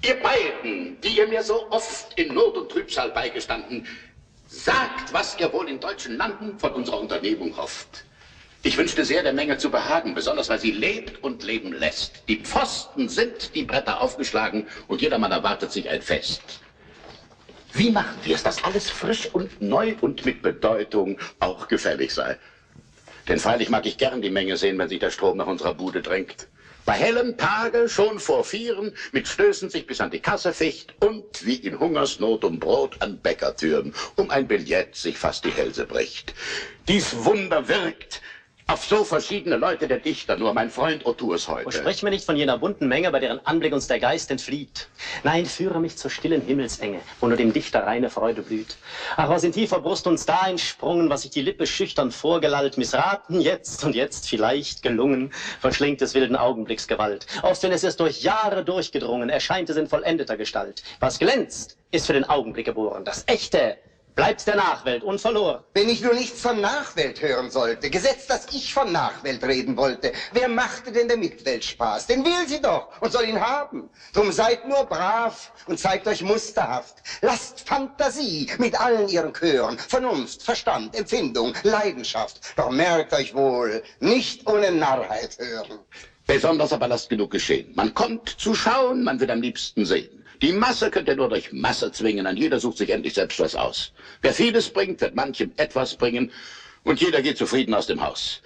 Ihr beiden, die ihr mir so oft in Not und Trübsal beigestanden, sagt, was ihr wohl in deutschen Landen von unserer Unternehmung hofft. Ich wünschte sehr, der Menge zu behagen, besonders weil sie lebt und leben lässt. Die Pfosten sind, die Bretter aufgeschlagen und jedermann erwartet sich ein Fest. Wie machen wir es, dass alles frisch und neu und mit Bedeutung auch gefällig sei? Denn freilich mag ich gern die Menge sehen, wenn sich der Strom nach unserer Bude drängt. Bei hellem Tage, schon vor 4, mit Stößen sich bis an die Kasse ficht und wie in Hungersnot um Brot an Bäckertüren, um ein Billett sich fast die Hälse bricht. Dies Wunder wirkt auf so verschiedene Leute der Dichter, nur mein Freund, o tu es heute. Oh, sprich mir nicht von jener bunten Menge, bei deren Anblick uns der Geist entflieht. Nein, führe mich zur stillen Himmelsenge, wo nur dem Dichter reine Freude blüht. Ach, was in tiefer Brust uns da entsprungen, was sich die Lippe schüchtern vorgelallt, missraten jetzt und jetzt vielleicht gelungen, verschlingt des wilden Augenblicks Gewalt. Oft, wenn es erst durch Jahre durchgedrungen, erscheint es in vollendeter Gestalt. Was glänzt, ist für den Augenblick geboren. Das Echte bleibt der Nachwelt unverloren. Wenn ich nur nichts von Nachwelt hören sollte, gesetzt, dass ich von Nachwelt reden wollte, wer machte denn der Mitwelt Spaß? Den will sie doch und soll ihn haben. Drum seid nur brav und zeigt euch musterhaft. Lasst Fantasie mit allen ihren Chören, Vernunft, Verstand, Empfindung, Leidenschaft. Doch merkt euch wohl, nicht ohne Narrheit hören. Besonders aber lasst genug geschehen. Man kommt zu schauen, man wird am liebsten sehen. Die Masse könnt ihr nur durch Masse zwingen, an jeder sucht sich endlich selbst was aus. Wer vieles bringt, wird manchem etwas bringen und jeder geht zufrieden aus dem Haus.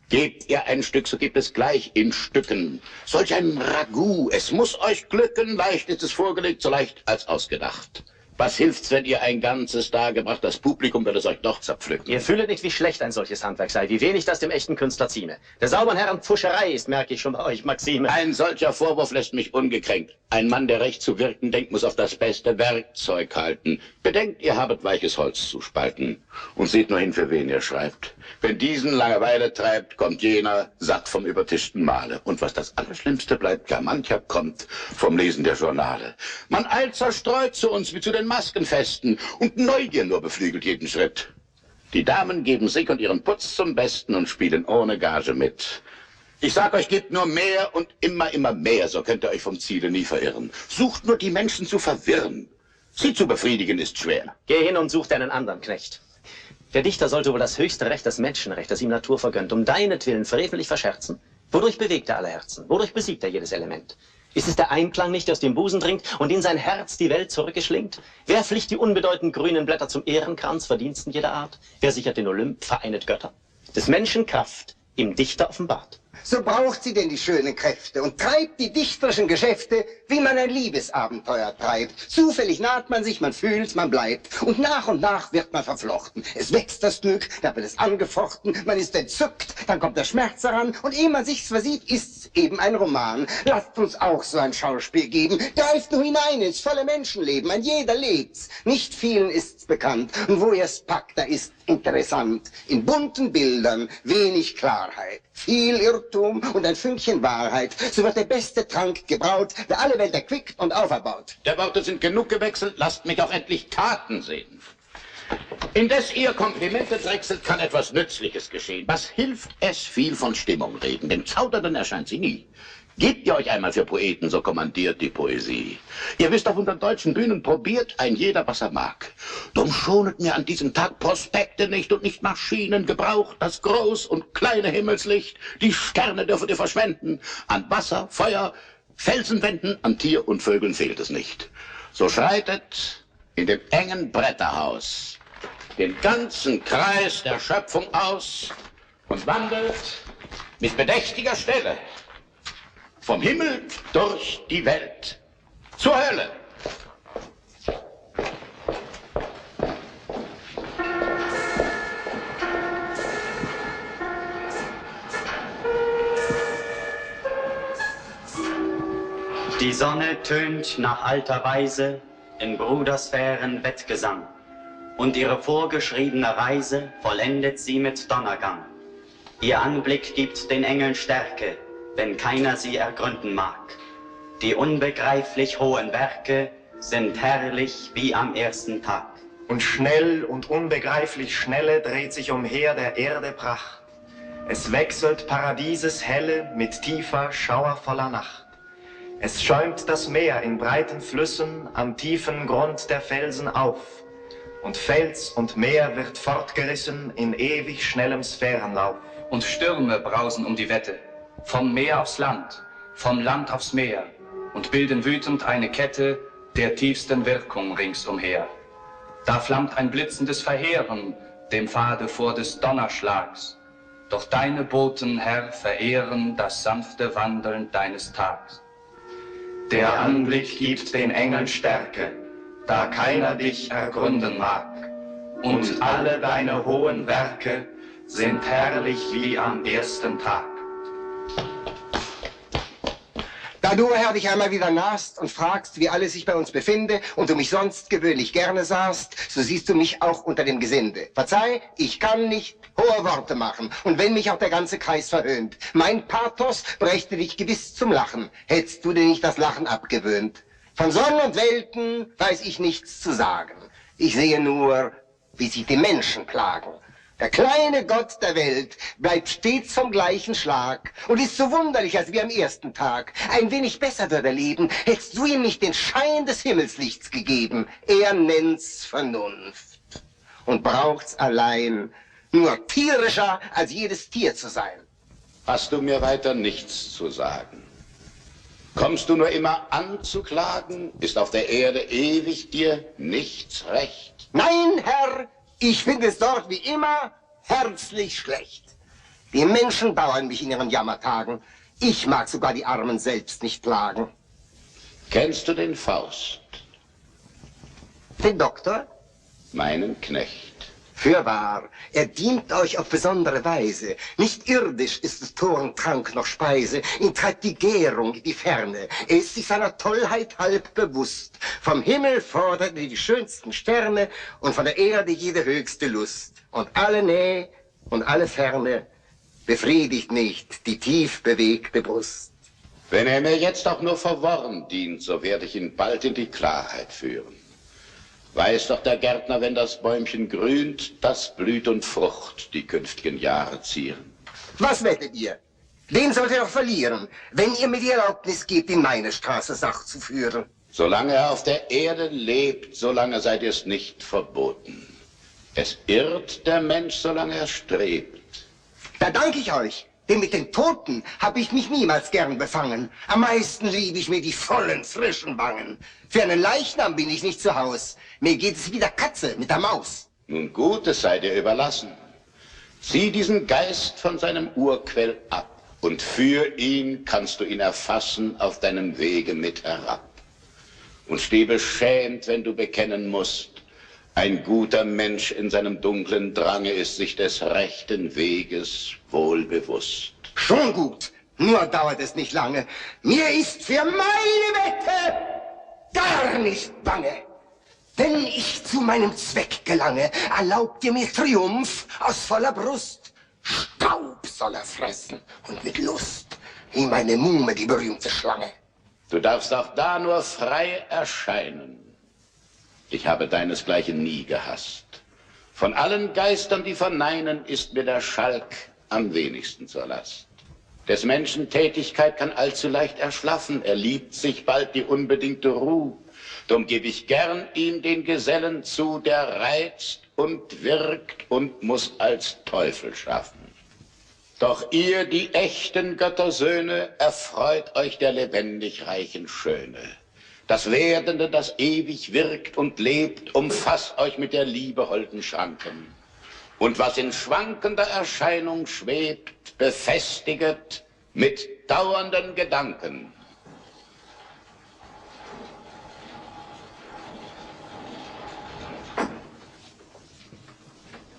Gebt ihr ein Stück, so gebt es gleich in Stücken. Solch ein Ragout, es muss euch glücken, leicht ist es vorgelegt, so leicht als ausgedacht. Was hilft's, wenn ihr ein ganzes dargebracht, das Publikum wird es euch doch zerpflücken. Ihr fühlet nicht, wie schlecht ein solches Handwerk sei, wie wenig das dem echten Künstler zieme. Der sauberen Herren Pfuscherei ist, merke ich schon bei euch, Maxime. Ein solcher Vorwurf lässt mich ungekränkt. Ein Mann, der recht zu wirken denkt, muss auf das beste Werkzeug halten. Bedenkt, ihr habet weiches Holz zu spalten. Und seht nur hin, für wen ihr schreibt. Wenn diesen Langeweile treibt, kommt jener satt vom übertischten Mahle. Und was das Allerschlimmste bleibt, gar mancher kommt vom Lesen der Journale. Man eilt zerstreut zu uns wie zu den Maskenfesten und Neugier nur beflügelt jeden Schritt. Die Damen geben sich und ihren Putz zum Besten und spielen ohne Gage mit. Ich sag euch, gebt nur mehr und immer mehr, so könnt ihr euch vom Ziele nie verirren. Sucht nur die Menschen zu verwirren. Sie zu befriedigen ist schwer. Geh hin und such dir einen anderen Knecht. Der Dichter sollte wohl das höchste Recht, das Menschenrecht, das ihm Natur vergönnt, um deinetwillen frevelig verscherzen. Wodurch bewegt er alle Herzen? Wodurch besiegt er jedes Element? Ist es der Einklang nicht, der aus dem Busen dringt und in sein Herz die Welt zurückgeschlingt? Wer flicht die unbedeutend grünen Blätter zum Ehrenkranz, Verdiensten jeder Art? Wer sichert den Olymp, vereinet Götter? Des Menschen Kraft im Dichter offenbart. So braucht sie denn die schönen Kräfte und treibt die dichterischen Geschäfte, wie man ein Liebesabenteuer treibt. Zufällig naht man sich, man fühlt's, man bleibt. Und nach wird man verflochten. Es wächst das Glück, dann wird es angefochten, man ist entzückt, dann kommt der Schmerz heran und ehe man sich's versieht, ist's eben ein Roman. Lasst uns auch so ein Schauspiel geben. Greift nur hinein ins volle Menschenleben, ein jeder lebt's. Nicht vielen ist's bekannt. Und wo ihr's packt, da ist interessant. In bunten Bildern wenig Klarheit, viel Irrtum und ein Fünkchen Wahrheit. So wird der beste Trank gebraut, der alle Welt erquickt und auferbaut. Der Worte sind genug gewechselt, lasst mich auch endlich Taten sehen. Indes ihr Komplimente drechselt, kann etwas Nützliches geschehen. Was hilft es, viel von Stimmung reden, denn zaudernd erscheint sie nie. Gebt ihr euch einmal für Poeten, so kommandiert die Poesie. Ihr wisst, auf unseren deutschen Bühnen probiert ein jeder, was er mag. Drum schonet mir an diesem Tag Prospekte nicht und nicht Maschinen. Gebraucht das groß und kleine Himmelslicht. Die Sterne dürft ihr verschwenden. An Wasser, Feuer, Felsenwänden, an Tier und Vögeln fehlt es nicht. So schreitet in dem engen Bretterhaus den ganzen Kreis der Schöpfung aus und wandelt mit bedächtiger Stelle vom Himmel durch die Welt zur Hölle. Die Sonne tönt nach alter Weise in Brudersphären Wettgesang, und ihre vorgeschriebene Reise vollendet sie mit Donnergang. Ihr Anblick gibt den Engeln Stärke, wenn keiner sie ergründen mag. Die unbegreiflich hohen Werke sind herrlich wie am ersten Tag. Und schnell und unbegreiflich schnelle dreht sich umher der Erde Pracht. Es wechselt Paradieses Helle mit tiefer, schauervoller Nacht. Es schäumt das Meer in breiten Flüssen am tiefen Grund der Felsen auf. Und Fels und Meer wird fortgerissen in ewig schnellem Sphärenlauf. Und Stürme brausen um die Wette, vom Meer aufs Land, vom Land aufs Meer, und bilden wütend eine Kette der tiefsten Wirkung ringsumher. Da flammt ein blitzendes Verheeren dem Pfade vor des Donnerschlags. Doch deine Boten, Herr, verehren das sanfte Wandeln deines Tags. Der Anblick gibt den Engeln Stärke, da keiner dich ergründen mag. Und alle deine hohen Werke sind herrlich wie am ersten Tag. Da du, Herr, dich einmal wieder nahst und fragst, wie alles sich bei uns befinde, und du mich sonst gewöhnlich gerne sahst, so siehst du mich auch unter dem Gesinde. Verzeih, ich kann nicht hohe Worte machen, und wenn mich auch der ganze Kreis verhöhnt, mein Pathos brächte dich gewiss zum Lachen, hättest du dir nicht das Lachen abgewöhnt. Von Sonne und Welten weiß ich nichts zu sagen. Ich sehe nur, wie sich die Menschen plagen. Der kleine Gott der Welt bleibt stets vom gleichen Schlag und ist so wunderlich, als wie am ersten Tag. Ein wenig besser würde er leben, hättest du ihm nicht den Schein des Himmelslichts gegeben. Er nennt's Vernunft und braucht's allein, nur tierischer als jedes Tier zu sein. Hast du mir weiter nichts zu sagen? Kommst du nur immer anzuklagen? Ist auf der Erde ewig dir nichts recht? Nein, Herr, ich finde es dort wie immer herzlich schlecht. Die Menschen dauern mich in ihren Jammertagen. Ich mag sogar die Armen selbst nicht plagen. Kennst du den Faust? Den Doktor? Meinen Knecht. Fürwahr, er dient euch auf besondere Weise. Nicht irdisch ist des Toren Trank noch Speise, ihn treibt die Gärung in die Ferne. Er ist sich seiner Tollheit halb bewusst. Vom Himmel fordert er die schönsten Sterne und von der Erde jede höchste Lust. Und alle Nähe und alle Ferne befriedigt nicht die tief bewegte Brust. Wenn er mir jetzt auch nur verworren dient, so werde ich ihn bald in die Klarheit führen. Weiß doch der Gärtner, wenn das Bäumchen grünt, dass Blüt und Frucht die künftigen Jahre zieren. Was wettet ihr? Den sollt ihr doch verlieren, wenn ihr mir die Erlaubnis gebt, in meine Straße Sach zu führen. Solange er auf der Erde lebt, solange seid ihr es nicht verboten. Es irrt der Mensch, solange er strebt. Da danke ich euch, denn mit den Toten habe ich mich niemals gern befangen. Am meisten liebe ich mir die vollen, frischen Wangen. Für einen Leichnam bin ich nicht zu Haus. Mir geht es wie der Katze mit der Maus. Nun gut, es sei dir überlassen. Zieh diesen Geist von seinem Urquell ab, und für ihn kannst du ihn erfassen auf deinem Wege mit herab. Und steh beschämt, wenn du bekennen musst, ein guter Mensch in seinem dunklen Drange ist sich des rechten Weges wohl bewusst. Schon gut, nur dauert es nicht lange. Mir ist für meine Wette gar nicht bange. Wenn ich zu meinem Zweck gelange, erlaubt ihr mir Triumph aus voller Brust. Staub soll er fressen und mit Lust, wie meine Muhme, die berühmte Schlange. Du darfst auch da nur frei erscheinen. Ich habe deinesgleichen nie gehasst. Von allen Geistern, die verneinen, ist mir der Schalk am wenigsten zur Last. Des Menschen Tätigkeit kann allzu leicht erschlaffen. Er liebt sich bald die unbedingte Ruh. Drum geb ich gern ihm den Gesellen zu, der reizt und wirkt und muss als Teufel schaffen. Doch ihr, die echten Göttersöhne, erfreut euch der lebendig reichen Schöne. Das Werdende, das ewig wirkt und lebt, umfasst euch mit der Liebe holden Schranken. Und was in schwankender Erscheinung schwebt, befestiget mit dauernden Gedanken.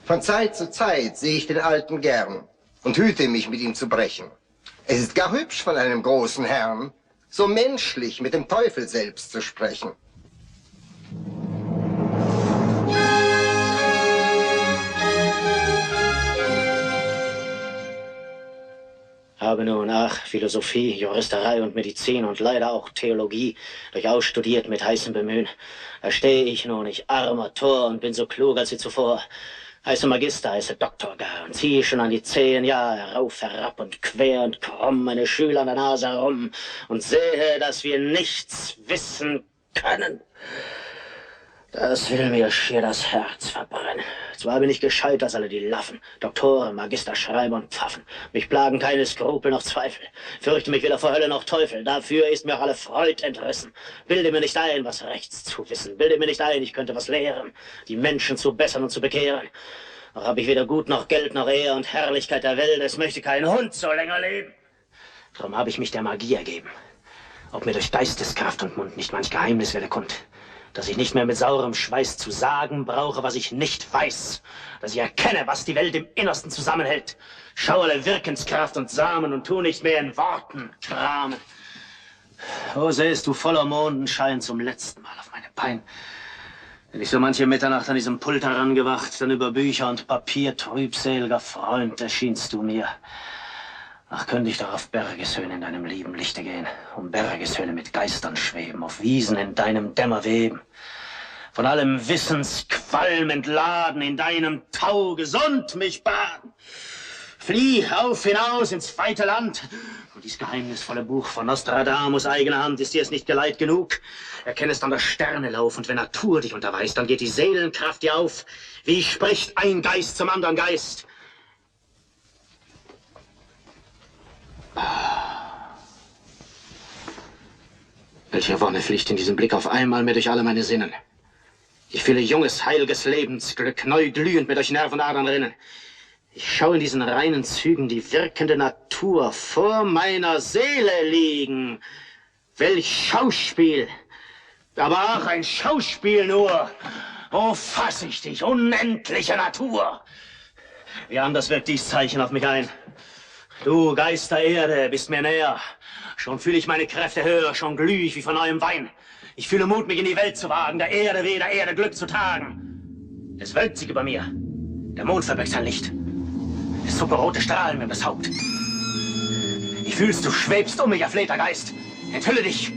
Von Zeit zu Zeit sehe ich den Alten gern und hüte mich, mit ihm zu brechen. Es ist gar hübsch von einem großen Herrn, so menschlich mit dem Teufel selbst zu sprechen. Habe nun, Philosophie, Juristerei und Medizin und leider auch Theologie durchaus studiert mit heißem Bemühen. Da stehe ich nun, ich armer Tor, und bin so klug als je zuvor. Heiße Magister, heiße Doktor gar, und ziehe schon an die 10 Jahre rauf, herab und quer und krumm meine Schüler an der Nase herum und sehe, dass wir nichts wissen können. Das will mir schier das Herz verbrennen. Zwar bin ich gescheit als alle die Laffen, Doktoren, Magister, Schreiber und Pfaffen. Mich plagen keine Skrupel noch Zweifel. Fürchte mich weder vor Hölle noch Teufel. Dafür ist mir auch alle Freud entrissen. Bilde mir nicht ein, was rechts zu wissen. Bilde mir nicht ein, ich könnte was lehren, die Menschen zu bessern und zu bekehren. Doch hab ich weder Gut noch Geld noch Ehr und Herrlichkeit der Welt. Es möchte kein Hund so länger leben. Drum habe ich mich der Magie ergeben. Ob mir durch Geisteskraft und Mund nicht manch Geheimnis werde kund. Dass ich nicht mehr mit saurem Schweiß zu sagen brauche, was ich nicht weiß. Dass ich erkenne, was die Welt im Innersten zusammenhält. Schau alle Wirkenskraft und Samen und tu nicht mehr in Worten kramen. O, sähst du voller Mondenschein zum letzten Mal auf meine Pein. Wenn ich so manche Mitternacht an diesem Pult herangewacht, dann über Bücher und Papier, trübselger Freund, erschienst du mir. Ach, könnte ich doch auf Bergeshöhen in deinem lieben Lichte gehen, um Bergeshöhen mit Geistern schweben, auf Wiesen in deinem Dämmer weben, von allem Wissensqualm entladen, in deinem Tau gesund mich baden. Flieh auf hinaus ins weite Land. Und dies geheimnisvolle Buch von Nostradamus eigener Hand ist dir es nicht geleit genug. Erkennest an der Sternelauf, und wenn Natur dich unterweist, dann geht die Seelenkraft dir auf. Wie spricht ein Geist zum anderen Geist? Welche Wonne fliegt in diesem Blick auf einmal mir durch alle meine Sinnen. Ich fühle junges, heilges Lebensglück, neu glühend mir durch Nervenadern rinnen. Ich schaue in diesen reinen Zügen die wirkende Natur vor meiner Seele liegen. Welch Schauspiel! Aber auch ein Schauspiel nur. Oh, fass ich dich, unendliche Natur! Wie anders wirkt dies Zeichen auf mich ein. Du, Geist der Erde, bist mir näher. Schon fühle ich meine Kräfte höher, schon glühe ich wie von neuem Wein. Ich fühle Mut, mich in die Welt zu wagen, der Erde weh, der Erde Glück zu tragen. Es wölbt sich über mir. Der Mond verbirgt sein Licht. Es zucken rote Strahlen mir übers Haupt. Ich fühl's, du schwebst um mich, erflehter Geist. Enthülle dich.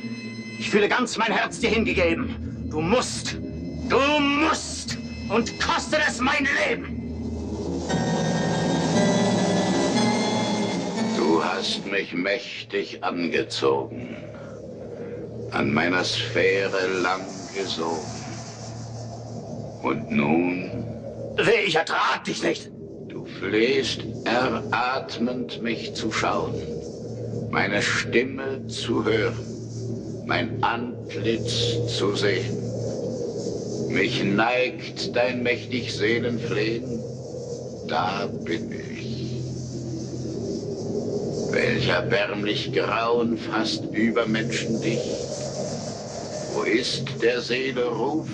Ich fühle ganz mein Herz dir hingegeben. Du musst und kostet es mein Leben. Du hast mich mächtig angezogen, an meiner Sphäre lang gesogen. Und nun? Weh, ich ertrag dich nicht. Du flehst eratmend, mich zu schauen, meine Stimme zu hören, mein Antlitz zu sehen. Mich neigt dein mächtig Seelenflehen, da bin ich. Welch erbärmlich Grauen fasst Übermenschen dich. Wo ist der Seele Ruf?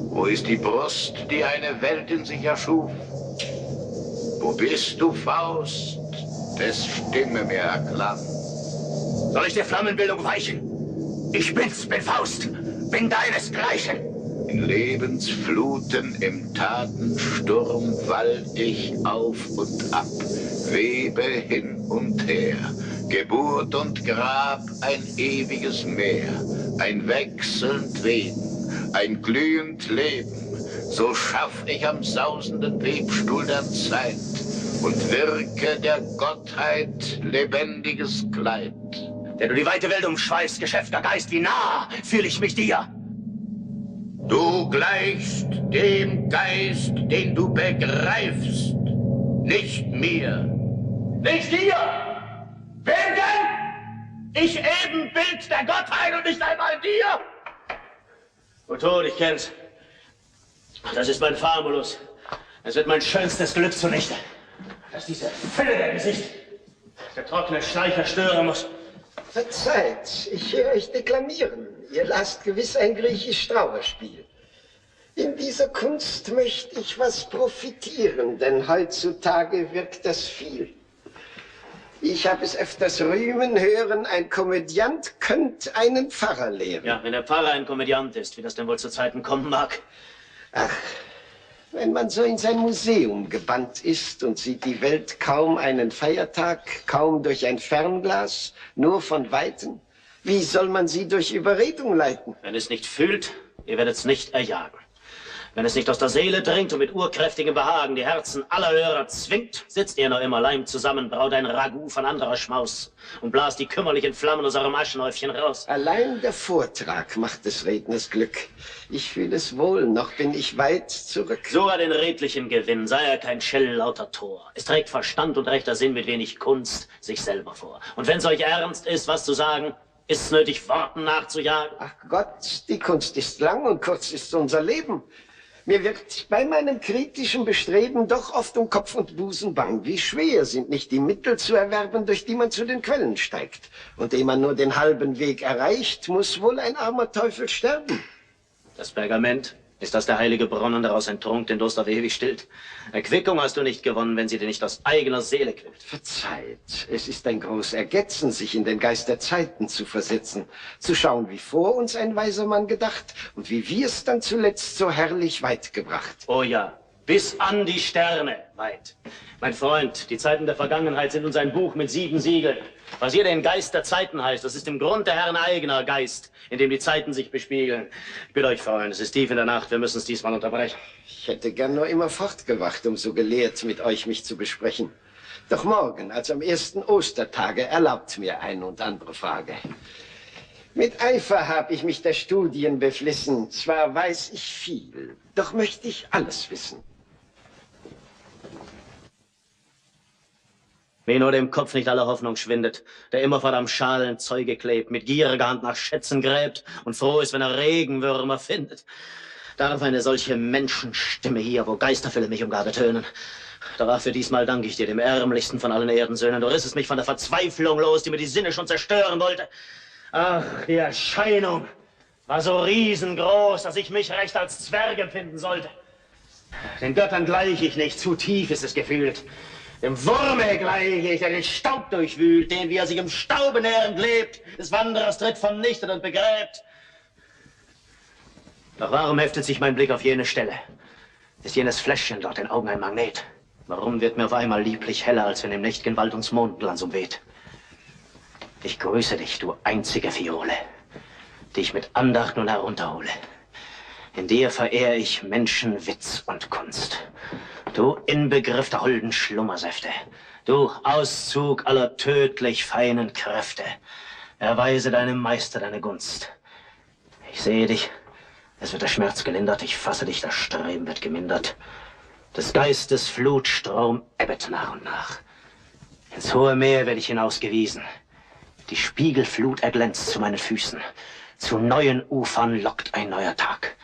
Wo ist die Brust, die eine Welt in sich erschuf? Wo bist du, Faust, des Stimme mir erklang? Soll ich der Flammenbildung weichen? Ich bin Faust, bin deinesgleichen. In Lebensfluten, im Tatensturm wall ich auf und ab, webe hin und her. Geburt und Grab, ein ewiges Meer, ein wechselnd Weben, ein glühend Leben. So schaff ich am sausenden Webstuhl der Zeit und wirke der Gottheit lebendiges Kleid. Der du die weite Welt umschweifst, geschäfter Geist, wie nah fühle ich mich dir? Du gleichst dem Geist, den du begreifst, nicht mir. Nicht dir! Wem denn? Ich Ebenbild der Gottheit und nicht einmal dir! O Tod, ich kenn's. Das ist mein Famulus. Es wird mein schönstes Glück zunichte, dass diese Fülle der Gesicht der trockene Schleicher stören muss. Verzeiht, ich höre euch deklamieren. Ihr lasst gewiss ein griechisch Trauerspiel. In dieser Kunst möchte ich was profitieren, denn heutzutage wirkt das viel. Ich habe es öfters rühmen hören, ein Komödiant könnte einen Pfarrer lehren. Ja, wenn der Pfarrer ein Komödiant ist, wie das denn wohl zu Zeiten kommen mag. Ach, wenn man so in sein Museum gebannt ist und sieht die Welt kaum einen Feiertag, kaum durch ein Fernglas, nur von Weitem, wie soll man sie durch Überredung leiten? Wenn es nicht fühlt, ihr werdet es nicht erjagen. Wenn es nicht aus der Seele dringt und mit urkräftigem Behagen die Herzen aller Hörer zwingt, sitzt ihr noch immer Leim zusammen, braut ein Ragout von anderer Schmaus und blast die kümmerlichen Flammen aus eurem Aschenhäufchen raus. Allein der Vortrag macht des Redners Glück. Ich fühle es wohl, noch bin ich weit zurück. Sogar den redlichen Gewinn sei er kein Schell lauter Tor. Es trägt Verstand und rechter Sinn mit wenig Kunst sich selber vor. Und wenn's euch ernst ist, was zu sagen, ist's nötig, Worten nachzujagen? Ach Gott, die Kunst ist lang und kurz ist unser Leben. Mir wird bei meinem kritischen Bestreben doch oft um Kopf und Busen bang. Wie schwer sind nicht die Mittel zu erwerben, durch die man zu den Quellen steigt. Und ehe man nur den halben Weg erreicht, muss wohl ein armer Teufel sterben. Das Pergament, ist das der heilige Brunnen, daraus ein Trunk den Durst auf ewig stillt? Erquickung hast du nicht gewonnen, wenn sie dir nicht aus eigener Seele quillt. Verzeiht, es ist ein groß Ergetzen, sich in den Geist der Zeiten zu versetzen, zu schauen, wie vor uns ein weiser Mann gedacht und wie wir es dann zuletzt so herrlich weit gebracht. Oh ja, bis an die Sterne weit. Mein Freund, die Zeiten der Vergangenheit sind uns ein Buch mit 7 Siegeln. Was hier den Geist der Zeiten heißt, das ist im Grund der Herren eigener Geist, in dem die Zeiten sich bespiegeln. Ich bitte euch, Freunde, es ist tief in der Nacht, wir müssen es diesmal unterbrechen. Ich hätte gern nur immer fortgewacht, um so gelehrt mit euch mich zu besprechen. Doch morgen, als am ersten Ostertage, erlaubt mir eine und andere Frage. Mit Eifer habe ich mich der Studien beflissen. Zwar weiß ich viel, doch möchte ich alles wissen. Wie nur dem Kopf nicht alle Hoffnung schwindet, der immer vor dem schalen Zeuge klebt, mit gieriger Hand nach Schätzen gräbt und froh ist, wenn er Regenwürmer findet. Darf eine solche Menschenstimme hier, wo Geisterfülle mich umgab, ertönen. Dafür diesmal danke ich dir, dem ärmlichsten von allen Erdensöhnen. Du rissest mich von der Verzweiflung los, die mir die Sinne schon zerstören wollte. Ach, die Erscheinung war so riesengroß, dass ich mich recht als Zwerg empfinden sollte. Den Göttern gleich ich nicht, zu tief ist es gefühlt. Dem Wurme gleiche ich, der den Staub durchwühlt, den, wie er sich im Staube nährend lebt, des Wanderers Tritt vernichtet und begräbt. Doch warum heftet sich mein Blick auf jene Stelle? Ist jenes Fläschchen dort den Augen ein Magnet? Warum wird mir auf einmal lieblich heller, als wenn im nächt'gen Wald uns Mondglanz umweht? Ich grüße dich, du einzige Fiole, die ich mit Andacht nun herunterhole. In dir verehre ich Menschen, Witz und Kunst. Du Inbegriff der holden Schlummersäfte. Du Auszug aller tödlich feinen Kräfte. Erweise deinem Meister deine Gunst. Ich sehe dich, es wird der Schmerz gelindert. Ich fasse dich, das Streben wird gemindert. Des Geistes Flutstrom ebbet nach und nach. Ins hohe Meer werde ich hinausgewiesen. Die Spiegelflut erglänzt zu meinen Füßen. Zu neuen Ufern lockt ein neuer Tag.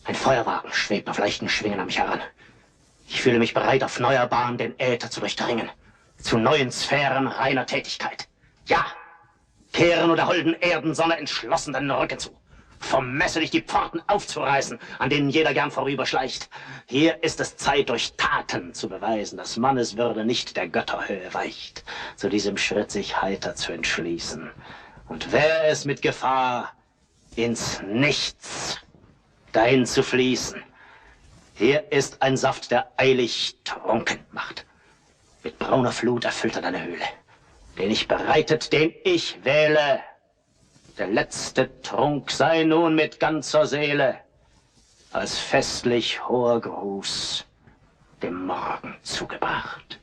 Ein Feuerwagen schwebt auf leichten Schwingen an mich heran. Ich fühle mich bereit, auf neuer Bahn den Äther zu durchdringen. Zu neuen Sphären reiner Tätigkeit. Ja, kehren der holden Erdensonne entschlossen den Rücken zu. Vermesse dich, die Pforten aufzureißen, an denen jeder gern vorüberschleicht. Hier ist es Zeit, durch Taten zu beweisen, dass Manneswürde nicht der Götterhöhe weicht. Zu diesem Schritt sich heiter zu entschließen. Und wäre es mit Gefahr, ins Nichts dahin zu fließen. Hier ist ein Saft, der eilig trunken macht. Mit brauner Flut erfüllt er deine Höhle. Den ich bereitet, den ich wähle. Der letzte Trunk sei nun mit ganzer Seele als festlich hoher Gruß dem Morgen zugebracht.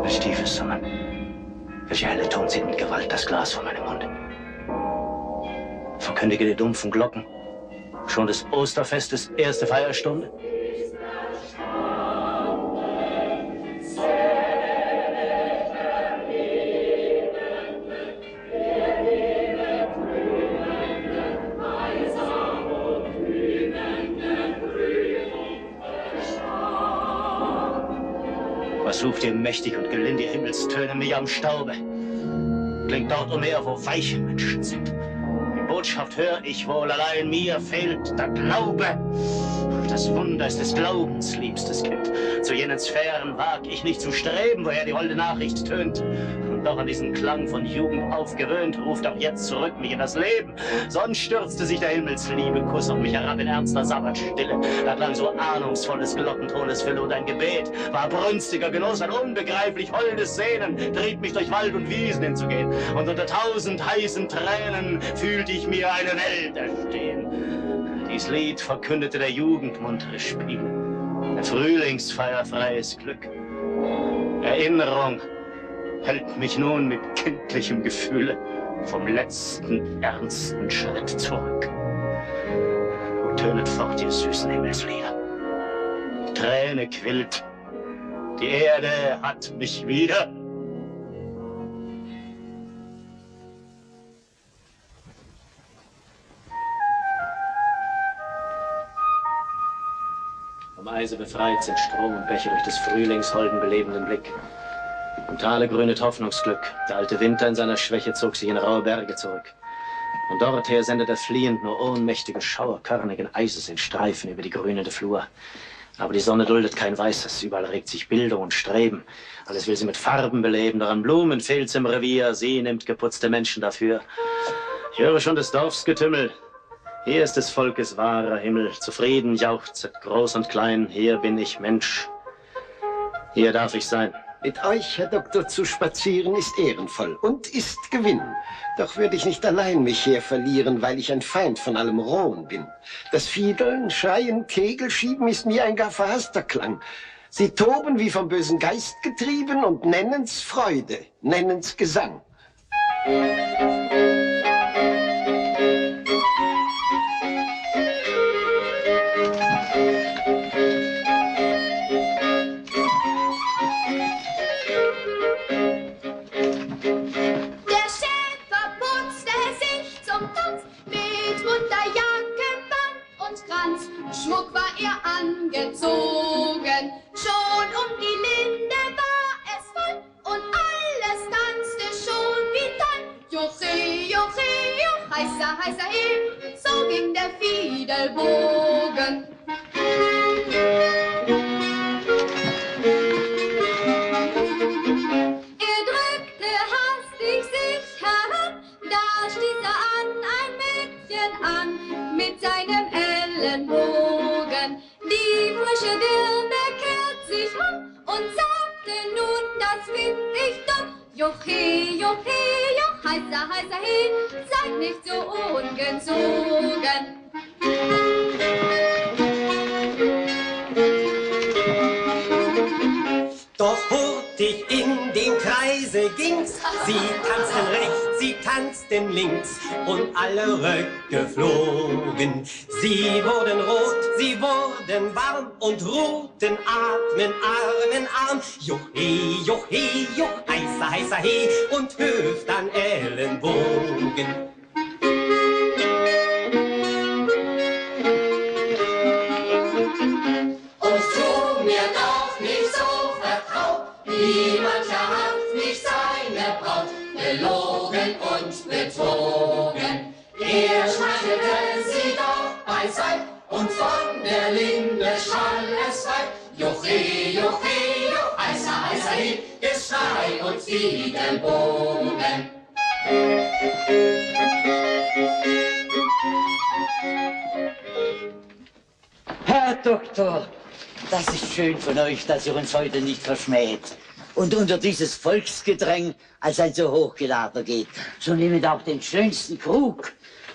Welch tiefes Summen, welche helle Ton zieht mit Gewalt das Glas von meinem Munde. Verkündige die dumpfen Glocken schon des Osterfestes erste Feierstunde. Was ruft ihr mächtig und gelind, ihr Himmelstöne mich am Staube? Klingt dort umher, wo weiche Menschen sind. Die Botschaft hör ich wohl, allein mir fehlt der Glaube. Das Wunder ist des Glaubens, liebstes Kind. Zu jenen Sphären wag ich nicht zu streben, woher die holde Nachricht tönt. Und doch an diesen Klang von Jugend aufgewöhnt, ruft auch jetzt zurück mich in das Leben. Sonst stürzte sich der Himmelsliebe Kuss auf mich herab in ernster Sabbatstille. Da klang so ahnungsvolles Glockentones Fülle und ein Gebet war brünstiger Genuss, ein unbegreiflich holdes Sehnen trieb mich durch Wald und Wiesen hinzugehen. Und unter 1000 heißen Tränen fühlte ich mir eine Welt erstehen. Dies Lied verkündete der Jugend muntere Spiele, der Frühlingsfeier freies Glück. Erinnerung hält mich nun mit kindlichem Gefühle vom letzten ernsten Schritt zurück. O tönet fort, ihr süßen Himmelslieder. Die Träne quillt, die Erde hat mich wieder. Vom Eise befreit sind Strom und Bäche durch des Frühlings holden belebenden Blick. Im Tale grünet Hoffnungsglück. Der alte Winter in seiner Schwäche zog sich in raue Berge zurück. Und dorther sendet er fliehend nur ohnmächtige Schauer körnigen Eises in Streifen über die grünende Flur. Aber die Sonne duldet kein Weißes. Überall regt sich Bildung und Streben. Alles will sie mit Farben beleben. Doch an Blumen fehlt's im Revier. Sie nimmt geputzte Menschen dafür. Ich höre schon des Dorfs Getümmel. Hier ist des Volkes wahrer Himmel. Zufrieden jauchzet groß und klein. Hier bin ich Mensch. Hier darf ich sein. Mit euch, Herr Doktor, zu spazieren ist ehrenvoll und ist Gewinn. Doch würde ich nicht allein mich hier verlieren, weil ich ein Feind von allem Rohen bin. Das Fiedeln, Schreien, Kegelschieben ist mir ein gar verhasster Klang. Sie toben wie vom bösen Geist getrieben und nennen's Freude, nennen's Gesang. Schmuck war er angezogen, schon die Linde war es voll und alles tanzte schon wie toll. Joche, Joche, Joch, heißer, heißer He, so ging der Fiedelbogen. Er drückte hastig sich herab, da stieß er an ein Mädchen an mit seinem Ellenbogen. Die frische Dirne kehrt sich um und sagte nun, das find ich dumm. Joche, Joche, Joch, heißer, heißer He, seid nicht so ungezogen. Doch hurtig in dem Kreise ging's, sie tanzten rechts, sie tanzten links und alle Röcke flogen. Sie wurden rot, sie wurden warm und ruhten, atmen, Arm in Arm. Joche, Joche, Joch, heißer, heißer He und Hüft an Ellenbogen. Wie mancher hat nicht seine Braut belogen und betrogen. Er schmeichelte sie doch beiseit und von der Linde schall es weit. Joche, Joche, Joch, heißer, heißer He, Geschrei und Fiedelbogen. Doktor, das ist schön von euch, dass ihr uns heute nicht verschmäht und unter dieses Volksgedräng als ein so hochgeladen geht. So nehmet auch den schönsten Krug,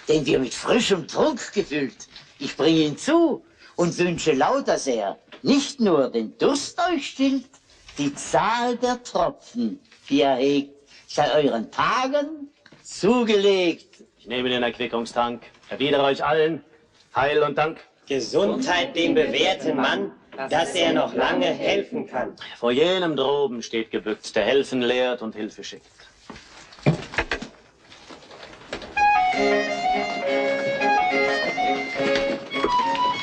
den wir mit frischem Trunk gefüllt. Ich bringe ihn zu und wünsche lauter sehr, nicht nur den Durst euch stillt, die Zahl der Tropfen, die ihr hegt, sei euren Tagen zugelegt. Ich nehme den Erquickungstank, erwidere euch allen Heil und Dank. Gesundheit dem bewährten Mann, dass er noch lange helfen kann. Vor jenem droben steht gebückt, der helfen lehrt und Hilfe schickt.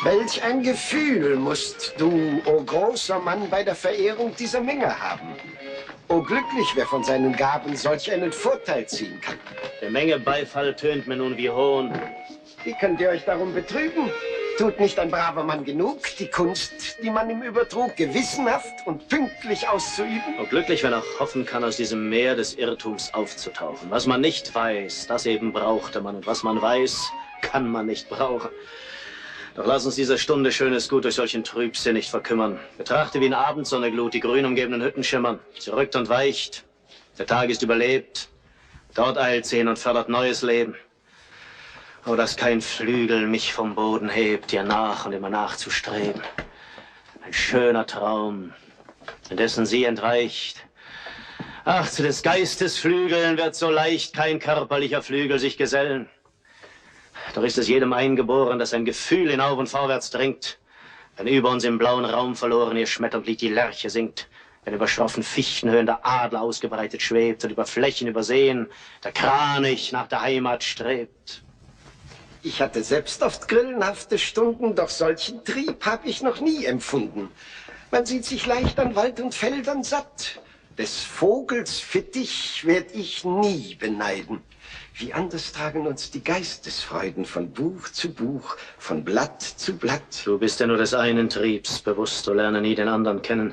Welch ein Gefühl musst du, o großer Mann, bei der Verehrung dieser Menge haben. O glücklich, wer von seinen Gaben solch einen Vorteil ziehen kann. Der Menge Beifall tönt mir nun wie Hohn. Wie könnt ihr euch darum betrüben? Tut nicht ein braver Mann genug, die Kunst, die man ihm übertrug, gewissenhaft und pünktlich auszuüben? Oh, glücklich, wer noch hoffen kann, aus diesem Meer des Irrtums aufzutauchen. Was man nicht weiß, das eben brauchte man. Und was man weiß, kann man nicht brauchen. Doch lass uns diese Stunde schönes Gut durch solchen Trübsinn nicht verkümmern. Betrachte wie in Abendsonneglut die grün umgebenden Hütten schimmern. Sie rückt und weicht. Der Tag ist überlebt. Dort eilt sie hin und fördert neues Leben. Oh, dass kein Flügel mich vom Boden hebt, dir nach und immer nachzustreben. Ein schöner Traum, in dessen sie entweicht. Ach, zu des Geistes Flügeln wird so leicht kein körperlicher Flügel sich gesellen. Doch ist es jedem eingeboren, dass ein Gefühl hinauf und vorwärts dringt. Wenn über uns im blauen Raum verloren ihr Schmetterglied die Lerche singt. Wenn über schroffen Fichtenhöhen der Adler ausgebreitet schwebt und über Flächen übersehen der Kranich nach der Heimat strebt. Ich hatte selbst oft grillenhafte Stunden, doch solchen Trieb habe ich noch nie empfunden. Man sieht sich leicht an Wald und Feldern satt. Des Vogels Fittich werd ich nie beneiden. Wie anders tragen uns die Geistesfreuden von Buch zu Buch, von Blatt zu Blatt. Du bist ja nur des einen Triebs bewusst, so lerne nie den anderen kennen.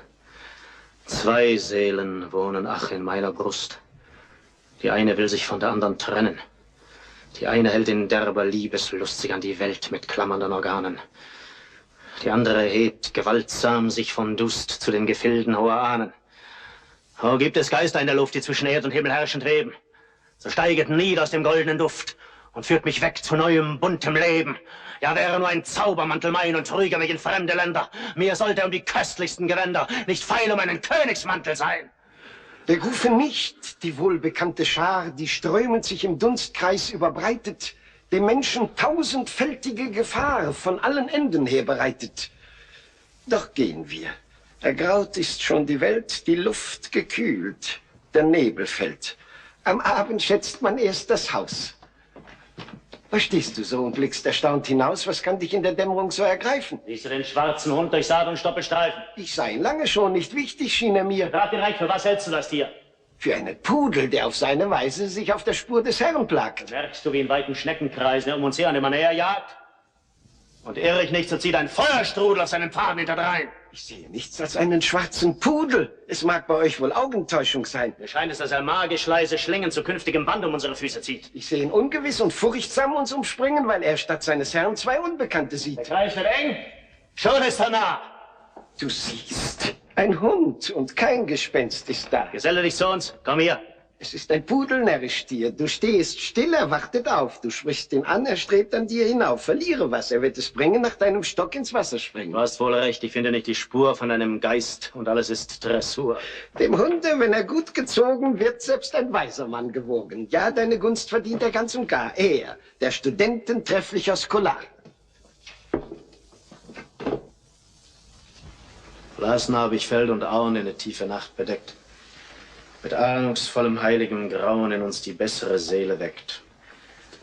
Zwei Seelen wohnen, ach, in meiner Brust. Die eine will sich von der anderen trennen. Die eine hält in derber Liebeslust sich an die Welt mit klammernden Organen. Die andere hebt gewaltsam sich vom Dust zu den Gefilden hoher Ahnen. Oh, gibt es Geister in der Luft, die zwischen Erd und Himmel herrschend weben, so steiget nieder aus dem goldenen Duft und führt mich weg zu neuem, buntem Leben. Ja, wäre nur ein Zaubermantel mein und trüge mich in fremde Länder. Mir sollte um die köstlichsten Gewänder nicht feil um einen Königsmantel sein. Berufe nicht die wohlbekannte Schar, die strömend sich im Dunstkreis überbreitet, dem Menschen tausendfältige Gefahr von allen Enden her bereitet. Doch gehen wir. Ergraut ist schon die Welt, die Luft gekühlt, der Nebel fällt. Am Abend schätzt man erst das Haus. Was stehst du so und blickst erstaunt hinaus? Was kann dich in der Dämmerung so ergreifen? Siehst du den schwarzen Hund durch Saat und Stoppelstreifen? Ich sah ihn lange schon, nicht wichtig schien er mir. Rat direkt, für was hältst du das Tier? Für einen Pudel, der auf seine Weise sich auf der Spur des Herrn plagt. Merkst du, wie in weiten Schneckenkreisen er um uns her an immer näher jagt? Und irre ich nicht, so zieht ein Feuerstrudel auf seinen Pfaden hinterdrein. Ich sehe nichts als einen schwarzen Pudel. Es mag bei euch wohl Augentäuschung sein. Mir scheint es, dass er magisch leise Schlingen zu künftigem Band um unsere Füße zieht. Ich sehe ihn ungewiss und furchtsam uns umspringen, weil er statt seines Herrn zwei Unbekannte sieht. Der Kreis wird eng. Schon ist er nah. Du siehst, ein Hund und kein Gespenst ist da. Geselle dich zu uns. Komm hier. Es ist ein Pudelnärrischtier. Du stehst still, er wartet auf. Du sprichst ihn an, er strebt an dir hinauf. Verliere was, er wird es bringen, nach deinem Stock ins Wasser springen. Du hast wohl recht, ich finde nicht die Spur von einem Geist und alles ist Dressur. Dem Hunde, wenn er gut gezogen wird, selbst ein weiser Mann gewogen. Ja, deine Gunst verdient er ganz und gar. Er, der Studenten trefflicher Scholar. Verlassen habe ich Feld und Auen in der tiefe Nacht bedeckt. Mit ahnungsvollem heiligem Grauen in uns die bessere Seele weckt.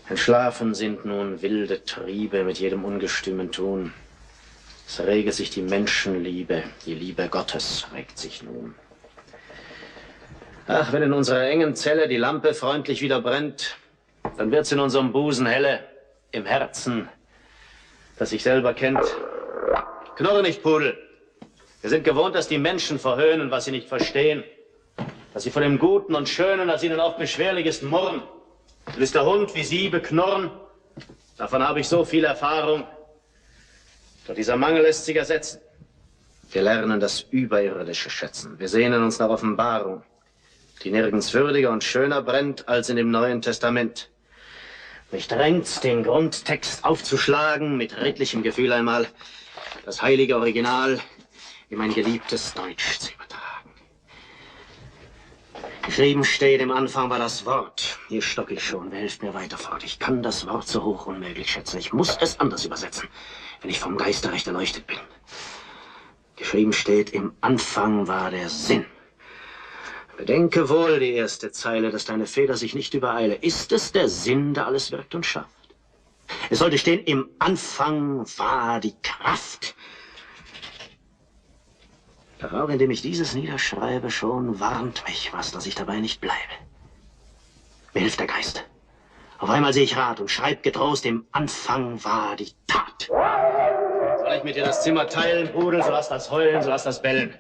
Entschlafen sind nun wilde Triebe mit jedem ungestümen Tun. Es regt sich die Menschenliebe, die Liebe Gottes regt sich nun. Ach, wenn in unserer engen Zelle die Lampe freundlich wieder brennt, dann wird's in unserem Busen helle, im Herzen, das sich selber kennt. Knurre nicht, Pudel. Wir sind gewohnt, dass die Menschen verhöhnen, was sie nicht verstehen. Dass sie von dem Guten und Schönen, das ihnen oft beschwerlich ist, murren. Du bist der Hund, wie sie beknurren. Davon habe ich so viel Erfahrung. Doch dieser Mangel lässt sich ersetzen. Wir lernen das Überirdische schätzen. Wir sehnen uns nach Offenbarung, die nirgends würdiger und schöner brennt als in dem Neuen Testament. Mich drängt, den Grundtext aufzuschlagen, mit redlichem Gefühl einmal das heilige Original in mein geliebtes Deutsch zu übertragen. Geschrieben steht, im Anfang war das Wort. Hier stocke ich schon, wer hilft mir weiter fort? Ich kann das Wort so hoch unmöglich schätzen. Ich muss es anders übersetzen, wenn ich vom Geiste recht erleuchtet bin. Geschrieben steht, im Anfang war der Sinn. Bedenke wohl die erste Zeile, dass deine Feder sich nicht übereile. Ist es der Sinn, der alles wirkt und schafft? Es sollte stehen, im Anfang war die Kraft. Doch auch indem ich dieses niederschreibe, schon warnt mich was, dass ich dabei nicht bleibe. Mir hilft der Geist. Auf einmal sehe ich Rat und schreib getrost, im Anfang war die Tat. Soll ich mit dir das Zimmer teilen, Pudel, so lass das heulen, so lass das bellen.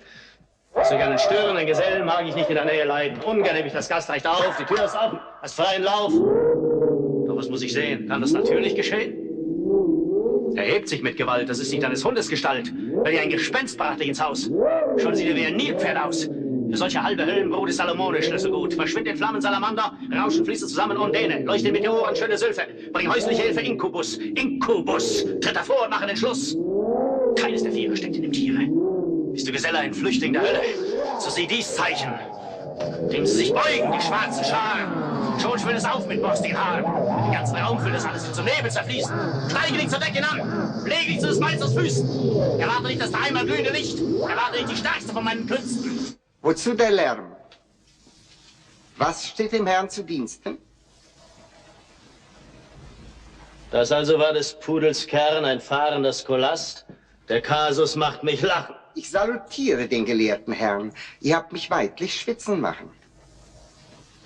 So gerne stören, einen Gesellen mag ich nicht in der Nähe leiden. Ungern nehme ich das Gastrecht auf, die Tür ist offen, hast freien Lauf. Doch was muss ich sehen? Kann das natürlich geschehen? Er hebt sich mit Gewalt, das ist nicht eines Hundes Gestalt. Will dir ein Gespenst brachte dich ins Haus. Schon sieht er wie ein Nilpferd aus. Für solche halbe Höllenbrut ist Salomone Schlüssel gut. Verschwind in Flammen, Salamander, Rauschen fließt zusammen Undene. Leuchte mit Meteoren, schöne Sylphe. Bring häusliche Hilfe, Inkubus. Inkubus, tritt davor und mache den Schluss. Keines der Viere steckt in dem Tiere. Bist du Geselle, ein Flüchtling der Hölle, so sieh dies Zeichen. Dem sie sich beugen, die schwarzen Scharen. Schon schwillt es auf mit borstigen Haaren. Den ganzen Raum füllt es alles, wird zum Nebel zerfließen. Steige dich zur Decke hinan, lege dich zu des Meisters Füßen. Erwarte nicht das dreimal glühende Licht, erwarte nicht die stärkste von meinen Künsten. Wozu der Lärm? Was steht dem Herrn zu Diensten? Das also war des Pudels Kern, ein fahrender Scholast. Der Kasus macht mich lachen. Ich salutiere den gelehrten Herrn. Ihr habt mich weidlich schwitzen machen.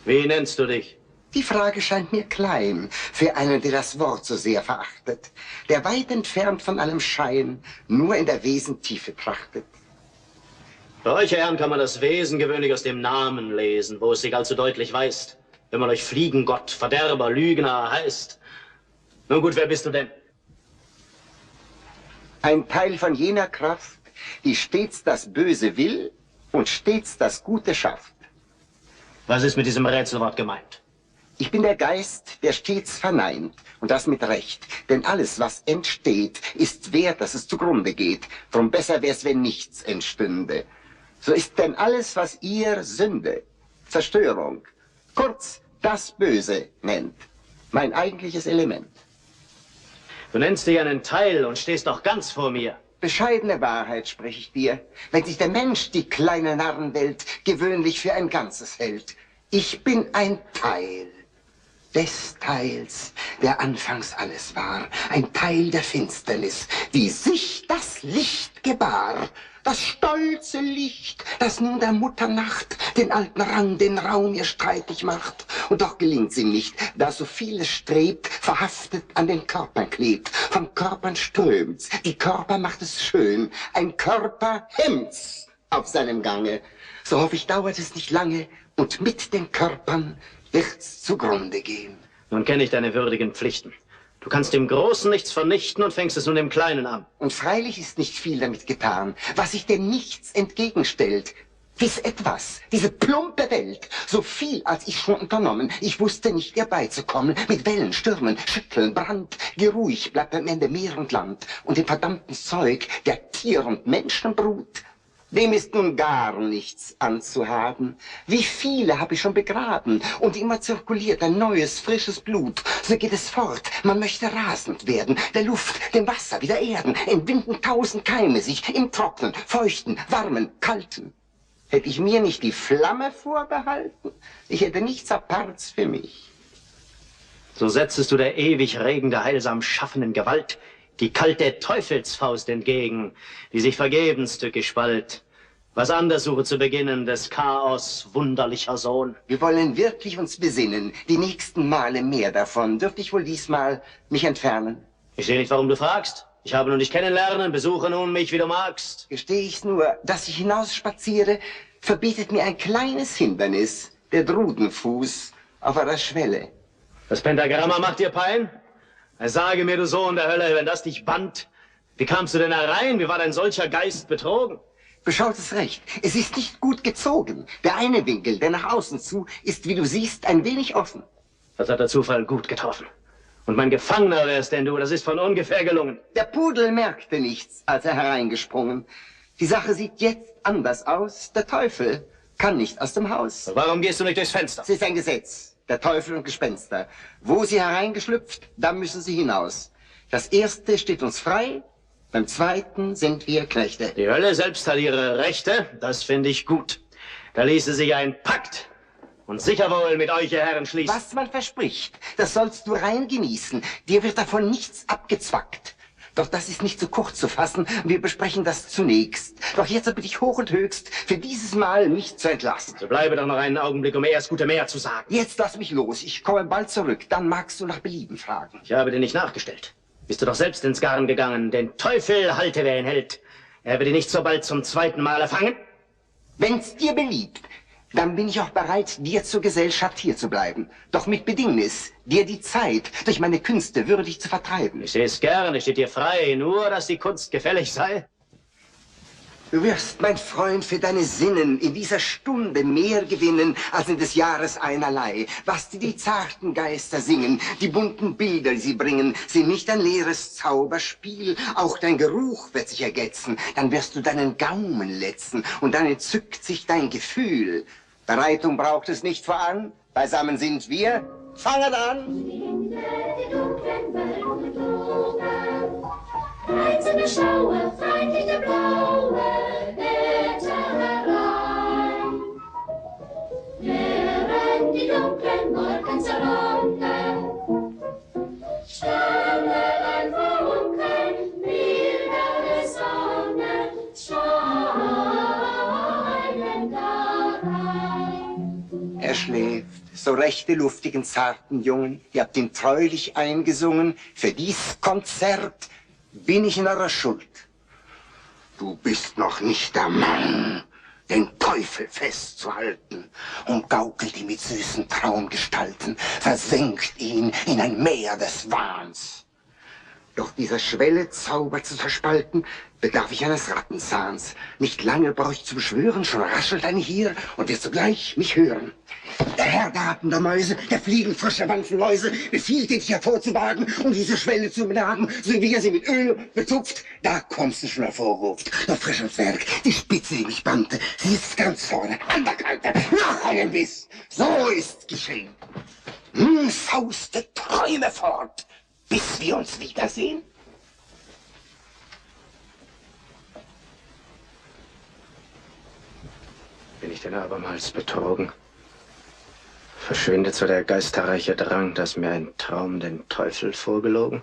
Wie nennst du dich? Die Frage scheint mir klein für einen, der das Wort so sehr verachtet, der weit entfernt von allem Schein nur in der Wesentiefe trachtet. Bei euch, Herren, kann man das Wesen gewöhnlich aus dem Namen lesen, wo es sich allzu deutlich weist, wenn man euch Fliegengott, Verderber, Lügner heißt. Nun gut, wer bist du denn? Ein Teil von jener Kraft, die stets das Böse will und stets das Gute schafft. Was ist mit diesem Rätselwort gemeint? Ich bin der Geist, der stets verneint, und das mit Recht. Denn alles, was entsteht, ist wert, dass es zugrunde geht. Drum besser wär's, wenn nichts entstünde. So ist denn alles, was ihr Sünde, Zerstörung, kurz das Böse nennt, mein eigentliches Element. Du nennst dich einen Teil und stehst doch ganz vor mir. Bescheidene Wahrheit spreche ich dir, wenn sich der Mensch die kleine Narrenwelt gewöhnlich für ein Ganzes hält. Ich bin ein Teil des Teils, der anfangs alles war, ein Teil der Finsternis, wie sich das Licht gebar. Das stolze Licht, das nun der Mutternacht den alten Rang, den Raum ihr streitig macht. Und doch gelingt's ihm nicht, da so vieles strebt, verhaftet an den Körpern klebt. Von Körpern strömt's, die Körper macht es schön, ein Körper hemmt's auf seinem Gange. So hoffe ich, dauert es nicht lange, und mit den Körpern wird's zugrunde gehen. Nun kenne ich deine würdigen Pflichten. Du kannst dem Großen nichts vernichten und fängst es nun dem Kleinen an. Und freilich ist nicht viel damit getan, was sich dem Nichts entgegenstellt. Dies Etwas, diese plumpe Welt, so viel als ich schon unternommen, ich wusste nicht, ihr beizukommen, mit Wellen, Stürmen, Schütteln, Brand, geruhig bleibt am Ende Meer und Land, und dem verdammten Zeug der Tier- und Menschenbrut. Dem ist nun gar nichts anzuhaben. Wie viele habe ich schon begraben, und immer zirkuliert ein neues, frisches Blut. So geht es fort, man möchte rasend werden, der Luft, dem Wasser, wie der Erden, entwinden 1000 Keime sich, im Trocknen, Feuchten, Warmen, Kalten. Hätte ich mir nicht die Flamme vorbehalten, ich hätte nichts Aparts für mich. So setzest du der ewig regende, heilsam schaffenden Gewalt die kalte Teufelsfaust entgegen, die sich vergebens tückisch spalt. Was anders suche zu beginnen, des Chaos wunderlicher Sohn. Wir wollen wirklich uns besinnen, die nächsten Male mehr davon. Dürfte ich wohl diesmal mich entfernen? Ich sehe nicht, warum du fragst. Ich habe nun dich kennenlernen, besuche nun mich, wie du magst. Gestehe ich's nur, dass ich hinausspaziere, verbietet mir ein kleines Hindernis, der Drudenfuß auf einer Schwelle. Das Pentagramma macht dir Pein? Sage mir, du Sohn der Hölle, wenn das dich bannt, Wie kamst du denn herein? Wie war dein solcher Geist betrogen? Beschaut es recht. Es ist nicht gut gezogen. Der eine Winkel, der nach außen zu, ist, wie du siehst, ein wenig offen. Das hat der Zufall gut getroffen. Und mein Gefangener wärst denn du, das ist von ungefähr gelungen. Der Pudel merkte nichts, als er hereingesprungen. Die Sache sieht jetzt anders aus. Der Teufel kann nicht aus dem Haus. Warum gehst du nicht durchs Fenster? Es ist ein Gesetz. Der Teufel und Gespenster. Wo sie hereingeschlüpft, da müssen sie hinaus. Das erste steht uns frei, beim zweiten sind wir Knechte. Die Hölle selbst hat ihre Rechte, das finde ich gut. Da ließe sich ein Pakt und sicher wohl mit euch, ihr Herren, schließen. Was man verspricht, das sollst du rein genießen. Dir wird davon nichts abgezwackt. Doch das ist nicht zu kurz zu fassen. Wir besprechen das zunächst. Doch jetzt bitte ich hoch und höchst, für dieses Mal mich zu entlassen. So bleibe doch noch einen Augenblick, um erst gute mehr zu sagen. Jetzt lass mich los. Ich komme bald zurück. Dann magst du nach Belieben fragen. Ich habe dir nicht nachgestellt. Bist du doch selbst ins Garn gegangen. Den Teufel halte, wer ihn hält. Er wird ihn nicht so bald zum zweiten Mal erfangen. Wenn's dir beliebt, dann bin ich auch bereit, dir zur Gesellschaft hier zu bleiben. Doch mit Bedingnis, dir die Zeit durch meine Künste würdig zu vertreiben. Ich sehe es gerne, steht dir frei, nur dass die Kunst gefällig sei. Du wirst, mein Freund, für deine Sinnen in dieser Stunde mehr gewinnen, als in des Jahres einerlei. Was dir die zarten Geister singen, die bunten Bilder, die sie bringen, sind nicht ein leeres Zauberspiel. Auch dein Geruch wird sich ergetzen. Dann wirst du deinen Gaumen letzen und dann entzückt sich dein Gefühl. Bereitung braucht es nicht voran. Beisammen sind wir. Fangen an! Reizende Schauer, freundliche blaue Wetter herein. Während die dunklen Wolken zerronnen, Sternlein funkeln, mildere Sonne scheinen darein. Er schläft, so rechte, luftigen, zarten Jungen. Ihr habt ihn treulich eingesungen. Für dies Konzert bin ich in eurer Schuld. Du bist noch nicht der Mann, den Teufel festzuhalten, und gaukelt ihn mit süßen Traumgestalten, versenkt ihn in ein Meer des Wahns. Doch dieser Schwelle Zauber zu verspalten, bedarf ich eines Rattenzahns. Nicht lange brauch ich zu beschwören, schon raschelt ein Hier und wird sogleich mich hören. Der Herr der Ratten, der Mäuse, der fliegenfrische Wanzenläuse, befiehlt dich hervorzuwagen und diese Schwelle zu benagen, so wie er sie mit Öl betupft. Da kommst du schon hervorruft. Doch frisch ans Werk, die Spitze, die mich bannte, sie ist ganz vorne, an der Kante, noch einen Biss. So ist geschehen. Sauste Träume fort, bis wir uns wiedersehen. Bin ich denn abermals betrogen? Verschwindet so der geisterreiche Drang, dass mir ein Traum den Teufel vorgelogen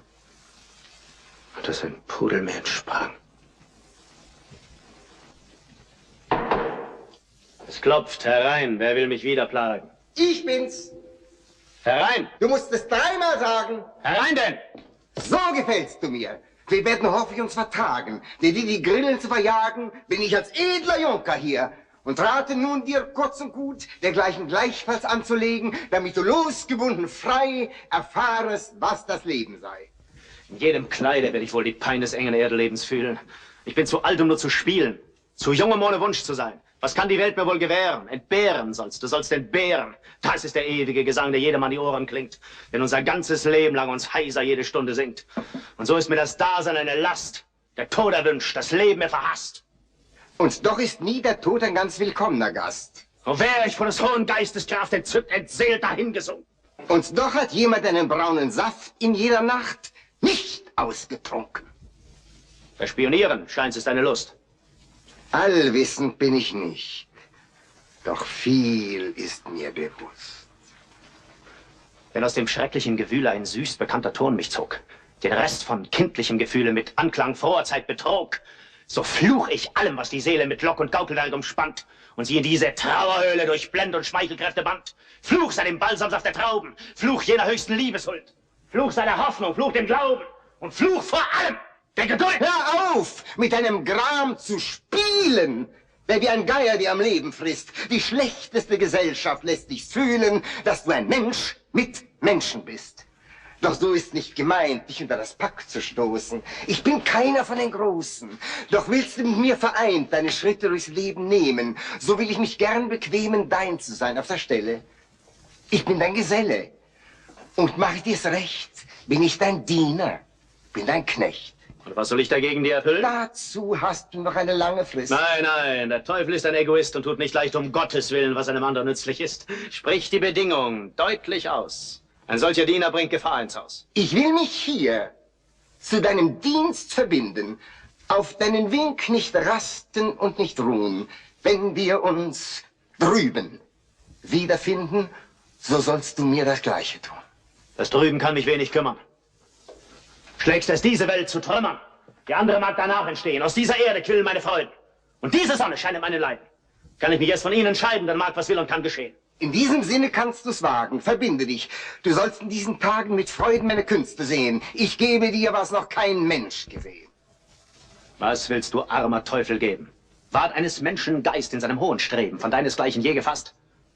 und dass ein Pudel mir entsprang. Es klopft herein. Wer will mich wieder plagen? Ich bin's. Herein! Du musst es dreimal sagen. Herein denn! So gefällst du mir. Wir werden hoffentlich uns vertragen. Denn die Grillen zu verjagen, bin ich als edler Junker hier. Und rate nun dir kurz und gut, dergleichen gleichfalls anzulegen, damit du losgebunden frei erfahrest, was das Leben sei. In jedem Kleide werde ich wohl die Pein des engen Erdelebens fühlen. Ich bin zu alt, um nur zu spielen. Zu jung, um ohne Wunsch zu sein. Was kann die Welt mir wohl gewähren? Entbehren sollst du, sollst entbehren. Das ist der ewige Gesang, der jedem an die Ohren klingt. Denn unser ganzes Leben lang uns heiser jede Stunde singt. Und so ist mir das Dasein eine Last. Der Tod erwünscht, das Leben mir verhasst. Und doch ist nie der Tod ein ganz willkommener Gast. Und wär ich von des hohen Geistes Kraft entzückt, entseelt dahingesunken. Und doch hat jemand einen braunen Saft in jeder Nacht nicht ausgetrunken. Verspionieren, scheint's ist deine Lust. Allwissend bin ich nicht. Doch viel ist mir bewusst. Wenn aus dem schrecklichen Gewühle ein süß bekannter Ton mich zog, den Rest von kindlichem Gefühle mit Anklang froher Zeit betrog, so fluch ich allem, was die Seele mit Lock und Gaukelwerk umspannt und sie in diese Trauerhöhle durch Blend- und Schmeichelkräfte band. Fluch sei dem Balsamsaft der Trauben, Fluch jener höchsten Liebeshuld, Fluch sei der Hoffnung, Fluch dem Glauben und Fluch vor allem der Geduld. Hör auf, mit deinem Gram zu spielen! Wer wie ein Geier dir am Leben frisst, die schlechteste Gesellschaft lässt dich fühlen, dass du ein Mensch mit Menschen bist. Doch so ist nicht gemeint, dich unter das Pack zu stoßen. Ich bin keiner von den Großen. Doch willst du mit mir vereint deine Schritte durchs Leben nehmen, so will ich mich gern bequemen, dein zu sein auf der Stelle. Ich bin dein Geselle. Und mach ich dir's recht, bin ich dein Diener, bin dein Knecht. Und was soll ich dagegen dir erfüllen? Dazu hast du noch eine lange Frist. Nein, nein, der Teufel ist ein Egoist und tut nicht leicht um Gottes Willen, was einem anderen nützlich ist. Sprich die Bedingung deutlich aus. Ein solcher Diener bringt Gefahr ins Haus. Ich will mich hier zu deinem Dienst verbinden, auf deinen Wink nicht rasten und nicht ruhen. Wenn wir uns drüben wiederfinden, so sollst du mir das Gleiche tun. Das drüben kann mich wenig kümmern. Schlägst es diese Welt zu Trümmern. Die andere mag danach entstehen. Aus dieser Erde quillen meine Freuden. Und diese Sonne scheint in meine Leiden. Kann ich mich jetzt von ihnen scheiden, dann mag was will und kann geschehen. In diesem Sinne kannst du's wagen. Verbinde dich. Du sollst in diesen Tagen mit Freuden meine Künste sehen. Ich gebe dir, was noch kein Mensch gesehen. Was willst du, armer Teufel, geben? Ward eines Menschen Geist in seinem hohen Streben, von deinesgleichen je gefasst?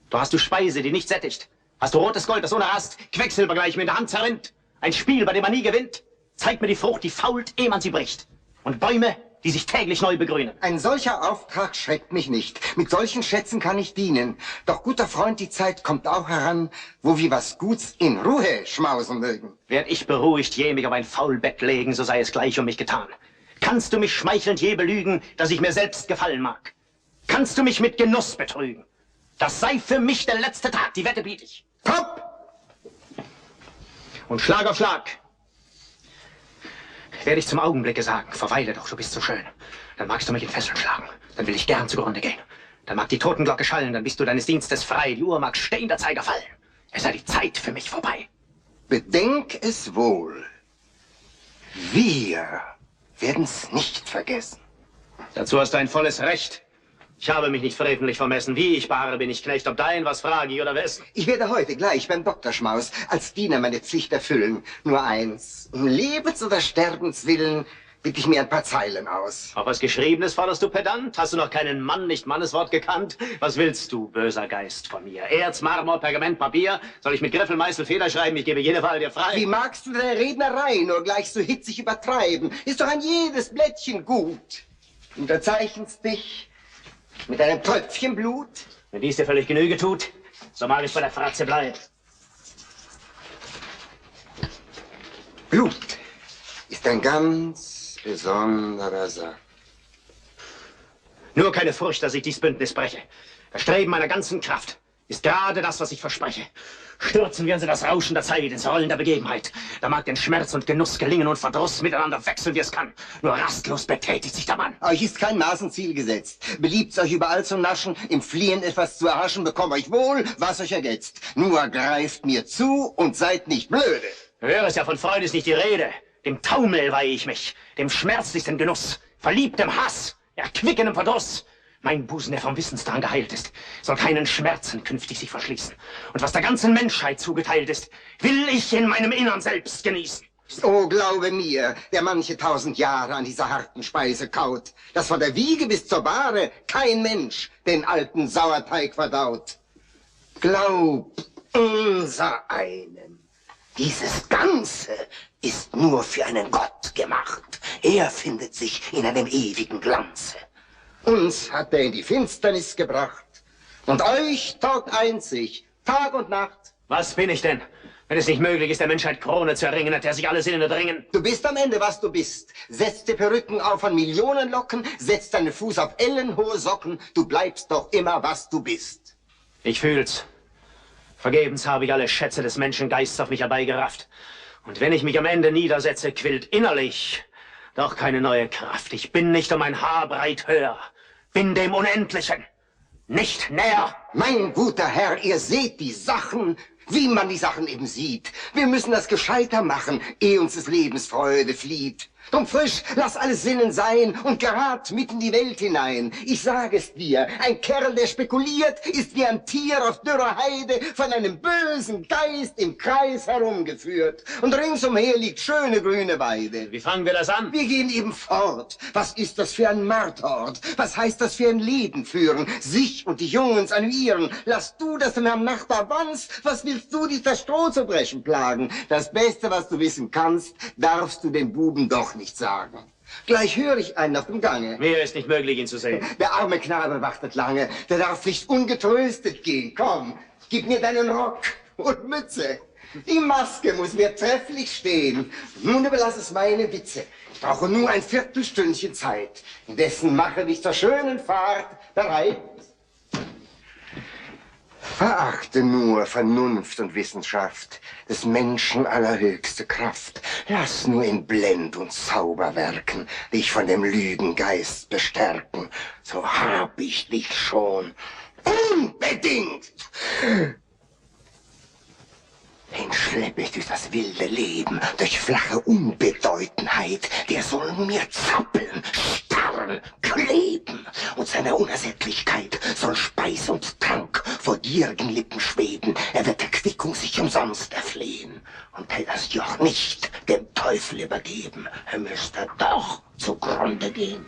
Du hast du Speise, die nicht sättigt. Hast du rotes Gold, das ohne Rast Quecksilber gleich mir in der Hand zerrinnt. Ein Spiel, bei dem man nie gewinnt. Zeig mir die Frucht, die fault, ehe man sie bricht. Und Bäume, die sich täglich neu begrünen. Ein solcher Auftrag schreckt mich nicht. Mit solchen Schätzen kann ich dienen. Doch, guter Freund, die Zeit kommt auch heran, wo wir was Guts in Ruhe schmausen mögen. Werd ich beruhigt je mich auf ein Faulbett legen, so sei es gleich um mich getan. Kannst du mich schmeichelnd je belügen, dass ich mir selbst gefallen mag? Kannst du mich mit Genuss betrügen? Das sei für mich der letzte Tag, die Wette biet ich. Hopp! Und Schlag auf Schlag werde ich zum Augenblicke sagen, verweile doch, du bist so schön. Dann magst du mich in Fesseln schlagen, dann will ich gern zugrunde gehen. Dann mag die Totenglocke schallen, dann bist du deines Dienstes frei, die Uhr mag stehen, der Zeiger fallen. Es sei die Zeit für mich vorbei. Bedenk es wohl. Wir werden's nicht vergessen. Dazu hast du ein volles Recht. Ich habe mich nicht freventlich vermessen. Wie ich bahre, bin ich Knecht. Ob dein, was frage ich oder wessen? Ich werde heute gleich beim Dr. Schmaus als Diener meine Pflicht erfüllen. Nur eins, um Lebens- oder Sterbenswillen bitte ich mir ein paar Zeilen aus. Auf was Geschriebenes forderst du, Pedant? Hast du noch keinen Mann, nicht Manneswort gekannt? Was willst du, böser Geist, von mir? Erz, Marmor, Pergament, Papier? Soll ich mit Griffel, Meißel, Feder schreiben? Ich gebe jede Wahl dir frei. Wie magst du deine Rednerei nur gleich so hitzig übertreiben? Ist doch ein jedes Blättchen gut. Unterzeichnest dich mit einem Tröpfchen Blut? Wenn dies dir völlig Genüge tut, so mag es bei der Fratze bleiben. Blut ist ein ganz besonderer Sack. Nur keine Furcht, dass ich dies Bündnis breche. Das Streben meiner ganzen Kraft ist gerade das, was ich verspreche. Stürzen wir uns in das Rauschen der Zeit, ins Rollen der Begebenheit. Da mag denn Schmerz und Genuss gelingen und Verdruss miteinander wechseln, wie es kann. Nur rastlos betätigt sich der Mann. Euch ist kein Maßenziel gesetzt. Beliebt's euch überall zu naschen, im Fliehen etwas zu erhaschen, bekommt euch wohl, was euch ergetzt. Nur greift mir zu und seid nicht blöde. Hörst ja, von Freude ist nicht die Rede. Dem Taumel weihe ich mich, dem schmerzlichsten Genuss, verliebtem Hass, erquickendem Verdruss. Mein Busen, der vom Wissensdrang geheilt ist, soll keinen Schmerzen künftig sich verschließen. Und was der ganzen Menschheit zugeteilt ist, will ich in meinem Innern selbst genießen. Oh, glaube mir, der manche 1000 Jahre an dieser harten Speise kaut, dass von der Wiege bis zur Bahre kein Mensch den alten Sauerteig verdaut. Glaub unser einen, dieses Ganze ist nur für einen Gott gemacht. Er findet sich in einem ewigen Glanze. Uns hat er in die Finsternis gebracht. Und euch taugt einzig, Tag und Nacht. Was bin ich denn, wenn es nicht möglich ist, der Menschheit Krone zu erringen, nach der sich alle Sinne dringen? Du bist am Ende, was du bist. Setz dir Perücken auf an Millionenlocken, setz deinen Fuß auf ellenhohe Socken. Du bleibst doch immer, was du bist. Ich fühl's. Vergebens habe ich alle Schätze des Menschengeists auf mich herbeigerafft. Und wenn ich mich am Ende niedersetze, quillt innerlich doch keine neue Kraft. Ich bin nicht um ein Haar breit höher, bin dem Unendlichen nicht näher. Mein guter Herr, ihr seht die Sachen, wie man die Sachen eben sieht. Wir müssen das gescheiter machen, ehe uns des Lebens Freude flieht. Drum frisch, lass alles Sinnen sein und gerad mit in die Welt hinein. Ich sage es dir, ein Kerl, der spekuliert, ist wie ein Tier auf dürrer Heide von einem bösen Geist im Kreis herumgeführt. Und ringsumher liegt schöne grüne Weide. Wie fangen wir das an? Wir gehen eben fort. Was ist das für ein Martort? Was heißt das für ein Leben führen? Sich und die Jungens animieren. Lass du das dem Herrn Nachbar wannst. Was willst du dich das Stroh zu brechen plagen? Das Beste, was du wissen kannst, darfst du dem Buben doch nicht sagen. Gleich höre ich einen auf dem Gange. Mir ist nicht möglich, ihn zu sehen. Der arme Knabe wartet lange. Der darf nicht ungetröstet gehen. Komm, gib mir deinen Rock und Mütze. Die Maske muss mir trefflich stehen. Nun überlass es meine Witze. Ich brauche nur ein Viertelstündchen Zeit. Indessen mache dich zur schönen Fahrt bereit. Verachte nur Vernunft und Wissenschaft, des Menschen allerhöchste Kraft. Lass nur in Blend und Zauberwerken dich von dem Lügengeist bestärken. So hab ich dich schon unbedingt. Den schlepp ich durch das wilde Leben, durch flache Unbedeutendheit. Der soll mir zappeln, starren, kleben. Und seiner Unersättlichkeit soll Speis und Trank vor gierigen Lippen schweben. Er wird der Quickung sich umsonst erflehen. Und hätte das Joch nicht dem Teufel übergeben, er müsste doch zugrunde gehen.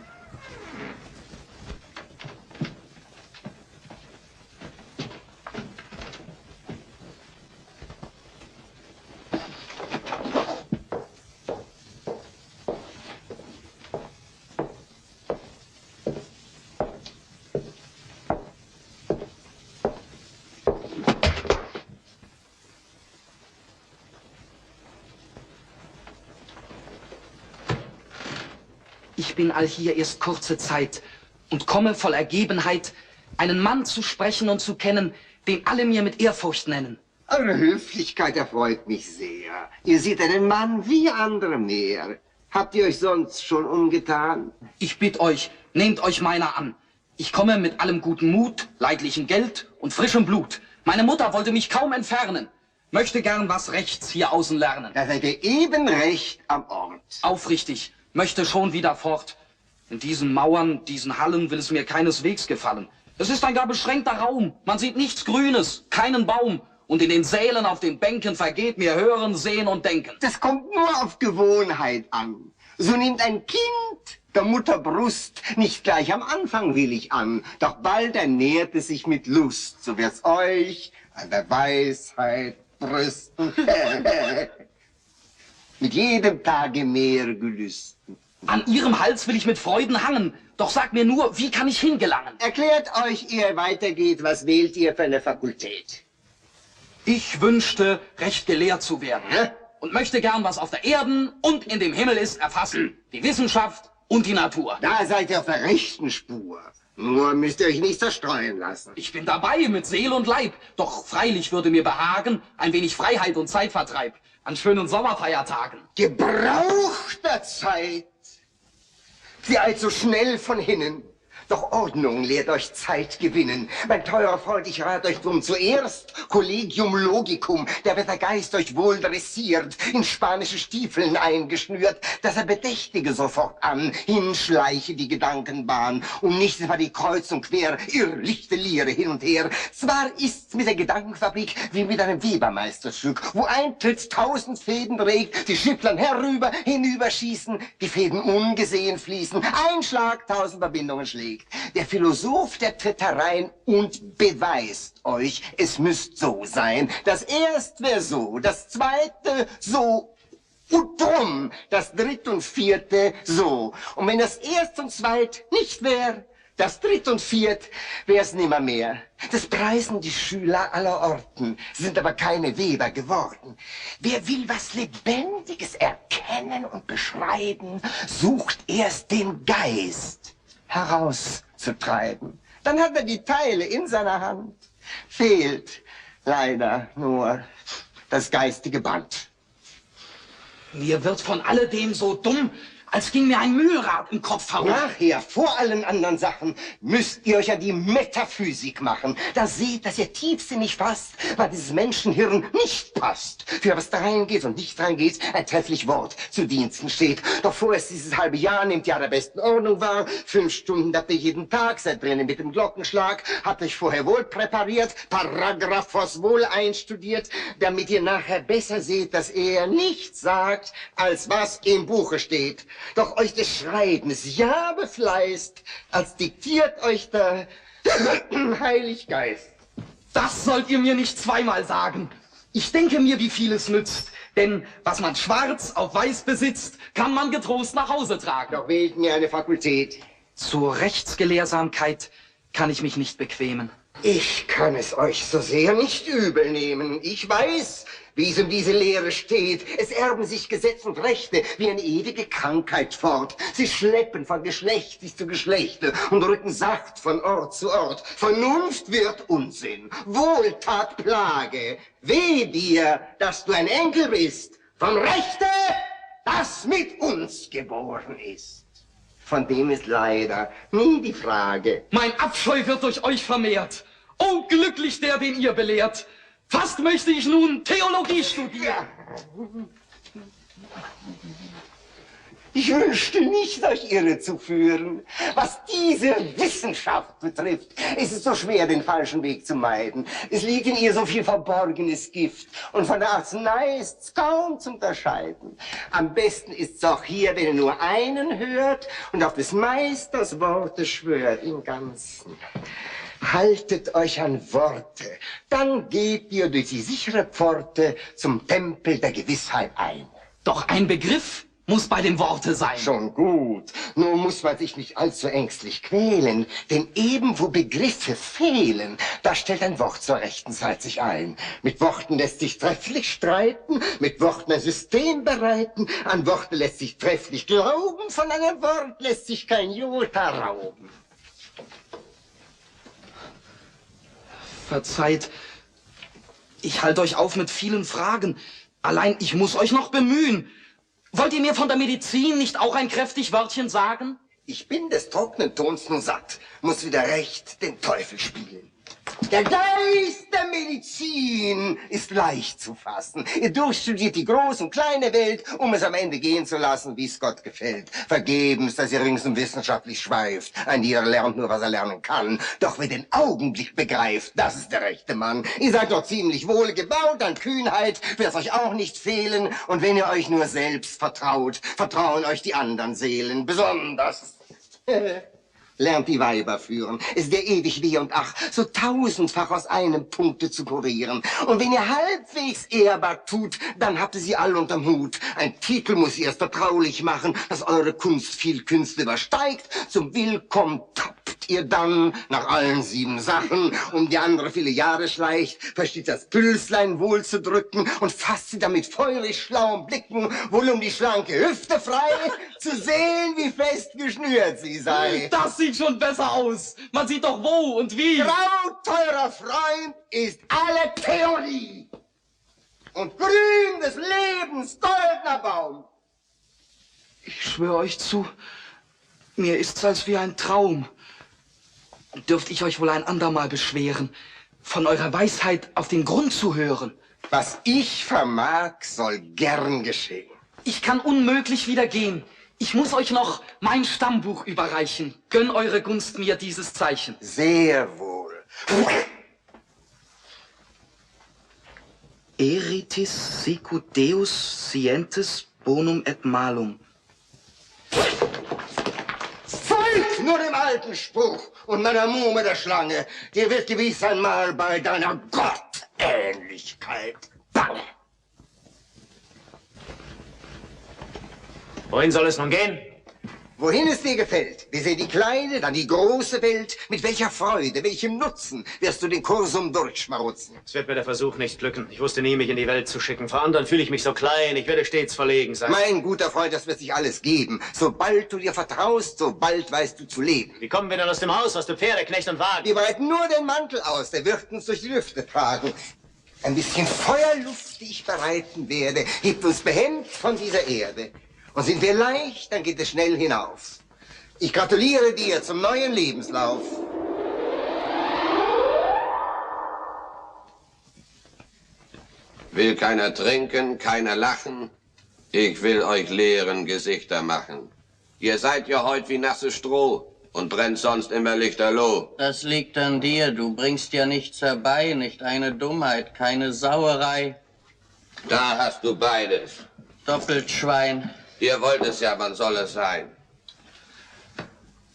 Ich bin allhier erst kurze Zeit und komme voll Ergebenheit, einen Mann zu sprechen und zu kennen, den alle mir mit Ehrfurcht nennen. Eure Höflichkeit erfreut mich sehr. Ihr seht einen Mann wie andere mehr. Habt ihr euch sonst schon umgetan? Ich bitt euch, nehmt euch meiner an. Ich komme mit allem guten Mut, leidlichem Geld und frischem Blut. Meine Mutter wollte mich kaum entfernen, möchte gern was Rechts hier außen lernen. Da seid ihr eben recht am Ort. Aufrichtig, möchte schon wieder fort. In diesen Mauern, diesen Hallen will es mir keineswegs gefallen. Es ist ein gar beschränkter Raum, man sieht nichts Grünes, keinen Baum. Und in den Sälen auf den Bänken vergeht mir Hören, Sehen und Denken. Das kommt nur auf Gewohnheit an. So nimmt ein Kind der Mutter Brust nicht gleich am Anfang willig an, doch bald ernährt es sich mit Lust, so wird's euch an der Weisheit brüsten. Mit jedem Tage mehr gelüsten. An ihrem Hals will ich mit Freuden hangen, doch sagt mir nur, wie kann ich hingelangen? Erklärt euch, ehe ihr weitergeht, was wählt ihr für eine Fakultät? Ich wünschte, recht gelehrt zu werden. Und möchte gern, was auf der Erden und in dem Himmel ist, erfassen. Die Wissenschaft und die Natur. Da seid ihr auf der rechten Spur. Nur müsst ihr euch nicht zerstreuen lassen. Ich bin dabei mit Seele und Leib. Doch freilich würde mir behagen, ein wenig Freiheit und Zeitvertreib an schönen Sommerfeiertagen. Gebrauchter Zeit. Sie eilt so schnell von hinnen. Doch Ordnung lehrt euch Zeit gewinnen. Mein teurer Freund, ich rat euch drum zuerst Collegium Logicum, der wird der Geist euch wohl dressiert, in spanische Stiefeln eingeschnürt, dass er Bedächtige sofort an, hinschleiche die Gedankenbahn und nicht über die kreuz und quer irrlichte Liere hin und her. Zwar ist's mit der Gedankenfabrik wie mit einem Webermeisterstück, wo ein Tritt 1000 Fäden regt, die Schifflern herüber, hinüberschießen, die Fäden ungesehen fließen, ein Schlag 1000 Verbindungen schlägt. Der Philosoph, der tritt herein und beweist euch, es müsst so sein. Das erste wäre so, das zweite so und drum das dritte und vierte so. Und wenn das erste und zweit nicht wäre, das dritt und viert wär's nimmermehr. Das preisen die Schüler aller Orten, sind aber keine Weber geworden. Wer will was Lebendiges erkennen und beschreiben, sucht erst den Geist herauszutreiben. Dann hat er die Teile in seiner Hand. Fehlt leider nur das geistige Band. Mir wird von alledem so dumm, als ging mir ein Mühlrad im Kopf herum. Nachher, vor allen anderen Sachen, müsst ihr euch an die Metaphysik machen. Da seht, dass ihr tiefsinnig fasst, weil dieses Menschenhirn nicht passt. Für was da reingeht und nicht reingeht, ein trefflich Wort zu Diensten steht. Doch vorerst dieses halbe Jahr nehmt ihr der besten Ordnung wahr. 5 Stunden habt ihr jeden Tag, seid drinnen mit dem Glockenschlag, habt euch vorher wohl präpariert, Paragraphos wohl einstudiert, damit ihr nachher besser seht, dass er nichts sagt, als was im Buche steht. Doch euch des Schreibens ja befleißt, als diktiert euch der Heiliggeist. Das sollt ihr mir nicht zweimal sagen. Ich denke mir, wie viel es nützt. Denn was man schwarz auf weiß besitzt, kann man getrost nach Hause tragen. Doch wählt mir eine Fakultät. Zur Rechtsgelehrsamkeit kann ich mich nicht bequemen. Ich kann es euch so sehr nicht übel nehmen. Ich weiß, wie es um diese Lehre steht. Es erben sich Gesetz und Rechte wie eine ewige Krankheit fort. Sie schleppen von Geschlecht zu Geschlechte und rücken sacht von Ort zu Ort. Vernunft wird Unsinn, Wohltat Plage. Weh dir, dass du ein Enkel bist vom Rechte, das mit uns geboren ist. Von dem ist leider nie die Frage. Mein Abscheu wird durch euch vermehrt. Oh, glücklich der, den ihr belehrt. Fast möchte ich nun Theologie studieren. Ich wünschte nicht, euch irre zu führen. Was diese Wissenschaft betrifft, ist es so schwer, den falschen Weg zu meiden. Es liegt in ihr so viel verborgenes Gift. Und von der Arznei ist's kaum zu unterscheiden. Am besten ist's auch hier, wenn ihr nur einen hört und auf des Meisters Worte schwört im Ganzen. Haltet euch an Worte, dann geht ihr durch die sichere Pforte zum Tempel der Gewissheit ein. Doch ein Begriff muss bei dem Worte sein. Schon gut, nur muss man sich nicht allzu ängstlich quälen, denn eben wo Begriffe fehlen, da stellt ein Wort zur rechten Zeit sich ein. Mit Worten lässt sich trefflich streiten, mit Worten ein System bereiten, an Worte lässt sich trefflich glauben, von einem Wort lässt sich kein Jota rauben. Verzeiht, ich halte euch auf mit vielen Fragen. Allein, ich muss euch noch bemühen. Wollt ihr mir von der Medizin nicht auch ein kräftig Wörtchen sagen? Ich bin des trockenen Tons nun satt, muss wieder recht den Teufel spielen. Der Geist der Medizin ist leicht zu fassen. Ihr durchstudiert die große und kleine Welt, um es am Ende gehen zu lassen, wie es Gott gefällt. Vergebens, dass ihr ringsum wissenschaftlich schweift. Ein jeder lernt nur, was er lernen kann. Doch wer den Augenblick begreift, das ist der rechte Mann. Ihr seid doch ziemlich wohlgebaut, an Kühnheit wird's euch auch nicht fehlen. Und wenn ihr euch nur selbst vertraut, vertrauen euch die anderen Seelen besonders. Lernt die Weiber führen, es der ewig weh und ach, so tausendfach aus einem Punkte zu kurieren. Und wenn ihr halbwegs ehrbar tut, dann habt ihr sie all unterm Hut. Ein Titel muss ihr erst vertraulich machen, dass eure Kunst viel Künste übersteigt. Zum Willkommen tappt ihr dann nach allen 7 Sachen, um die andere viele Jahre schleicht, versteht das Pülslein wohl zu drücken und fasst sie dann mit feurig schlauen Blicken, wohl um die schlanke Hüfte frei, zu sehen, wie fest geschnürt sie sei. Das sieht schon besser aus. Man sieht doch wo und wie. Grau, teurer Freund, ist alle Theorie. Und grün des Lebens goldener Baum. Ich schwöre euch zu, mir ist's als wie ein Traum. Dürft ich euch wohl ein andermal beschweren, von eurer Weisheit auf den Grund zu hören? Was ich vermag, soll gern geschehen. Ich kann unmöglich wieder gehen. Ich muss euch noch mein Stammbuch überreichen. Gönn eure Gunst mir dieses Zeichen. Sehr wohl. Eritis sicut Deus scientes bonum et malum. Folgt nur dem alten Spruch und meiner Muhme der Schlange. Dir wird gewiss einmal bei deiner Gottähnlichkeit bange. Wohin soll es nun gehen? Wohin es dir gefällt. Wir sehen die kleine, dann die große Welt. Mit welcher Freude, welchem Nutzen wirst du den Kursum durchschmarutzen? Es wird mir der Versuch nicht glücken. Ich wusste nie, mich in die Welt zu schicken. Vor anderen fühle ich mich so klein. Ich werde stets verlegen sein. Mein guter Freund, das wird sich alles geben. Sobald du dir vertraust, sobald weißt du zu leben. Wie kommen wir denn aus dem Haus? Was du Pferde, Knecht und Wagen? Wir breiten nur den Mantel aus. Der wird uns durch die Lüfte tragen. Ein bisschen Feuerluft, die ich bereiten werde, hebt uns behend von dieser Erde. Und sind wir leicht, dann geht es schnell hinauf. Ich gratuliere dir zum neuen Lebenslauf. Will keiner trinken, keiner lachen. Ich will euch leeren Gesichter machen. Ihr seid ja heut wie nasses Stroh und brennt sonst immer lichterloh. Das liegt an dir, du bringst ja nichts herbei, nicht eine Dummheit, keine Sauerei. Da hast du beides. Doppelt Schwein. Ihr wollt es ja, wann soll es sein?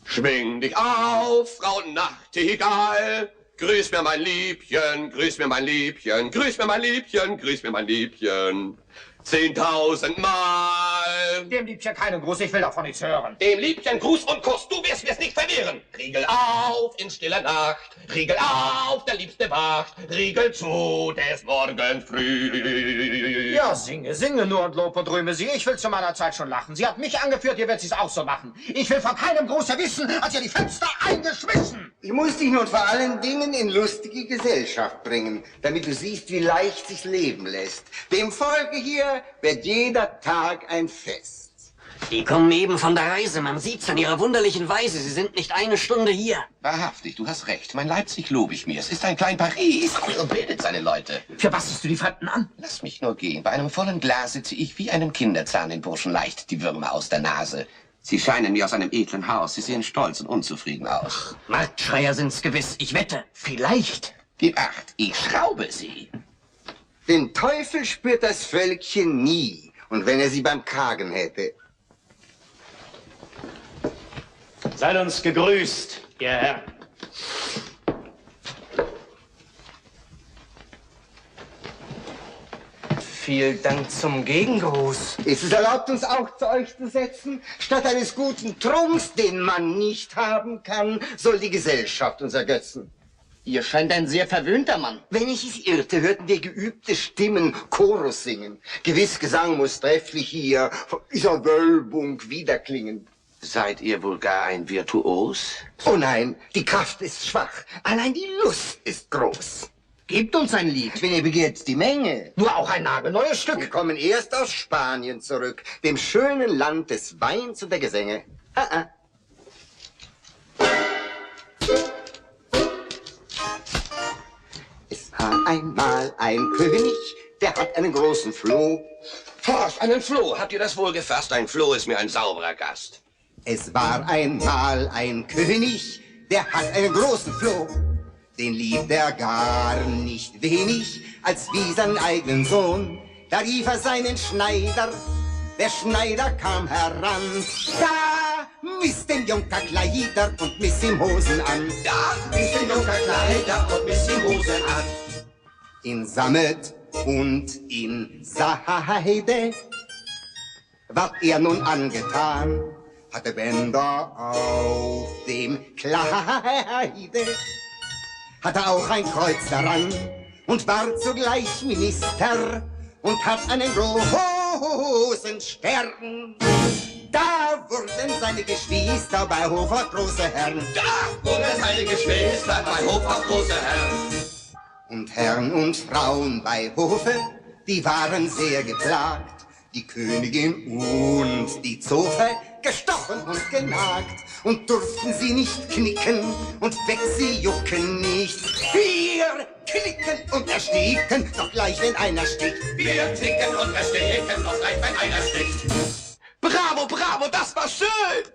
Schwing dich auf, Frau Nachtigall. Grüß mir mein Liebchen, grüß mir mein Liebchen, grüß mir mein Liebchen, grüß mir mein Liebchen. 10.000 Mal. Dem Liebchen keinen Gruß, ich will davon nichts hören. Dem Liebchen Gruß und Kuss, du wirst mir's nicht verwehren. Riegel auf in stiller Nacht, Riegel auf, der Liebste wacht, Riegel zu des Morgens früh. Ja, singe nur und Lob und rühme sie. Ich will zu meiner Zeit schon lachen. Sie hat mich angeführt, ihr werdet sie's auch so machen. Ich will von keinem Gruße wissen, als ihr die Fenster eingeschmissen. Ich muss dich nun vor allen Dingen in lustige Gesellschaft bringen, damit du siehst, wie leicht sich's leben lässt. Dem Volke hier wird jeder Tag ein Fest. Die kommen eben von der Reise, man sieht's an ihrer wunderlichen Weise. Sie sind nicht eine Stunde hier. Wahrhaftig, du hast recht. Mein Leipzig lobe ich mir. Es ist ein klein Paris und bildet seine Leute. Für was hast du die Fremden an? Lass mich nur gehen. Bei einem vollen Glase ziehe ich wie einem Kinderzahn den Burschen leicht die Würmer aus der Nase. Sie scheinen mir aus einem edlen Haus. Sie sehen stolz und unzufrieden aus. Marktschreier sind's gewiss, ich wette. Vielleicht. Gib acht, ich schraube sie. Den Teufel spürt das Völkchen nie. Und wenn er sie beim Kragen hätte. Seid uns gegrüßt, ihr Herr. Vielen Dank zum Gegengruß. Ist es erlaubt, uns auch zu euch zu setzen? Statt eines guten Trunks, den man nicht haben kann, soll die Gesellschaft uns ergötzen. Ihr scheint ein sehr verwöhnter Mann. Wenn ich es irrte, hörten wir geübte Stimmen Chorus singen. Gewiss, Gesang muss trefflich hier von dieser Wölbung wiederklingen. Seid ihr wohl gar ein Virtuos? Oh nein, die Kraft ist schwach, allein die Lust ist groß. Gebt uns ein Lied. Wenn ihr begehrt, die Menge. Nur auch ein nagelneues Stück. Wir kommen erst aus Spanien zurück, dem schönen Land des Weins und der Gesänge. Es war einmal ein König, der hat einen großen Floh. Forst, einen Floh, habt ihr das wohl gefasst? Ein Floh ist mir ein sauberer Gast. Es war einmal ein König, der hat einen großen Floh. Den liebt er gar nicht wenig, als wie seinen eigenen Sohn. Da rief er seinen Schneider, der Schneider kam heran. Da misst dem Junker Kleider und misst ihm Hosen an. Da misst dem Junker Kleider und misst ihm Hosen an. In Sammet und in Seide ward er nun angetan, hatte Bänder auf dem Kleide, hatte auch ein Kreuz daran und war zugleich Minister und hat einen großen Stern. Da wurden seine Geschwister bei Hof auch große Herren. Da wurden seine Geschwister bei Hof auch große Herren. Und Herren und Frauen bei Hofe, die waren sehr geplagt. Die Königin und die Zofe, gestochen und genagt. Und durften sie nicht knicken und weg sie jucken nicht. Wir knicken und ersticken, doch gleich wenn einer stickt. Wir knicken und ersticken, doch gleich wenn einer stickt. Bravo, bravo, das war schön!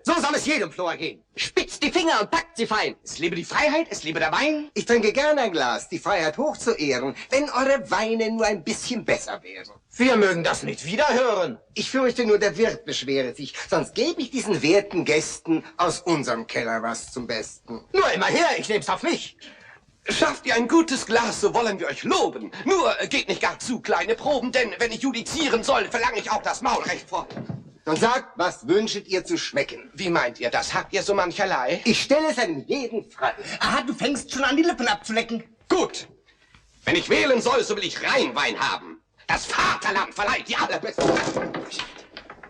So soll es jedem Floh ergehen. Spitzt die Finger und packt sie fein. Es lebe die Freiheit, es lebe der Wein. Ich trinke gern ein Glas, die Freiheit hoch zu ehren, wenn eure Weine nur ein bisschen besser wären. Wir mögen das nicht wiederhören. Ich fürchte nur, der Wirt beschwere sich, sonst gebe ich diesen werten Gästen aus unserem Keller was zum Besten. Nur immer her, ich nehm's auf mich. Schafft ihr ein gutes Glas, so wollen wir euch loben. Nur geht nicht gar zu kleine Proben, denn wenn ich judizieren soll, verlange ich auch das Maulrecht vor. Dann sagt, was wünschet ihr zu schmecken? Wie meint ihr das? Habt ihr so mancherlei? Ich stelle es einem jeden frei. Aha, du fängst schon an, die Lippen abzulecken. Gut. Wenn ich wählen soll, so will ich Rheinwein haben. Das Vaterland verleiht die allerbeste.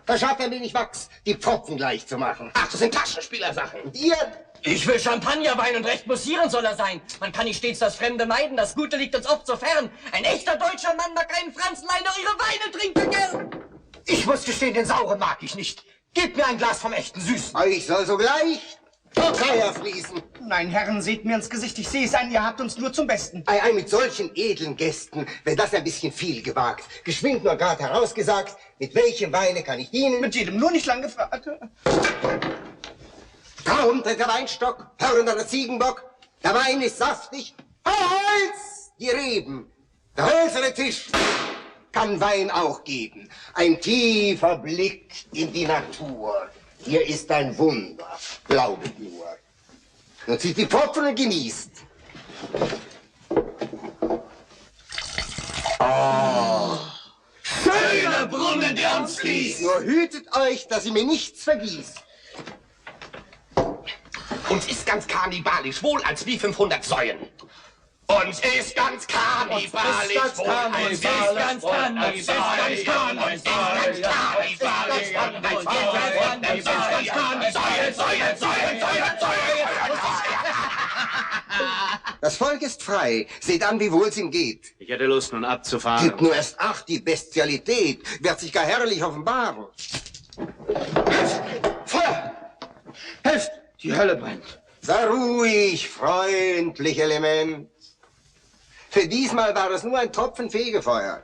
Verschafft ein wenig Wachs, die Pfropfen gleich zu machen. Ach, das sind Taschenspielersachen. Ihr... Ich will Champagnerwein und recht mussieren soll er sein. Man kann nicht stets das Fremde meiden, das Gute liegt uns oft so fern. Ein echter deutscher Mann mag keinen Franzlein, doch ihre Weine trinkt er gern. Ich muss gestehen, den sauren mag ich nicht. Gebt mir ein Glas vom echten Süßen. Euch soll sogleich Feuer fließen. Nein, Herren, seht mir ins Gesicht. Ich sehe es ein, ihr habt uns nur zum Besten. Ei, mit solchen edlen Gästen wäre das ein bisschen viel gewagt. Geschwind nur gerade herausgesagt, mit welchem Weine kann ich dienen? Mit jedem, nur nicht lang gefragt. Kaum tritt der Weinstock, hörender der Ziegenbock. Der Wein ist saftig. Holz! Die Reben. Der hölzerne Tisch kann Wein auch geben. Ein tiefer Blick in die Natur. Hier ist ein Wunder. Glaubet nur. Nun zieht die Pfropfen und genießt. Oh. Schöner Brunnen, der uns fließt. Nur hütet euch, dass ihr mir nichts vergießt. Uns ist ganz kannibalisch, wohl als wie 500 Säuen. Uns ist ganz kannibalisch, wohl als wie 500 Säuen. Uns ist ganz kannibalisch, Das Volk ist frei. Seht an, wie wohl's ihm geht. Ich hätte Lust, nun abzufahren. Gib nur erst acht, die Bestialität wird sich gar herrlich offenbaren. Feuer! Helft! Die Hölle brennt. Sei ruhig, freundlich Element. Für diesmal war es nur ein Tropfen Fegefeuer.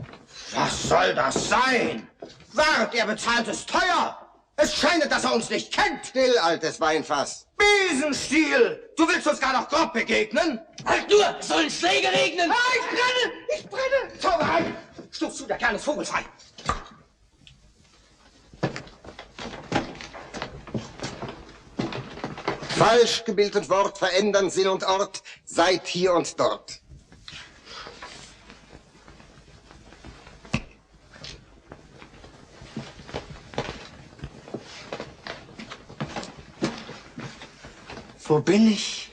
Was soll das sein? Wart, er bezahlt es teuer. Es scheint, dass er uns nicht kennt. Still, altes Weinfass. Besenstiel! Du willst uns gar noch grob begegnen? Halt nur, es sollen Schläge regnen! Ah, ich brenne! Ich brenne! Zauberei! Stuf zu, der Kerl ist vogelfrei. Falsch Gebild und Wort verändern Sinn und Ort. Seid hier und dort. Wo bin ich?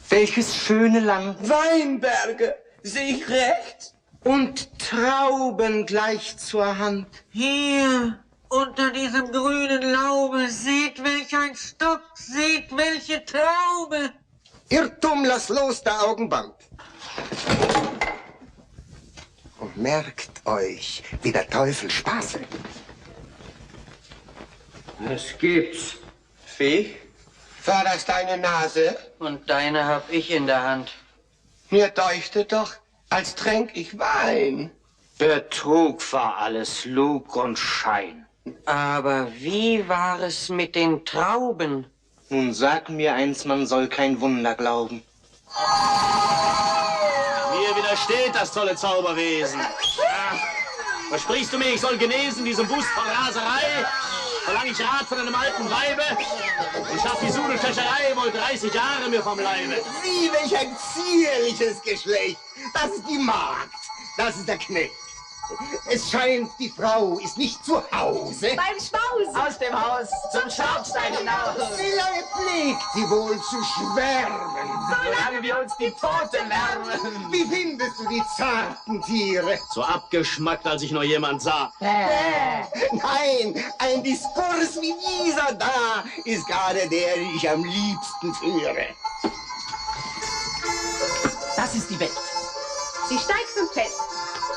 Welches schöne Land. Weinberge, sehe ich recht? Und Trauben gleich zur Hand. Hier, unter diesem grünen Laube, seht welch ein Stock, seht welche Traube. Irrtum, lass los, der Augenband. Und merkt euch, wie der Teufel spaßelt. Was gibt's? Vieh? War das deine Nase? Und deine hab ich in der Hand. Mir deuchte doch, als tränk ich Wein. Betrug war alles, Lug und Schein. Aber wie war es mit den Trauben? Nun sag mir eins, man soll kein Wunder glauben. Mir widersteht das tolle Zauberwesen. Versprichst du mir, ich soll genesen, diesem Bust von Raserei? Verlang ich Rat von einem alten Weibe und schaff die Sudelstecherei wohl 30 Jahre mir vom Leibe. Sieh, welch ein zierliches Geschlecht. Das ist die Magd, das ist der Knecht. Es scheint, die Frau ist nicht zu Hause. Beim Schmaus. Aus dem Haus zum Schornstein hinaus. Wie lange pflegt sie wohl zu schwärmen? Solange wir uns die Pfoten wärmen. Wie findest du die zarten Tiere? So abgeschmackt, als ich noch jemand sah. Nein, ein Diskurs wie dieser da ist gerade der, den ich am liebsten führe. Das ist die Welt. Sie steigt und fällt.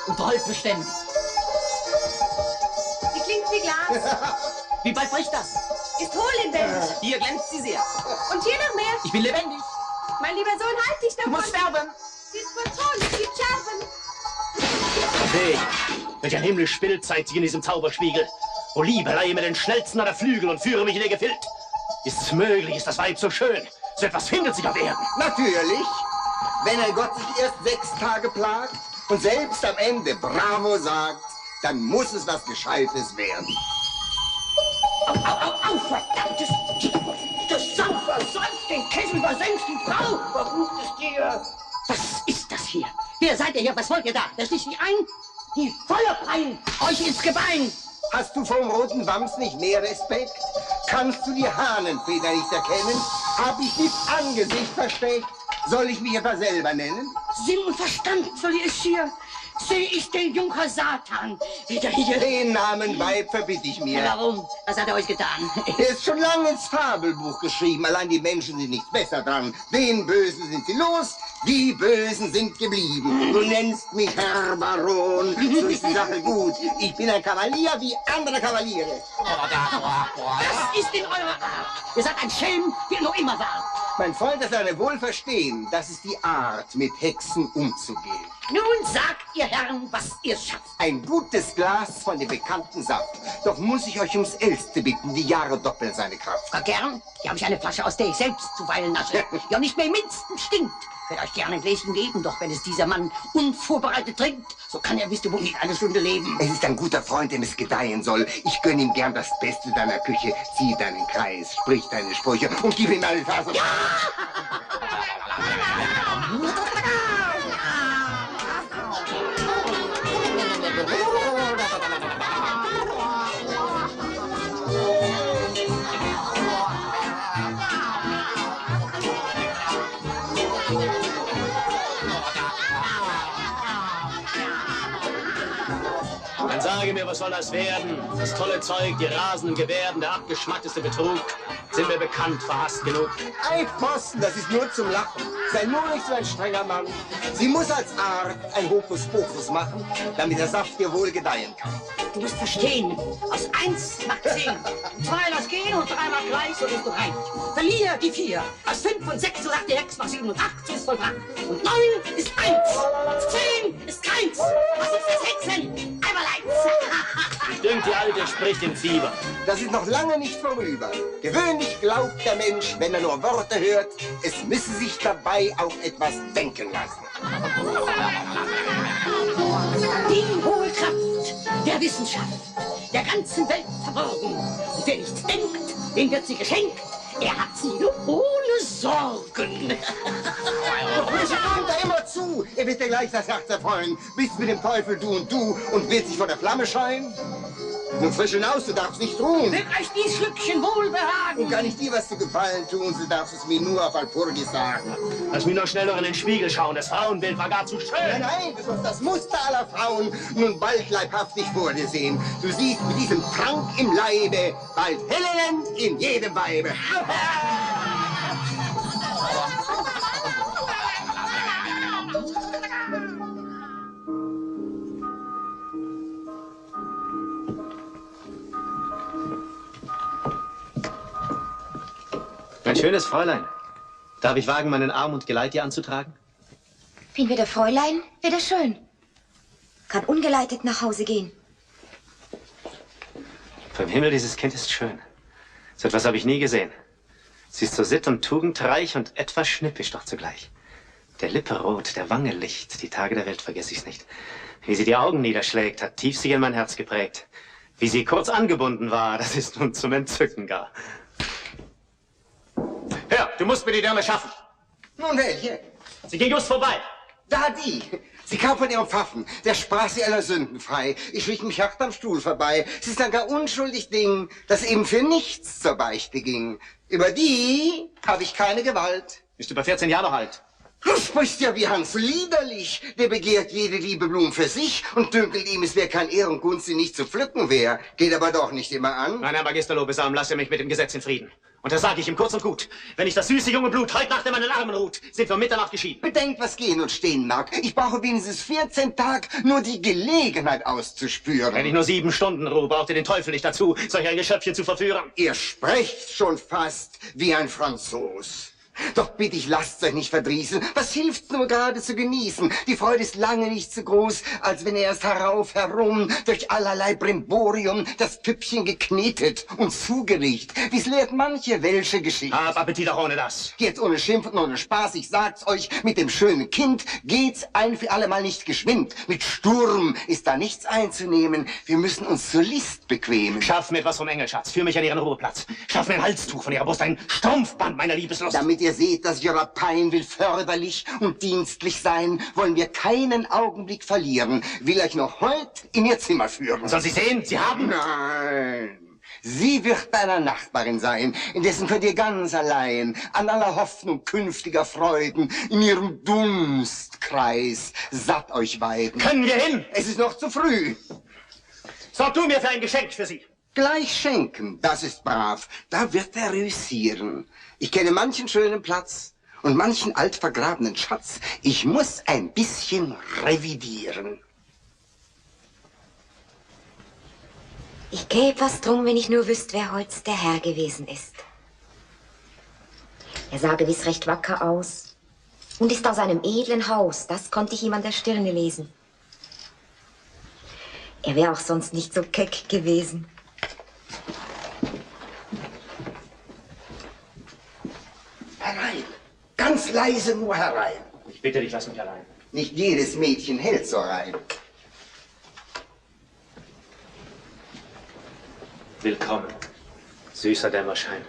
Und rollt beständig. Sie klingt wie Glas. Wie bald bricht das? Ist hohl in Welt. Hier glänzt sie sehr. Und hier noch mehr. Ich bin lebendig. Mein lieber Sohn, halt dich davon. Du musst sterben. Sie ist vertrogen, es gibt Scherben. Hey, welch ein himmlisch Bild zeigt sich in diesem Zauberspiegel. O Liebe, leihe mir den schnellsten an der Flügel und führe mich in ihr Gefild. Ist's möglich, ist das Weib so schön? So etwas findet sich auf Erden. Natürlich, wenn ein Gott sich erst 6 Tage plagt und selbst am Ende Bravo sagt, dann muss es was Gescheites werden. Au, verdammtes Tier! Du Sau versäumst den Kessel, versenkst die Frau! Verrucht es dir! Was ist das hier? Wer seid ihr hier? Was wollt ihr da? Das ist nicht ein? Die Feuerpein! Euch ins Gebein! Hast du vom roten Wams nicht mehr Respekt? Kannst du die Hahnenfeder nicht erkennen? Hab ich dich Angesicht versteckt? Soll ich mich etwa selber nennen? Sinn und Verstand verliere ich hier. Seh ich den Junker Satan wieder hier? Den Namen Weib verbitte ich mir. Ja, warum? Was hat er euch getan? Er ist schon lange ins Fabelbuch geschrieben. Allein die Menschen sind nicht besser dran. Den Bösen sind sie los, die Bösen sind geblieben. Du nennst mich Herr Baron. So ist die Sache gut. Ich bin ein Kavalier wie andere Kavaliere. Das ist in eurer Art. Ihr seid ein Schelm, wie ihr noch immer wart. Mein Freund, das werde wohl verstehen. Das ist die Art, mit Hexen umzugehen. Nun sagt ihr Herren, was ihr schafft. Ein gutes Glas von dem bekannten Saft. Doch muss ich euch ums Älteste bitten, die Jahre doppeln seine Kraft. Frau Gern, hier habe ich eine Flasche, aus der ich selbst zuweilen nasche, die auch nicht mehr im Mindesten stinkt. Ich werde euch gerne ein Gläschen geben, doch wenn es dieser Mann unvorbereitet trinkt, so kann er, wisst ihr wohl, nicht eine Stunde leben. Es ist ein guter Freund, dem es gedeihen soll. Ich gönne ihm gern das Beste deiner Küche. Zieh deinen Kreis, sprich deine Sprüche und gib ihm eine Tasse. Ja! Dann sage mir, was soll das werden? Das tolle Zeug, die rasenden Gebärden, der abgeschmackteste Betrug, sind mir bekannt, verhasst genug. Ei, Pfosten, das ist nur zum Lachen. Sei nur nicht so ein strenger Mann. Sie muss als Art ein Hokuspokus machen, damit der Saft dir wohl gedeihen kann. Du musst verstehen, aus 1 macht 10. 2 lass gehen und 3 macht gleich, so bist du reich. Verlier die 4. Aus 5 und 6, so sagt die Hex, macht 7 und 8, so ist vollbracht. Und 9 ist 1. 10 ist keins. Was ist das Hexen? Einmal 1. Dünkt die Alte spricht im Fieber. Das ist noch lange nicht vorüber. Gewöhnlich glaubt der Mensch, wenn er nur Worte hört, es müsse sich dabei auch etwas denken lassen. Die hohe Kraft der Wissenschaft, der ganzen Welt verborgen. Und wer nichts denkt, dem wird sie geschenkt. Er hat sie ohne Sorgen. Frische da immer zu. Er wird dir gleich das Herz erfreuen. Bist mit dem Teufel du und wird sich vor der Flamme scheuen. Nun frisch hinaus, du darfst nicht ruhen. Wird euch dies Schlückchen wohl behagen? Und kann ich dir was zu gefallen tun, so darfst es mir nur auf Walpurgis sagen. Lass mich noch schnell noch in den Spiegel schauen, das Frauenbild war gar zu schön. Nein, nein, du sollst das Muster aller Frauen nun bald leibhaftig vor dir sehen. Du siehst mit diesem Trank im Leibe bald Helenen in jedem Weibe. Ein schönes Fräulein. Darf ich wagen, meinen Arm und Geleit dir anzutragen? Bin weder Fräulein, weder schön. Kann ungeleitet nach Hause gehen. Vom Himmel, dieses Kind ist schön. So etwas habe ich nie gesehen. Sie ist so sitt- und tugendreich und etwas schnippisch doch zugleich. Der Lippe rot, der Wange Licht, die Tage der Welt vergesse ich's nicht. Wie sie die Augen niederschlägt, hat tief sich in mein Herz geprägt. Wie sie kurz angebunden war, das ist nun zum Entzücken gar. Hör, du musst mir die Dirne schaffen. Nun, welche? Sie ging just vorbei. Da die. Sie kam von ihrem Pfaffen. Der sprach sie aller Sünden frei. Ich schlich mich hart am Stuhl vorbei. Sie ist ein gar unschuldig Ding, das eben für nichts zur Beichte ging. Über die habe ich keine Gewalt. Bist über 14 Jahre noch alt? Du sprichst ja wie Hans Liederlich. Der begehrt jede liebe Blume für sich und dünkelt ihm, es wäre kein Ehrengunst, sie nicht zu pflücken wär. Geht aber doch nicht immer an. Nein, Herr Magister Lobesam, lasse mich mit dem Gesetz in Frieden. Und das sage ich ihm kurz und gut. Wenn ich das süße junge Blut heute Nacht in meinen Armen ruht, sind wir um Mitternacht geschieden. Bedenkt, was gehen und stehen mag. Ich brauche wenigstens 14 Tage, nur die Gelegenheit auszuspüren. Wenn ich nur 7 Stunden ruhe, braucht ihr den Teufel nicht dazu, solch ein Geschöpfchen zu verführen. Ihr sprecht schon fast wie ein Franzos. Doch bitte ich, lasst euch nicht verdrießen. Was hilft's nur gerade zu genießen? Die Freude ist lange nicht so groß, als wenn er erst herauf herum durch allerlei Brimborium das Püppchen geknetet und zugeriecht. Wie's lehrt manche welsche Geschichte. Hab Appetit auch ohne das. Jetzt ohne Schimpf und ohne Spaß, ich sag's euch, mit dem schönen Kind geht's ein für alle Mal nicht geschwind. Mit Sturm ist da nichts einzunehmen. Wir müssen uns zur List bequemen. Schaff mir etwas vom Engelschatz, führ mich an ihren Ruheplatz. Schaff mir ein Halstuch von ihrer Brust, ein Strumpfband meiner Liebeslust. Damit ihr seht, dass ihrer Pein will förderlich und dienstlich sein, wollen wir keinen Augenblick verlieren. Will euch noch heut in ihr Zimmer führen. Soll sie sehen? Sie haben? Nein. Sie wird deiner Nachbarin sein, indessen könnt ihr ganz allein an aller Hoffnung künftiger Freuden in ihrem Dunstkreis satt euch weiden. Können wir hin? Es ist noch zu früh. Sorg du mir für ein Geschenk für sie. Gleich schenken, das ist brav. Da wird er reüssieren. Ich kenne manchen schönen Platz und manchen altvergrabenen Schatz. Ich muss ein bisschen revidieren. Ich gäb was drum, wenn ich nur wüsst, wer heut's der Herr gewesen ist. Er sah gewiss recht wacker aus und ist aus einem edlen Haus, das konnte ich ihm an der Stirne lesen. Er wäre auch sonst nicht so keck gewesen. Herein, ganz leise nur herein. Ich bitte dich, lass mich allein. Nicht jedes Mädchen hält so rein. Willkommen, süßer Dämmerschein,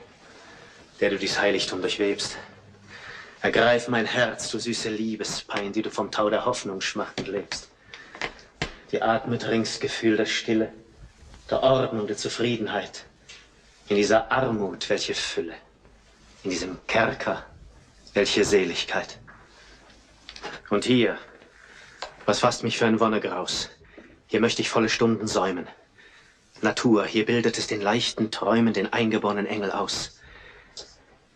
der du dies Heiligtum durchwebst. Ergreif mein Herz, du süße Liebespein, die du vom Tau der Hoffnung schmachtend lebst. Die atmet rings Gefühl der Stille, der Ordnung, der Zufriedenheit. In dieser Armut, welche Fülle. In diesem Kerker, welche Seligkeit. Und hier, was fasst mich für ein Wonnegraus? Hier möchte ich volle Stunden säumen. Natur, hier bildet es den leichten Träumen den eingeborenen Engel aus.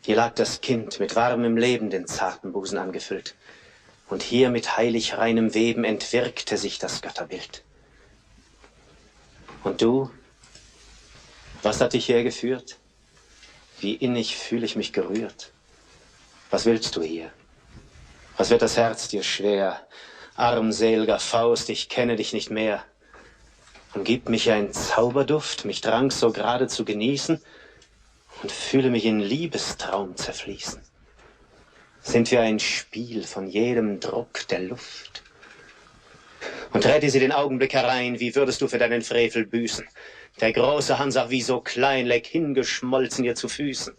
Hier lag das Kind mit warmem Leben den zarten Busen angefüllt. Und hier mit heilig reinem Weben entwirkte sich das Götterbild. Und du, was hat dich hergeführt? Wie innig fühle ich mich gerührt. Was willst du hier? Was wird das Herz dir schwer? Armselger Faust, ich kenne dich nicht mehr. Umgibt mich ein Zauberduft, mich drang so gerade zu genießen und fühle mich in Liebestraum zerfließen. Sind wir ein Spiel von jedem Druck der Luft? Und rette sie den Augenblick herein, wie würdest du für deinen Frevel büßen? Der große Hansach wie so klein, leck hingeschmolzen ihr zu Füßen.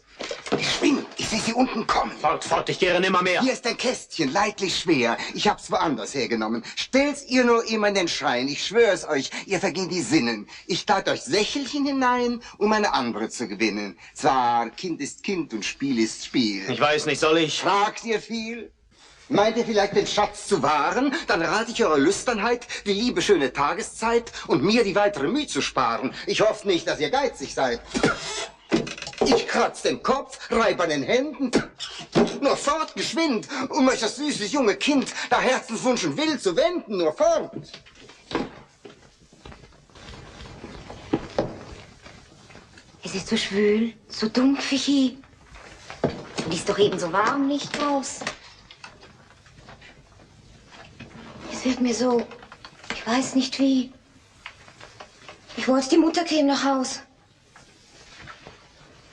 Geschwind, ich sehe sie unten kommen. Fort, fort, ich kehre nimmermehr. Hier ist ein Kästchen, leidlich schwer. Ich hab's woanders hergenommen. Stellt's ihr nur immer in den Schrein. Ich schwör's euch, ihr vergehen die Sinnen. Ich tat euch Sächelchen hinein, um eine andere zu gewinnen. Zwar, Kind ist Kind und Spiel ist Spiel. Ich weiß nicht, soll ich? Fragt ihr viel? Meint ihr vielleicht den Schatz zu wahren? Dann rate ich eurer Lüsternheit, die liebe schöne Tageszeit und mir die weitere Mühe zu sparen. Ich hoffe nicht, dass ihr geizig seid. Ich kratz den Kopf, reib an den Händen. Nur fort, geschwind, um euch das süßlich junge Kind, da Herzenswunsch und Will zu wenden. Nur fort. Es ist so schwül, so dumpf wie hier. Und ist doch ebenso warm nicht raus. Es wird mir so, ich weiß nicht wie. Ich wollte, die Mutter käme nach Haus.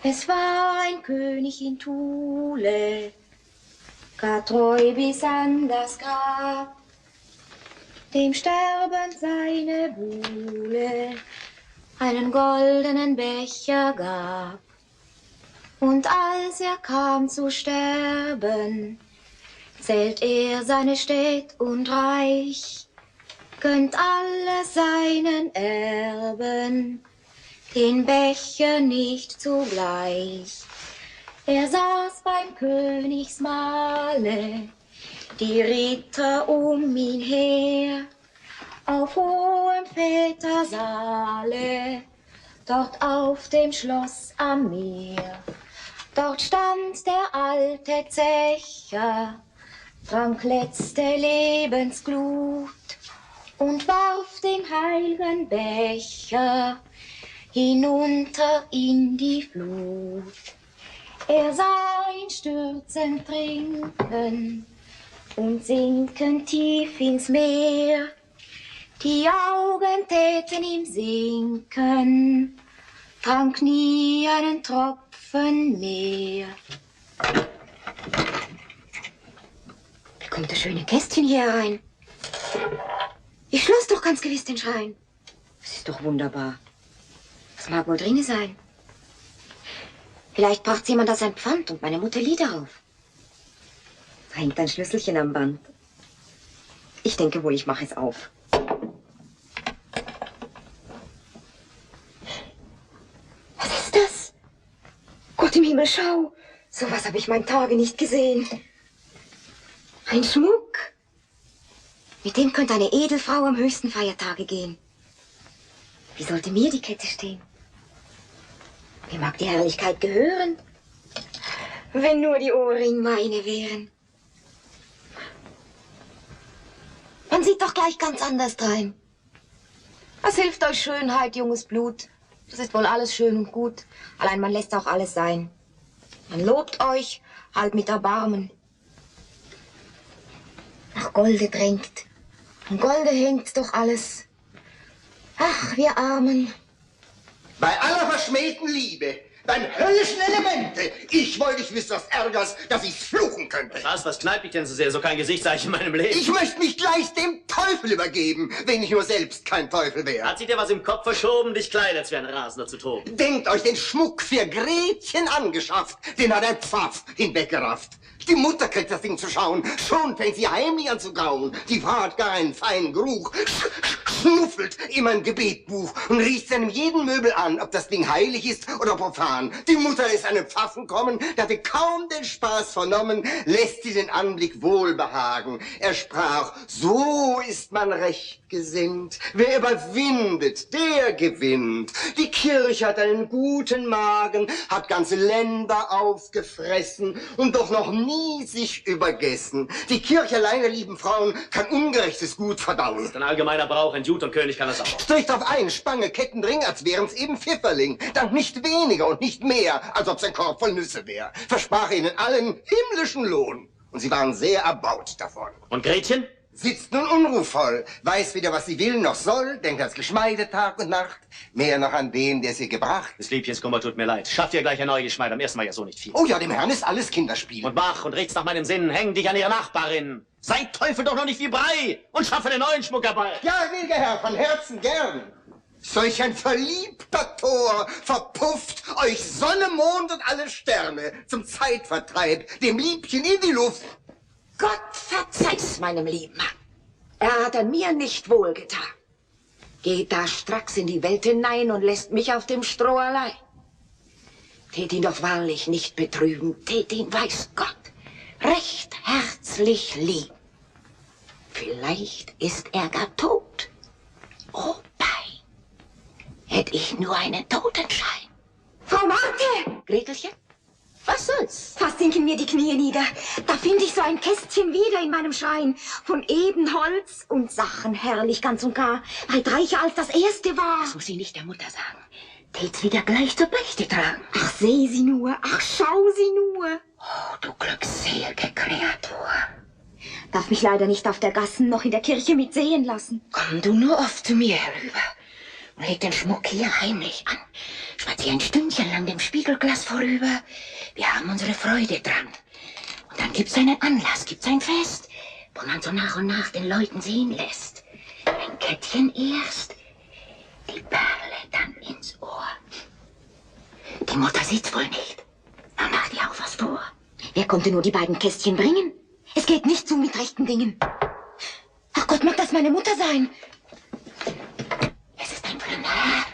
Es war ein König in Thule, gar treu bis an das Grab, dem Sterben seine Buhle einen goldenen Becher gab. Und als er kam zu sterben, zählt er seine Städt und Reich, gönnt alle seinen Erben den Becher nicht zugleich. Er saß beim Königsmahle, die Ritter um ihn her, auf hohem Vätersaale, dort auf dem Schloss am Meer. Dort stand der alte Zecher, trank letzte Lebensglut und warf den heiligen Becher hinunter in die Flut. Er sah ihn stürzen, trinken und sinken tief ins Meer. Die Augen täten ihm sinken, trank nie einen Tropfen mehr. Wie kommt das schöne Kästchen hier herein? Ich schloss doch ganz gewiss den Schrein. Das ist doch wunderbar. Was mag wohl drin sein? Vielleicht bracht jemand das ein Pfand und meine Mutter lieh darauf. Da hängt ein Schlüsselchen am Band. Ich denke wohl, ich mache es auf. im Himmel, schau. So was habe ich mein Tage nicht gesehen. Ein Schmuck. Mit dem könnte eine Edelfrau am höchsten Feiertage gehen. Wie sollte mir die Kette stehen? Wie mag die Herrlichkeit gehören? Wenn nur die Ohrringe meine wären. Man sieht doch gleich ganz anders drein. Was hilft euch Schönheit, junges Blut? Das ist wohl alles schön und gut. Allein man lässt auch alles sein. Man lobt euch, halt mit Erbarmen. Nach Golde drängt. An Golde hängt doch alles. Ach, wir Armen. Bei aller verschmähten Liebe, beim höllischen Elemente, ich wollte nicht wissen, was ärgerst, dass ich's fluchen könnte. Was kneipt mich denn so sehr? So kein Gesichtszeichen in meinem Leben. Ich möchte mich gleich dem Teufel übergeben, wenn ich nur selbst kein Teufel wäre. Hat sich dir was im Kopf verschoben? Dich kleidert's wie ein Rasender zu toben. Denkt euch den Schmuck für Gretchen angeschafft, den hat ein Pfaff hinweggerafft. Die Mutter kriegt das Ding zu schauen, schon fängt sie heimlich an zu grauen. Die Frau hat gar einen feinen Geruch, schnuffelt immer ein Gebetbuch und riecht seinem jeden Möbel an, ob das Ding heilig ist oder profan. Die Mutter lässt einen Pfaffen kommen, der hatte kaum den Spaß vernommen, lässt sie den Anblick wohlbehagen. Er sprach, so ist man recht gesinnt. Wer überwindet, der gewinnt. Die Kirche hat einen guten Magen, hat ganze Länder aufgefressen und doch noch nie sich übergessen. Die Kirche allein der lieben Frauen kann Ungerechtes gut verdauen. Das ist ein allgemeiner Brauch, ein Jud und König kann das auch. Stricht auf ein, Spange, Kettenring, als wären's eben Pfifferling. Dank nicht weniger und nicht mehr, als ob's ein Korb voll Nüsse wär. Versprach ihnen allen himmlischen Lohn. Und sie waren sehr erbaut davon. Und Gretchen? Sitzt nun unruhvoll, weiß weder, was sie will noch soll, denkt ans Geschmeide Tag und Nacht, mehr noch an den, der sie gebracht. Des Liebchens Kummer tut mir leid. Schafft ihr gleich ein neues Geschmeide, am ersten Mal ja so nicht viel. Oh ja, dem Herrn ist alles Kinderspiel. Und mach und regt's nach meinem Sinn, häng dich an ihre Nachbarin. Seid Teufel doch noch nicht wie Brei und schaffe einen neuen Schmuck herbei. Ja, gnädiger Herr, von Herzen gern. Solch ein verliebter Tor verpufft euch Sonne, Mond und alle Sterne zum Zeitvertreib, dem Liebchen in die Luft. Gott verzeih's meinem lieben Mann. Er hat an mir nicht wohlgetan. Geht da stracks in die Welt hinein und lässt mich auf dem Stroh allein. Tät ihn doch wahrlich nicht betrügen, tät ihn, weiß Gott, recht herzlich lieb. Vielleicht ist er gar tot. Oh, bei, hätt ich nur einen Totenschein. Frau Marthe! Gretelchen, was soll's? Fast sinken mir die Knie nieder. Da finde ich so ein Kästchen wieder in meinem Schrein. Von Ebenholz und Sachen herrlich ganz und gar. Weit reicher als das erste war. Das muss sie nicht der Mutter sagen. Tät's wieder gleich zur Beichte tragen. Ach, seh sie nur. Ach, schau sie nur. Oh, du glückselige Kreatur. Darf mich leider nicht auf der Gassen noch in der Kirche mitsehen lassen. Komm du nur oft zu mir herüber und leg den Schmuck hier heimlich an. Spazier ein Stündchen lang dem Spiegelglas vorüber. Wir haben unsere Freude dran. Und dann gibt's einen Anlass, gibt's ein Fest, wo man so nach und nach den Leuten sehen lässt. Ein Kettchen erst, die Perle dann ins Ohr. Die Mutter sieht's wohl nicht. Dann macht ihr auch was vor. Wer konnte nur die beiden Kästchen bringen? Es geht nicht so mit rechten Dingen. Ach Gott, mag das meine Mutter sein? Es ist ein fremder Herr.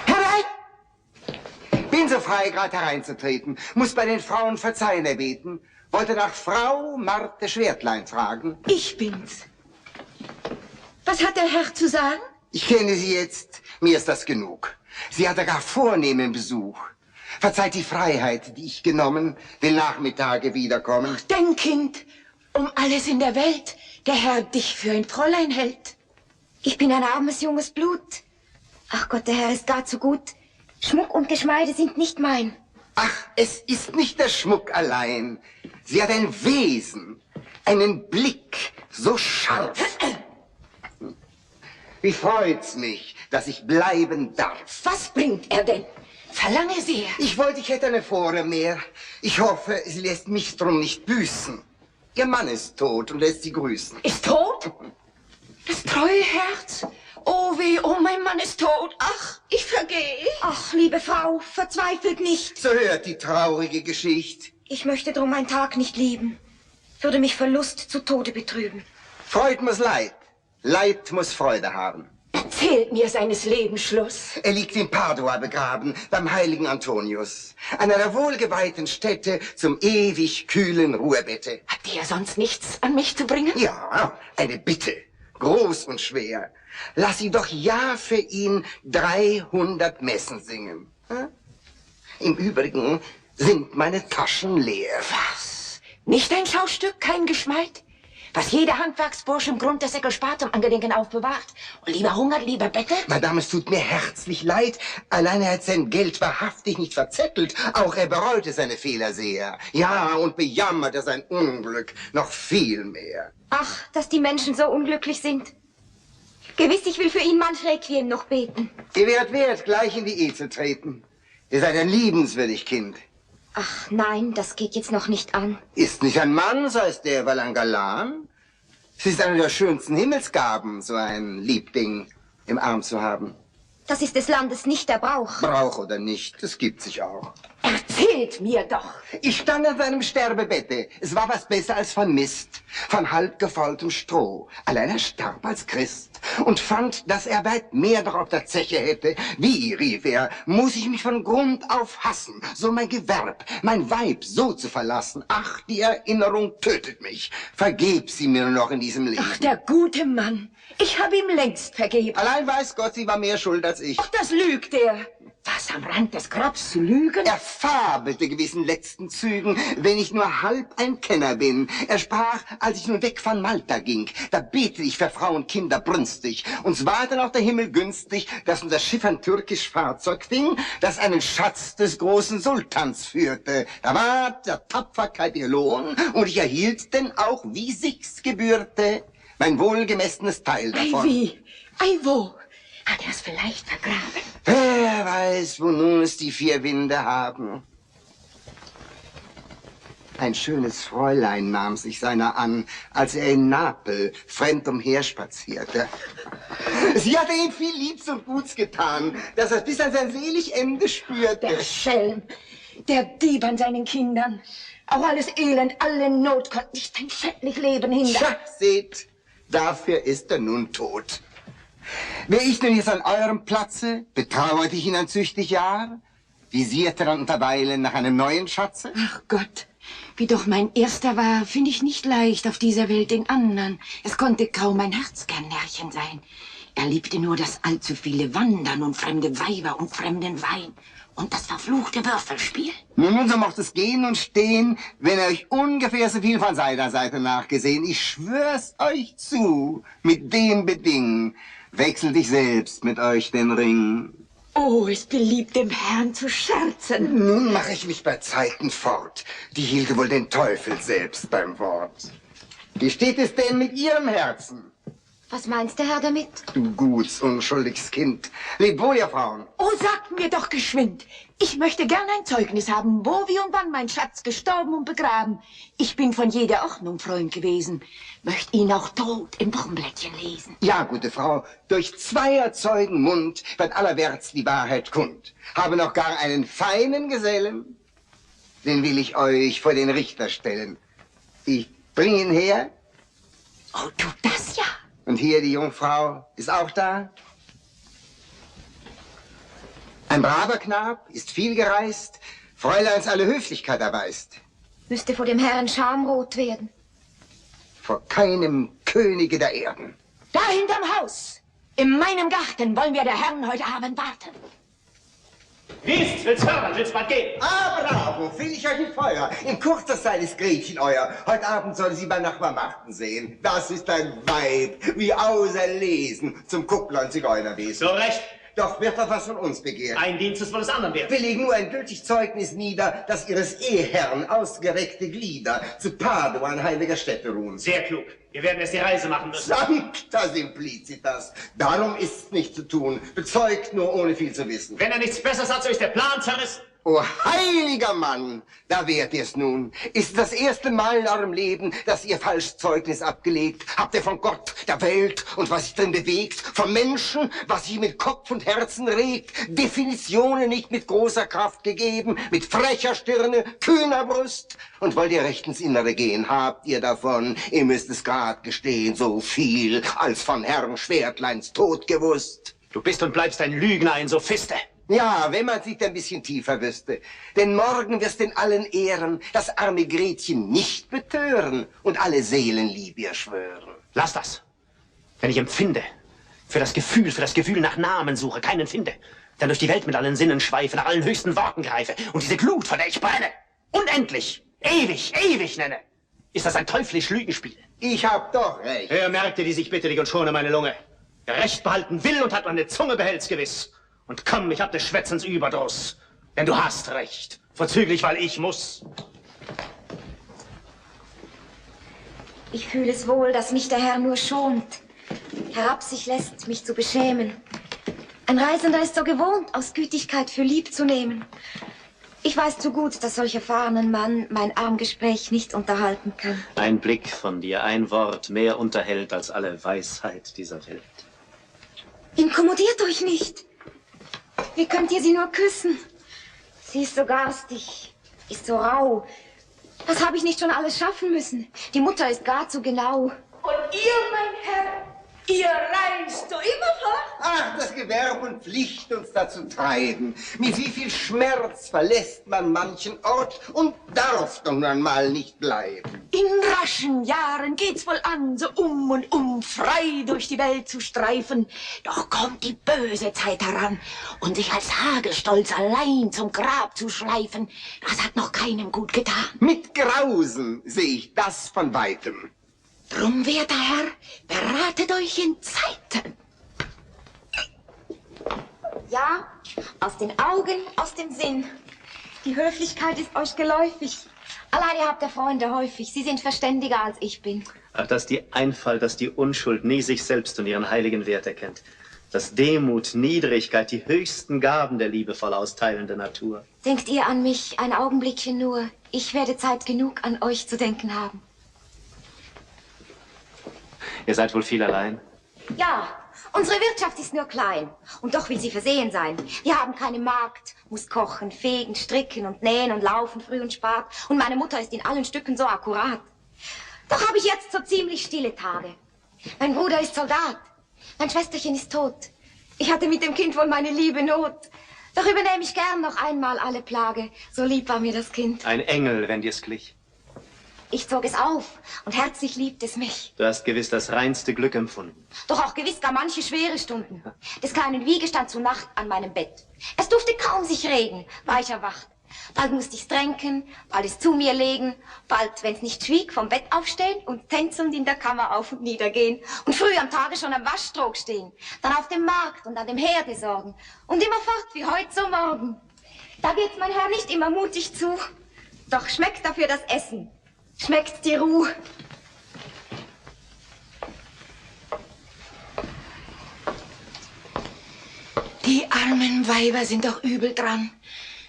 Herein! Bin so frei, grad hereinzutreten, muss bei den Frauen Verzeihen erbeten, wollte nach Frau Marthe Schwertlein fragen. Ich bin's. Was hat der Herr zu sagen? Ich kenne sie jetzt, mir ist das genug. Sie hatte gar vornehmen Besuch. Verzeiht die Freiheit, die ich genommen, will Nachmittage wiederkommen. Dein Kind, um alles in der Welt, der Herr dich für ein Fräulein hält. Ich bin ein armes junges Blut. Ach Gott, der Herr ist gar zu gut. Schmuck und Geschmeide sind nicht mein. Ach, es ist nicht der Schmuck allein. Sie hat ein Wesen, einen Blick, so scharf. Wie freut's mich, dass ich bleiben darf. Was bringt er denn? Verlange sehr. Ich wollte, ich hätte eine Vore mehr. Ich hoffe, sie lässt mich drum nicht büßen. Ihr Mann ist tot und lässt sie grüßen. Ist tot? Das treue Herz? Oh weh, oh, mein Mann ist tot. Ach, ich vergehe. Ach, liebe Frau, verzweifelt nicht. So hört die traurige Geschichte. Ich möchte drum ein Tag nicht lieben. Würde mich Verlust zu Tode betrüben. Freud muss Leid, Leid muss Freude haben. Erzählt mir seines Lebens Schluss. Er liegt in Padua begraben, beim heiligen Antonius. An einer wohlgeweihten Stätte zum ewig kühlen Ruhebette. Hat er sonst nichts an mich zu bringen? Ja, eine Bitte. Groß und schwer. Lass sie doch ja für ihn 300 Messen singen. Hm? Im Übrigen sind meine Taschen leer. Was? Nicht ein Schaustück, kein Geschmeid? Was jeder Handwerksbursche im Grund des Säckelspatum angedenken aufbewahrt und lieber hungert, lieber bettet? Madame, es tut mir herzlich leid. Allein er hat sein Geld wahrhaftig nicht verzettelt. Auch er bereute seine Fehler sehr. Ja, und bejammerte sein Unglück noch viel mehr. Ach, dass die Menschen so unglücklich sind. Gewiss, ich will für ihn manch Requiem noch beten. Ihr wärt wert, gleich in die Ehe zu treten. Ihr seid ein liebenswürdig Kind. Ach nein, das geht jetzt noch nicht an. Ist nicht ein Mann, sei es derweil ein Galan? Es ist eine der schönsten Himmelsgaben, so ein Liebling im Arm zu haben. Das ist des Landes nicht der Brauch. Brauch oder nicht, das gibt sich auch. Erzählt mir doch. Ich stand an seinem Sterbebette. Es war was besser als von Mist, von halb gefaultem Stroh. Allein er starb als Christ und fand, dass er weit mehr doch auf der Zeche hätte. Wie, rief er, muss ich mich von Grund auf hassen, so mein Gewerb, mein Weib so zu verlassen. Ach, die Erinnerung tötet mich. Vergeb sie mir noch in diesem Leben. Ach, der gute Mann. Ich habe ihm längst vergeben. Allein weiß Gott, sie war mehr schuld als ich. Ach, das lügt er. Was, am Rand des Grabs zu lügen? Er fabelte gewissen letzten Zügen, wenn ich nur halb ein Kenner bin. Er sprach, als ich nun weg von Malta ging, da bete ich für Frau und Kinder brünstig. Uns war dann auch der Himmel günstig, dass unser Schiff ein türkisch Fahrzeug fing, das einen Schatz des großen Sultans führte. Da war der Tapferkeit ihr Lohn, und ich erhielt denn auch, wie sich's gebührte, mein wohlgemessenes Teil davon. Ei wie? Ei wo? Hat er es vielleicht vergraben? Wer weiß, wo nun es die vier Winde haben. Ein schönes Fräulein nahm sich seiner an, als er in Napel fremd umherspazierte. Sie hatte ihm viel Liebs und Guts getan, dass er es bis an sein selig Ende spürte. Der Schelm, der Dieb an seinen Kindern. Auch alles Elend, alle Not konnte nicht sein schädlich Leben hindern. Tja, seht, dafür ist er nun tot. Wär ich nun jetzt an eurem Platze, betrauerte ich ihn ein züchtig Jahr, visierte dann unterweilen nach einem neuen Schatze? Ach Gott, wie doch mein erster war, finde ich nicht leicht auf dieser Welt den anderen. Es konnte kaum ein Herzgernärchen sein. Er liebte nur das allzu viele Wandern und fremde Weiber und fremden Wein und das verfluchte Würfelspiel. Nun, so mocht es gehen und stehen, wenn er euch ungefähr so viel von seiner Seite nachgesehen. Ich schwör's euch zu, mit dem Beding, wechsel dich selbst mit euch den Ring. Oh, es beliebt dem Herrn zu scherzen. Nun mache ich mich bei Zeiten fort. Die hielte wohl den Teufel selbst beim Wort. Wie steht es denn mit ihrem Herzen? Was meinst der Herr damit? Du guts, unschuldiges Kind. Lebt wohl, ihr Frauen. Oh, sagt mir doch geschwind. Ich möchte gern ein Zeugnis haben, wo, wie und wann mein Schatz gestorben und begraben. Ich bin von jeder Ordnung Freund gewesen. Möcht ihn auch tot im Brunnblättchen lesen. Ja, gute Frau, durch zweier Zeugen Mund wird allerwärts die Wahrheit kund. Habe noch gar einen feinen Gesellen, den will ich euch vor den Richter stellen. Ich bring ihn her. Oh, tu das ja. Und hier die Jungfrau ist auch da. Ein braver Knab, ist viel gereist, Fräuleins alle Höflichkeit erweist. Müsste vor dem Herrn schamrot werden. Vor keinem Könige der Erden. Da hinterm Haus, in meinem Garten, wollen wir der Herrn heute Abend warten. Wie ist's? Will's hören? Will's bald gehen? Ah, bravo, fiel ich euch in Feuer. In kurzer Zeit ist Gretchen euer. Heute Abend soll sie bei Nachbar Marten sehen. Das ist ein Weib, wie auserlesen zum Kuppler und Zigeunerwesen. So recht. Doch wird doch was von uns begehrt. Ein Dienst ist wohl des anderen wert. Wir legen nur ein gültig Zeugnis nieder, dass ihres Eheherrn ausgereckte Glieder zu Padua an heiliger Stätte ruhen. Sehr klug. Wir werden erst die Reise machen müssen. Sancta simplicitas. Darum ist's nicht zu tun. Bezeugt nur, ohne viel zu wissen. Wenn er nichts Besseres hat, so ist der Plan zerrissen. Oh, heiliger Mann, da wärt ihr's nun. Ist das erste Mal in eurem Leben, dass ihr falsch Zeugnis abgelegt? Habt ihr von Gott, der Welt und was sich drin bewegt, vom Menschen, was sich mit Kopf und Herzen regt, Definitionen nicht mit großer Kraft gegeben, mit frecher Stirne, kühner Brust? Und wollt ihr recht ins Innere gehen, habt ihr davon, ihr müsst es grad gestehen, so viel als von Herrn Schwertleins Tod gewusst? Du bist und bleibst ein Lügner, ein Sophiste. Ja, wenn man sich ein bisschen tiefer wüsste. Denn morgen wirst in allen Ehren das arme Gretchen nicht betören und alle Seelenlieb ihr schwören. Lass das. Wenn ich empfinde, für das Gefühl nach Namen suche, keinen finde, dann durch die Welt mit allen Sinnen schweife, nach allen höchsten Worten greife und diese Glut, von der ich brenne, unendlich, ewig nenne. Ist das ein teuflisch Lügenspiel? Ich hab doch recht. Hör, merkte die sich bitterlich und schone meine Lunge. Wer Recht behalten will und hat meine Zunge behält's gewiss. Und komm, ich hab des Schwätzens Überdruss. Denn du hast recht, vorzüglich, weil ich muss. Ich fühle es wohl, dass mich der Herr nur schont, herab sich lässt, mich zu beschämen. Ein Reisender ist so gewohnt, aus Gütigkeit für lieb zu nehmen. Ich weiß zu gut, dass solch erfahrenen Mann mein Armgespräch nicht unterhalten kann. Ein Blick von dir, ein Wort mehr unterhält als alle Weisheit dieser Welt. Inkommodiert euch nicht. Wie könnt ihr sie nur küssen? Sie ist so garstig, ist so rau. Was habe ich nicht schon alles schaffen müssen? Die Mutter ist gar zu genau. Und ihr, mein Herr, ihr reist so immer fort? Ach, das Gewerb und Pflicht uns dazu treiben. Mit wie viel Schmerz verlässt man manchen Ort und darf doch nun mal nicht bleiben. In raschen Jahren geht's wohl an, so und frei durch die Welt zu streifen. Doch kommt die böse Zeit heran und sich als Hagestolz allein zum Grab zu schleifen, das hat noch keinem gut getan. Mit Grausen sehe ich das von weitem. Drum, werter Herr, beratet euch in Zeiten. Ja, aus den Augen, aus dem Sinn. Die Höflichkeit ist euch geläufig. Allein ihr habt ja Freunde häufig. Sie sind verständiger als ich bin. Ach, dass die Einfalt, dass die Unschuld nie sich selbst und ihren heiligen Wert erkennt. Dass Demut, Niedrigkeit die höchsten Gaben der liebevoll austeilenden Natur. Denkt ihr an mich ein Augenblickchen nur. Ich werde Zeit genug, an euch zu denken haben. Ihr seid wohl viel allein? Ja, unsere Wirtschaft ist nur klein. Und doch will sie versehen sein. Wir haben keine Magd, muss kochen, fegen, stricken und nähen und laufen früh und spät. Und meine Mutter ist in allen Stücken so akkurat. Doch habe ich jetzt so ziemlich stille Tage. Mein Bruder ist Soldat. Mein Schwesterchen ist tot. Ich hatte mit dem Kind wohl meine liebe Not. Doch übernehme ich gern noch einmal alle Plage. So lieb war mir das Kind. Ein Engel, wenn dir's glich. Ich zog es auf und herzlich liebt es mich. Du hast gewiss das reinste Glück empfunden. Doch auch gewiss gar manche schwere Stunden. Des kleinen Wiege stand zu Nacht an meinem Bett. Es durfte kaum sich regen, war ich erwacht. Bald musste ich's tränken, bald es zu mir legen, bald, wenn's nicht schwieg, vom Bett aufstehen und tänzelnd in der Kammer auf und nieder gehen. Und früh am Tage schon am Waschtrog stehen, dann auf dem Markt und an dem Herde sorgen. Und immer fort wie heut so morgen. Da geht's mein Herr nicht immer mutig zu, doch schmeckt dafür das Essen. Schmeckt die Ruhe. Die armen Weiber sind doch übel dran.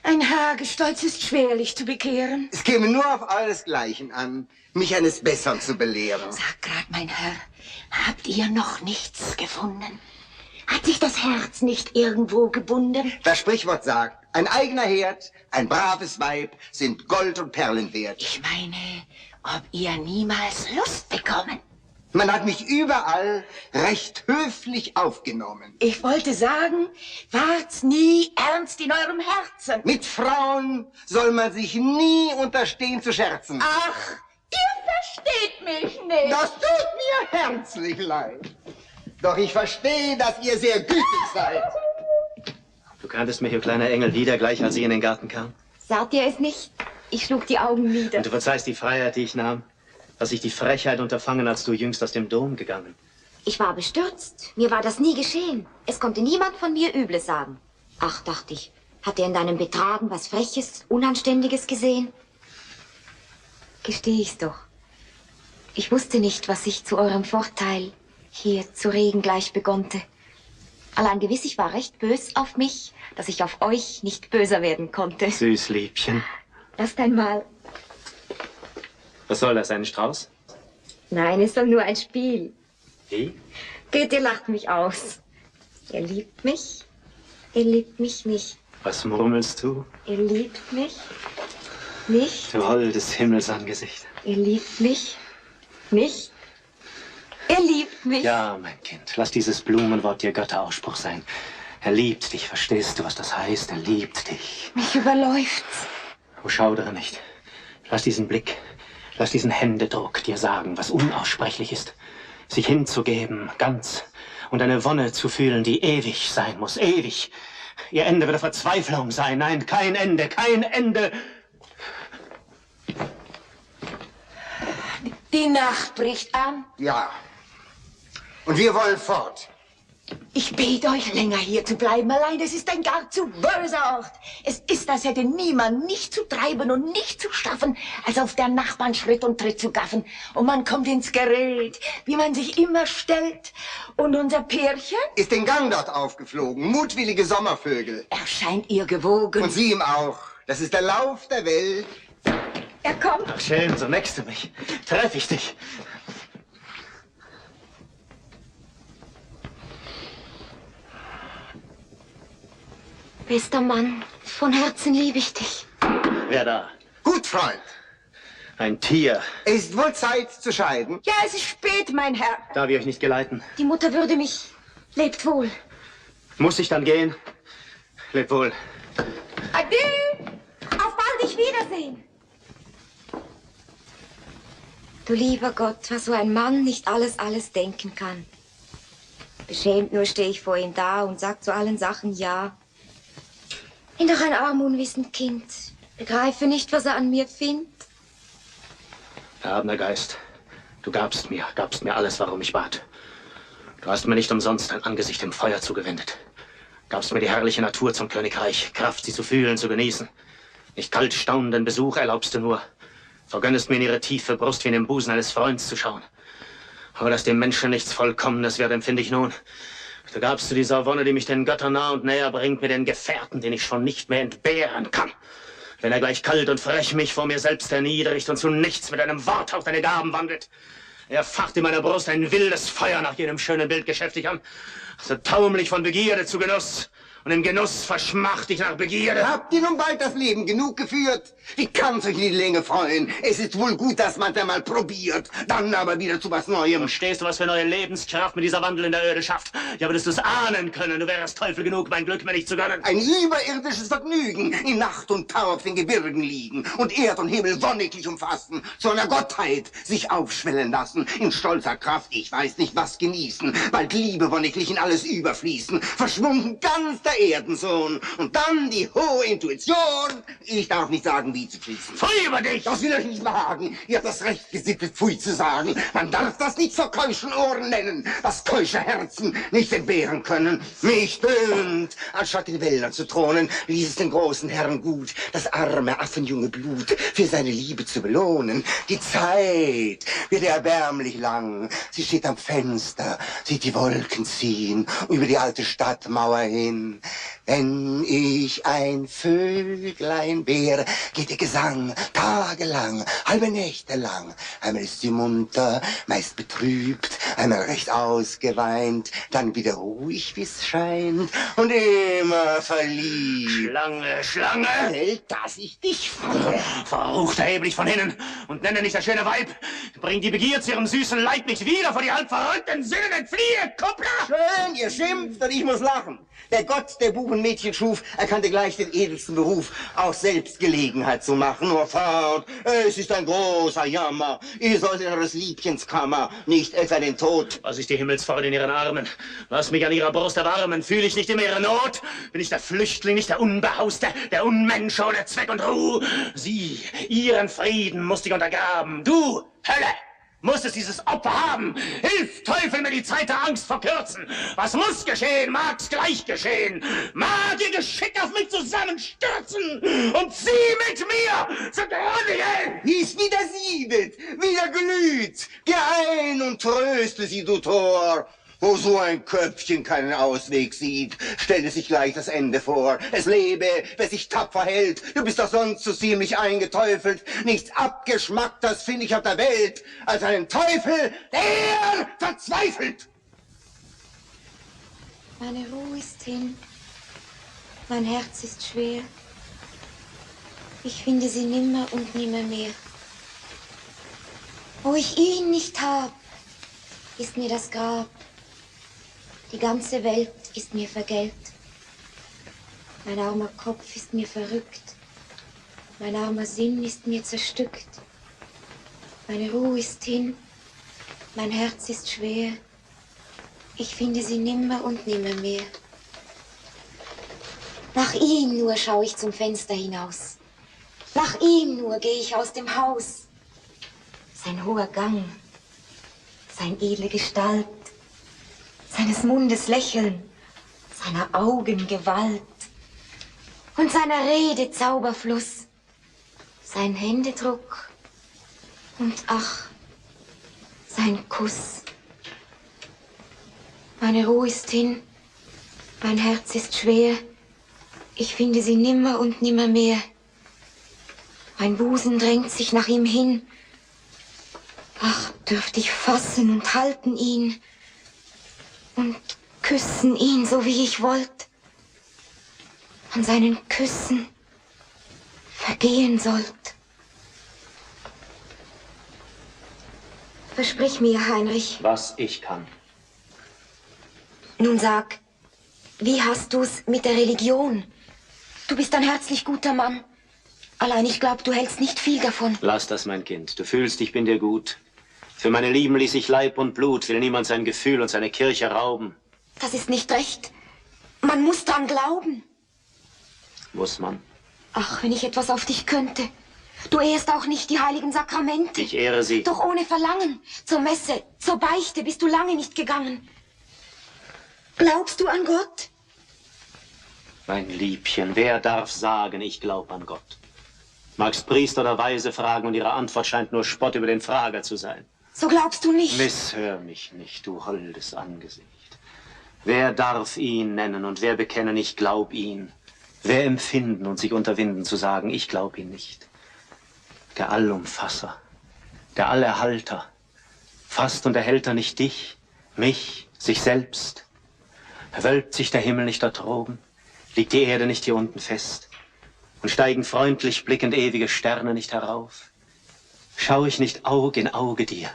Ein Hagestolz ist schwerlich zu bekehren. Es käme nur auf euresgleichen an, mich eines Besseren zu belehren. Sag grad, mein Herr, habt ihr noch nichts gefunden? Hat sich das Herz nicht irgendwo gebunden? Das Sprichwort sagt, ein eigener Herd, ein braves Weib sind Gold und Perlen wert. Ich meine, ob ihr niemals Lust bekommen? Man hat mich überall recht höflich aufgenommen. Ich wollte sagen, wart's nie ernst in eurem Herzen. Mit Frauen soll man sich nie unterstehen zu scherzen. Ach, ihr versteht mich nicht. Das tut mir herzlich leid. Doch ich verstehe, dass ihr sehr gütig seid. Du kanntest mich, ihr kleiner Engel, wieder gleich, als ich in den Garten kam. Sagt ihr es nicht? Ich schlug die Augen nieder. Und du verzeihst die Freiheit, die ich nahm, dass ich die Frechheit unterfangen, als du jüngst aus dem Dom gegangen. Ich war bestürzt. Mir war das nie geschehen. Es konnte niemand von mir Übles sagen. Ach, dachte ich, hat er in deinem Betragen was Freches, Unanständiges gesehen? Gesteh ich's doch. Ich wusste nicht, was sich zu eurem Vorteil hier zu regen gleich begonnte. Allein gewiss, ich war recht bös auf mich, dass ich auf euch nicht böser werden konnte. Süß, Liebchen. Erst einmal. Was soll das, ein Strauß? Nein, es soll nur ein Spiel. Wie? Geht, ihr lacht mich aus. Ihr liebt mich nicht. Was murmelst du? Ihr liebt mich nicht. Du holdes Himmelsangesicht. Ihr liebt mich nicht. Er liebt mich. Ja, mein Kind, lass dieses Blumenwort dir Götterausspruch sein. Er liebt dich, verstehst du, was das heißt? Er liebt dich. Mich überläuft's. Oh, schaudere nicht. Lass diesen Blick, lass diesen Händedruck dir sagen, was unaussprechlich ist. Sich hinzugeben, ganz, und eine Wonne zu fühlen, die ewig sein muss, ewig. Ihr Ende wird Verzweiflung sein. Nein, kein Ende, kein Ende. Die Nacht bricht an. Ja. Und wir wollen fort. Ich bete euch, länger hier zu bleiben. Allein, es ist ein gar zu böser Ort. Es ist, als hätte niemand nicht zu treiben und nicht zu schaffen, als auf der Nachbarn Schritt und Tritt zu gaffen. Und man kommt ins Gerät, wie man sich immer stellt. Und unser Pärchen? Ist den Gang dort aufgeflogen. Mutwillige Sommervögel. Erscheint ihr gewogen. Und Sie ihm auch. Das ist der Lauf der Welt. Er kommt. Ach, schön, so neckst du mich. Treff ich dich. Bester Mann, von Herzen liebe ich dich. Wer da? Gut, Freund. Ein Tier. Es ist wohl Zeit zu scheiden. Ja, es ist spät, mein Herr. Darf ich euch nicht geleiten? Die Mutter würde mich. Lebt wohl. Muss ich dann gehen? Lebt wohl. Adieu. Auf bald dich wiedersehen. Du lieber Gott, was so ein Mann nicht alles denken kann. Beschämt nur stehe ich vor ihm da und sag zu allen Sachen ja. Bin doch ein arm, unwissend Kind. Begreife nicht, was er an mir findet. Erhabener Geist, du gabst mir alles, warum ich bat. Du hast mir nicht umsonst dein Angesicht im Feuer zugewendet. Gabst mir die herrliche Natur zum Königreich, Kraft, sie zu fühlen, zu genießen. Nicht kalt staunenden Besuch erlaubst du nur. Vergönnest mir in ihre tiefe Brust wie in den Busen eines Freunds zu schauen. Aber dass dem Menschen nichts Vollkommenes wird, empfinde ich nun. Du gabst du dieser Wonne, die mich den Göttern nah und näher bringt, mir den Gefährten, den ich schon nicht mehr entbehren kann. Wenn er gleich kalt und frech mich vor mir selbst erniedrigt und zu nichts mit einem Wort auf deine Gaben wandelt. Er facht in meiner Brust ein wildes Feuer nach jenem schönen Bild geschäftig an. So taumel ich von Begierde zu Genuss. Und im Genuss verschmacht ich nach Begierde. Habt ihr nun bald das Leben genug geführt? Wie kann's euch in die Länge freuen? Es ist wohl gut, dass man's einmal probiert, dann aber wieder zu was Neuem. Verstehst du, was für neue Lebenskraft mit dieser Wandel in der Öde schafft? Ja, würdest du's ahnen können, du wärst Teufel genug, mein Glück mir nicht zu gönnen. Ein überirdisches Vergnügen, in Nacht und Tau auf den Gebirgen liegen und Erd und Himmel wonniglich umfassen, zu einer Gottheit sich aufschwellen lassen, in stolzer Kraft, ich weiß nicht was genießen, bald Liebe wonniglich in alles überfließen, verschwunden ganz der Erdensohn und dann die hohe Intuition, ich darf nicht sagen, wie zu fließen. Pfui über dich! Das will euch nicht wagen, ihr habt das Recht gesittet, Pfui zu sagen, man darf das nicht vor keuschen Ohren nennen, was keusche Herzen nicht entbehren können. Mich dünkt, anstatt in Wäldern zu thronen, ließ es den großen Herrn gut, das arme affenjunge Blut für seine Liebe zu belohnen. Die Zeit wird erbärmlich lang, sie steht am Fenster, sieht die Wolken ziehen über die alte Stadtmauer hin. Wenn ich ein Vöglein wär, geht ihr Gesang tagelang, halbe Nächte lang. Einmal ist sie munter, meist betrübt, einmal recht ausgeweint, dann wieder ruhig, wie's scheint, und immer verliebt. Schlange, Schlange! Hält, dass ich dich fange. Verrucht erheblich von hinnen und nenne nicht das schöne Weib. Bring die Begier zu ihrem süßen Leib nicht wieder vor die halb verrückten Sinnen, entfliehe, Kuppler! Schön, ihr schimpft und ich muss lachen. Der Gott, der Bubenmädchen schuf, erkannte gleich den edelsten Beruf, auch selbst Gelegenheit zu machen. Nur fort, es ist ein großer Jammer. Ihr sollt in eures Liebchens Kammer, nicht etwa den Tod. Was ist die Himmelsfreude in ihren Armen? Lass mich an ihrer Brust erwarmen. Fühle ich nicht immer ihre Not? Bin ich der Flüchtling, nicht der Unbehauste, der Unmensch ohne Zweck und Ruhe? Sie, ihren Frieden musst ich untergraben. Du, Hölle! Musstest dieses Opfer haben. Hilf, Teufel, mir die Zeit der Angst verkürzen. Was muss geschehen, mag's gleich geschehen. Mag ihr Geschick auf mich zusammenstürzen und sie mit mir zu Grunde. Wie's wieder siebet, wieder glüht. Geh ein und tröste sie, du Tor. Wo so ein Köpfchen keinen Ausweg sieht, stellt es sich gleich das Ende vor. Es lebe, wer sich tapfer hält. Du bist doch sonst so ziemlich eingeteufelt. Nichts Abgeschmacktes finde ich auf der Welt als einen Teufel, der verzweifelt. Meine Ruhe ist hin, mein Herz ist schwer. Ich finde sie nimmer und nimmer mehr. Wo ich ihn nicht hab, ist mir das Grab. Die ganze Welt ist mir vergällt. Mein armer Kopf ist mir verrückt. Mein armer Sinn ist mir zerstückt. Meine Ruhe ist hin, mein Herz ist schwer. Ich finde sie nimmer und nimmer mehr. Nach ihm nur schaue ich zum Fenster hinaus. Nach ihm nur gehe ich aus dem Haus. Sein hoher Gang, sein edle Gestalt, seines Mundes Lächeln, seiner Augen Gewalt und seiner Rede Zauberfluss, sein Händedruck und ach, sein Kuss. Meine Ruhe ist hin, mein Herz ist schwer, ich finde sie nimmer und nimmer mehr. Mein Busen drängt sich nach ihm hin, ach, dürft ich fassen und halten ihn und küssen ihn, so wie ich wollt, an seinen Küssen vergehen sollt. Versprich mir, Heinrich. Was ich kann. Nun sag, wie hast du's mit der Religion? Du bist ein herzlich guter Mann. Allein ich glaub, du hältst nicht viel davon. Lass das, mein Kind. Du fühlst, ich bin dir gut. Für meine Lieben ließ ich Leib und Blut, will niemand sein Gefühl und seine Kirche rauben. Das ist nicht recht. Man muss dran glauben. Muss man? Ach, wenn ich etwas auf dich könnte. Du ehrst auch nicht die heiligen Sakramente. Ich ehre sie. Doch ohne Verlangen. Zur Messe, zur Beichte bist du lange nicht gegangen. Glaubst du an Gott? Mein Liebchen, wer darf sagen, ich glaub an Gott? Magst Priester oder Weise fragen und ihre Antwort scheint nur Spott über den Frager zu sein. So glaubst du nicht. Misshör mich nicht, du holdes Angesicht. Wer darf ihn nennen und wer bekennen, ich glaub ihn? Wer empfinden und sich unterwinden zu sagen, ich glaub ihn nicht? Der Allumfasser, der Allerhalter, fasst und erhält er nicht dich, mich, sich selbst? Wölbt sich der Himmel nicht dort droben? Liegt die Erde nicht hier unten fest? Und steigen freundlich blickend ewige Sterne nicht herauf? Schau ich nicht Aug in Auge dir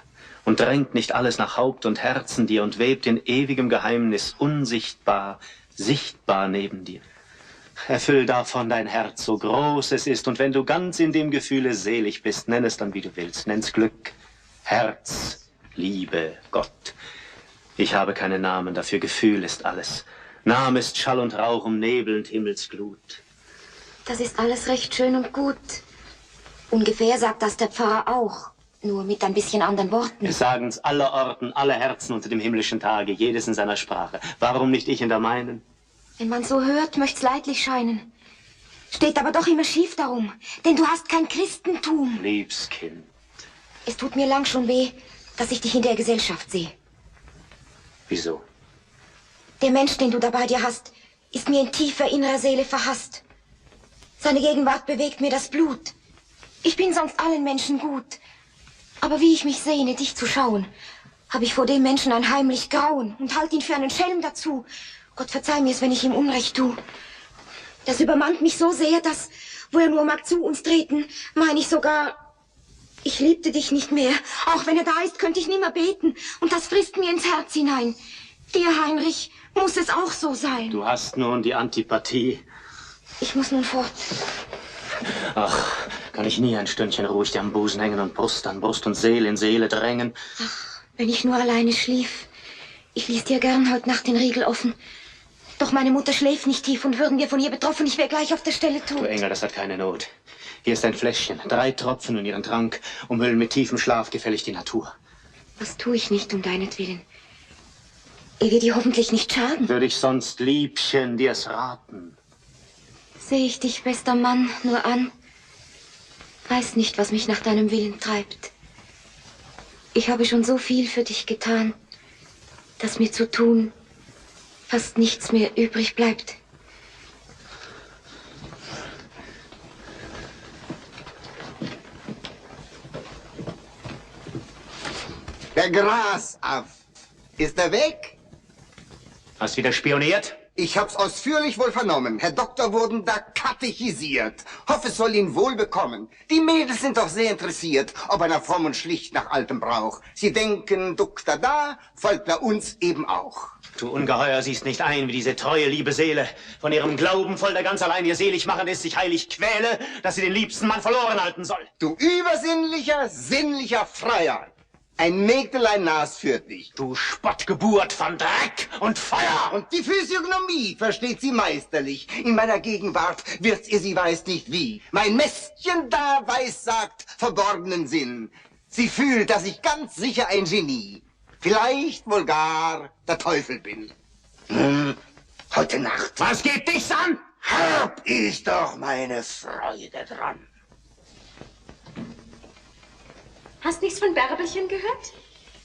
und drängt nicht alles nach Haupt und Herzen dir und webt in ewigem Geheimnis unsichtbar, sichtbar neben dir? Erfüll davon dein Herz, so groß es ist, und wenn du ganz in dem Gefühle selig bist, nenn es dann, wie du willst. Nenn's Glück, Herz, Liebe, Gott. Ich habe keine Namen, dafür Gefühl ist alles. Name ist Schall und Rauch umnebelnd Himmelsglut. Das ist alles recht schön und gut. Ungefähr sagt das der Pfarrer auch, nur mit ein bisschen anderen Worten. Es sagen's aller Orten, alle Herzen unter dem himmlischen Tage, jedes in seiner Sprache. Warum nicht ich in der meinen? Wenn man so hört, möcht's leidlich scheinen. Steht aber doch immer schief darum, denn du hast kein Christentum. Liebs Kind. Es tut mir lang schon weh, dass ich dich in der Gesellschaft sehe. Wieso? Der Mensch, den du da bei dir hast, ist mir in tiefer innerer Seele verhasst. Seine Gegenwart bewegt mir das Blut. Ich bin sonst allen Menschen gut. Aber wie ich mich sehne, dich zu schauen, habe ich vor dem Menschen ein heimlich Grauen und halte ihn für einen Schelm dazu. Gott verzeih mir's, wenn ich ihm Unrecht tu. Das übermannt mich so sehr, dass, wo er nur mag zu uns treten, meine ich sogar, ich liebte dich nicht mehr. Auch wenn er da ist, könnte ich nimmer beten. Und das frisst mir ins Herz hinein. Dir, Heinrich, muss es auch so sein. Du hast nun die Antipathie. Ich muss nun fort. Ach, kann ich nie ein Stündchen ruhig dir am Busen hängen und Brust an Brust und Seele in Seele drängen? Ach, wenn ich nur alleine schlief. Ich ließ dir gern heute Nacht den Riegel offen. Doch meine Mutter schläft nicht tief und würden wir von ihr betroffen, ich wäre gleich auf der Stelle tot. Du Engel, das hat keine Not. Hier ist ein Fläschchen, 3 Tropfen und ihren Trank, umhüllen mit tiefem Schlaf gefällig die Natur. Was tue ich nicht um deinetwillen? Er wird dir hoffentlich nicht schaden. Würde ich sonst, Liebchen, dir's raten? Sehe ich dich, bester Mann, nur an. Weiß nicht, was mich nach deinem Willen treibt. Ich habe schon so viel für dich getan. dass mir zu tun fast nichts mehr übrig bleibt. Der Grasaff. Ist er weg? Hast wieder spioniert? Ich hab's ausführlich wohl vernommen. Herr Doktor wurden da katechisiert. Hoffe, es soll ihn wohl bekommen. Die Mädels sind doch sehr interessiert, ob einer fromm und schlicht nach altem Brauch. Sie denken, Doktor da, folgt er uns eben auch. Du Ungeheuer siehst nicht ein, wie diese treue, liebe Seele von ihrem Glauben voll, der ganz allein ihr selig machen ist, sich heilig quäle, dass sie den liebsten Mann verloren halten soll. Du übersinnlicher, sinnlicher Freier. Ein Mägdelein Nas führt dich. Du Spottgeburt von Dreck und Feuer. Und die Physiognomie versteht sie meisterlich. In meiner Gegenwart wird ihr, sie weiß nicht wie. Mein Mästchen da weissagt verborgenen Sinn. Sie fühlt, dass ich ganz sicher ein Genie, vielleicht wohl gar der Teufel bin. Heute Nacht. Was geht dich an? Hab ich doch meine Freude dran. Hast nichts von Bärbelchen gehört?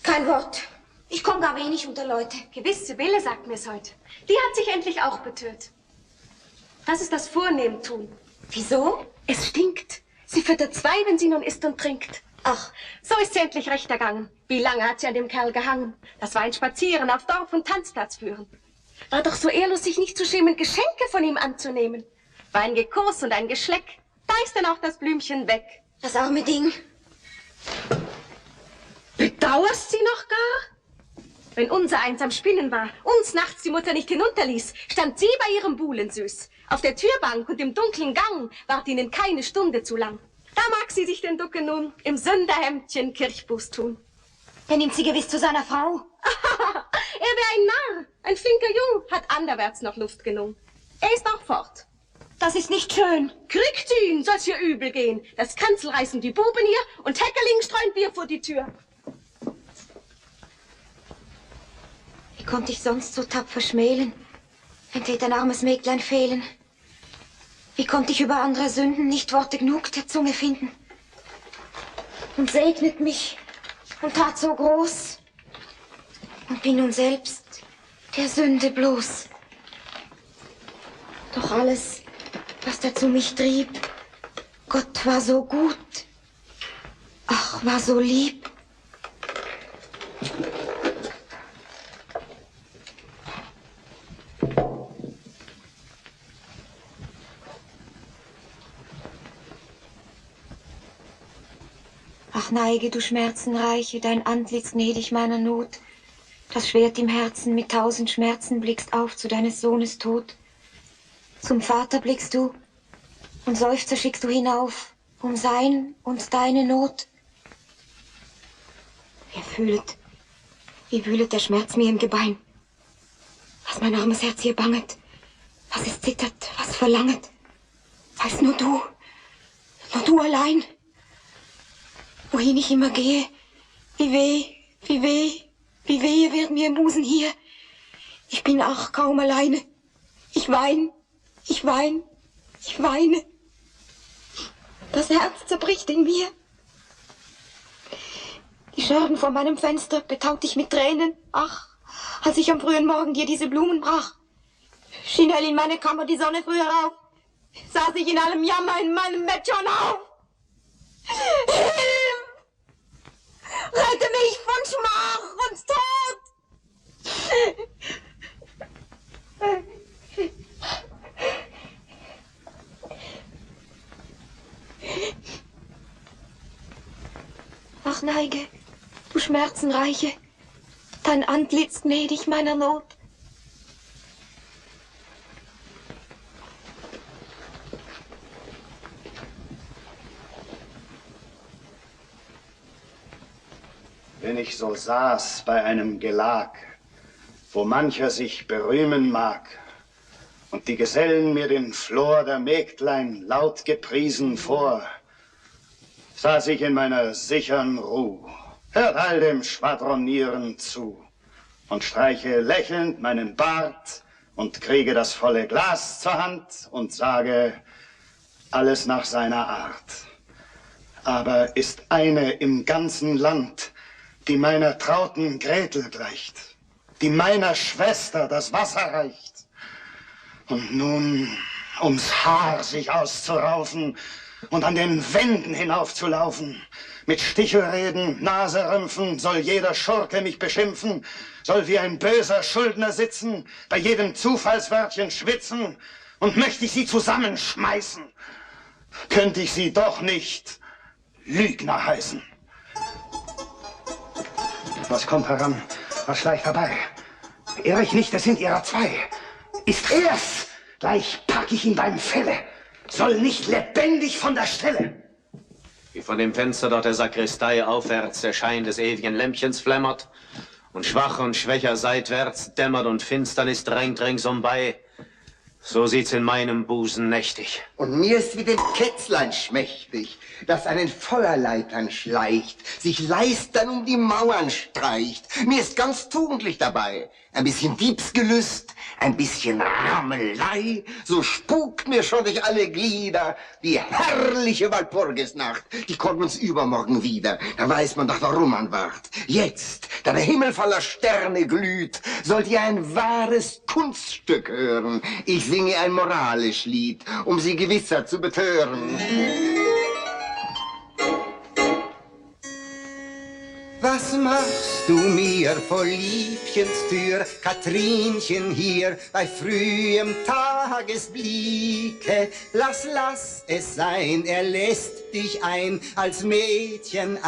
Kein Wort. Ich komme gar wenig unter Leute. Gewiss, Sibylle sagt mir's heute. Die hat sich endlich auch betört. Das ist das Vornehmtun. Wieso? Es stinkt. Sie füttert zwei, wenn sie nun isst und trinkt. Ach, so ist sie endlich recht ergangen. Wie lange hat sie an dem Kerl gehangen? Das war ein Spazieren auf Dorf und Tanzplatz führen. War doch so ehrlos, sich nicht zu schämen, Geschenke von ihm anzunehmen. War ein Gekuss und ein Geschleck. Da ist dann auch das Blümchen weg. Das arme Ding. Bedauerst sie noch gar? Wenn unser eins am Spinnen war, uns nachts die Mutter nicht hinunterließ, stand sie bei ihrem Buhlen süß. Auf der Türbank und im dunklen Gang ward ihnen keine Stunde zu lang. Da mag sie sich den Ducke nun im Sünderhemdchen Kirchbuß tun. Der nimmt sie gewiss zu seiner Frau. Er wär ein Narr, ein flinker Jung, hat anderwärts noch Luft genug. Er ist auch fort. Das ist nicht schön. Kriegt ihn, soll's hier übel gehen. Das Kanzel reißen die Buben hier und Heckerling streuen Bier vor die Tür. Wie konnte ich sonst so tapfer schmälen, wenn tät ein armes Mägdlein fehlen? Wie konnte ich über andere Sünden nicht Worte genug der Zunge finden? Und segnet mich und tat so groß und bin nun selbst der Sünde bloß. Doch alles, was dazu mich trieb, Gott war so gut, ach, war so lieb. Ach, neige, du Schmerzenreiche, dein Antlitz gnädig meiner Not. Das Schwert im Herzen mit 1000 Schmerzen blickst auf zu deines Sohnes Tod. Zum Vater blickst du und Seufzer schickst du hinauf, um sein und deine Not. Wie wühlet der Schmerz mir im Gebein, was mein armes Herz hier banget, was es zittert, was verlanget, weiß nur du allein. Wohin ich immer gehe, wie wehe wird mir im Busen hier. Ich bin ach kaum alleine. Ich weine. Das Herz zerbricht in mir. Die Scherben vor meinem Fenster betaut ich mit Tränen. Ach, als ich am frühen Morgen dir diese Blumen brach, schien hell in meine Kammer die Sonne früher auf, saß ich in allem Jammer in meinem Bett schon auf. Hilf! Rette mich von Schmach und Tod! Ach, neige, du Schmerzenreiche, dein Antlitz gnädig meiner Not. Wenn ich so saß bei einem Gelag, wo mancher sich berühmen mag, und die Gesellen mir den Flor der Mägdlein laut gepriesen vor, saß ich in meiner sichern Ruh, hört all dem Schwadronieren zu und streiche lächelnd meinen Bart und kriege das volle Glas zur Hand und sage, alles nach seiner Art. Aber ist eine im ganzen Land, die meiner trauten Gretel gleicht, die meiner Schwester das Wasser reicht. Und nun ums Haar sich auszuraufen und an den Wänden hinaufzulaufen. Mit Stichelreden, Naserümpfen soll jeder Schurke mich beschimpfen, soll wie ein böser Schuldner sitzen, bei jedem Zufallswörtchen schwitzen, und möchte ich sie zusammenschmeißen, könnte ich sie doch nicht Lügner heißen. Was kommt heran? Was schleicht herbei? Irr ich nicht, es sind ihrer zwei. Ist er's, gleich pack ich ihn beim Felle, soll nicht lebendig von der Stelle. Wie von dem Fenster dort der Sakristei aufwärts der Schein des ewigen Lämpchens flämmert und schwach und schwächer seitwärts dämmert und Finsternis drängt ringsum bei, so sieht's in meinem Busen nächtig. Und mir ist wie dem Kätzlein schmächtig, das an den Feuerleitern schleicht, sich leistern um die Mauern streicht. Mir ist ganz tugendlich dabei, ein bisschen Diebsgelüst, ein bisschen Rammelei, so spukt mir schon durch alle Glieder die herrliche Walpurgisnacht. Die kommt uns übermorgen wieder, da weiß man doch, warum man wart. Jetzt, da der Himmel voller Sterne glüht, sollt ihr ein wahres Kunststück hören. Ich singe ein moralisch Lied, um sie gewisser zu betören. Was machst du mir vor Liebchens Tür, Katrinchen hier bei frühem Tagesblicke? Lass es sein, er lässt dich ein, als Mädchen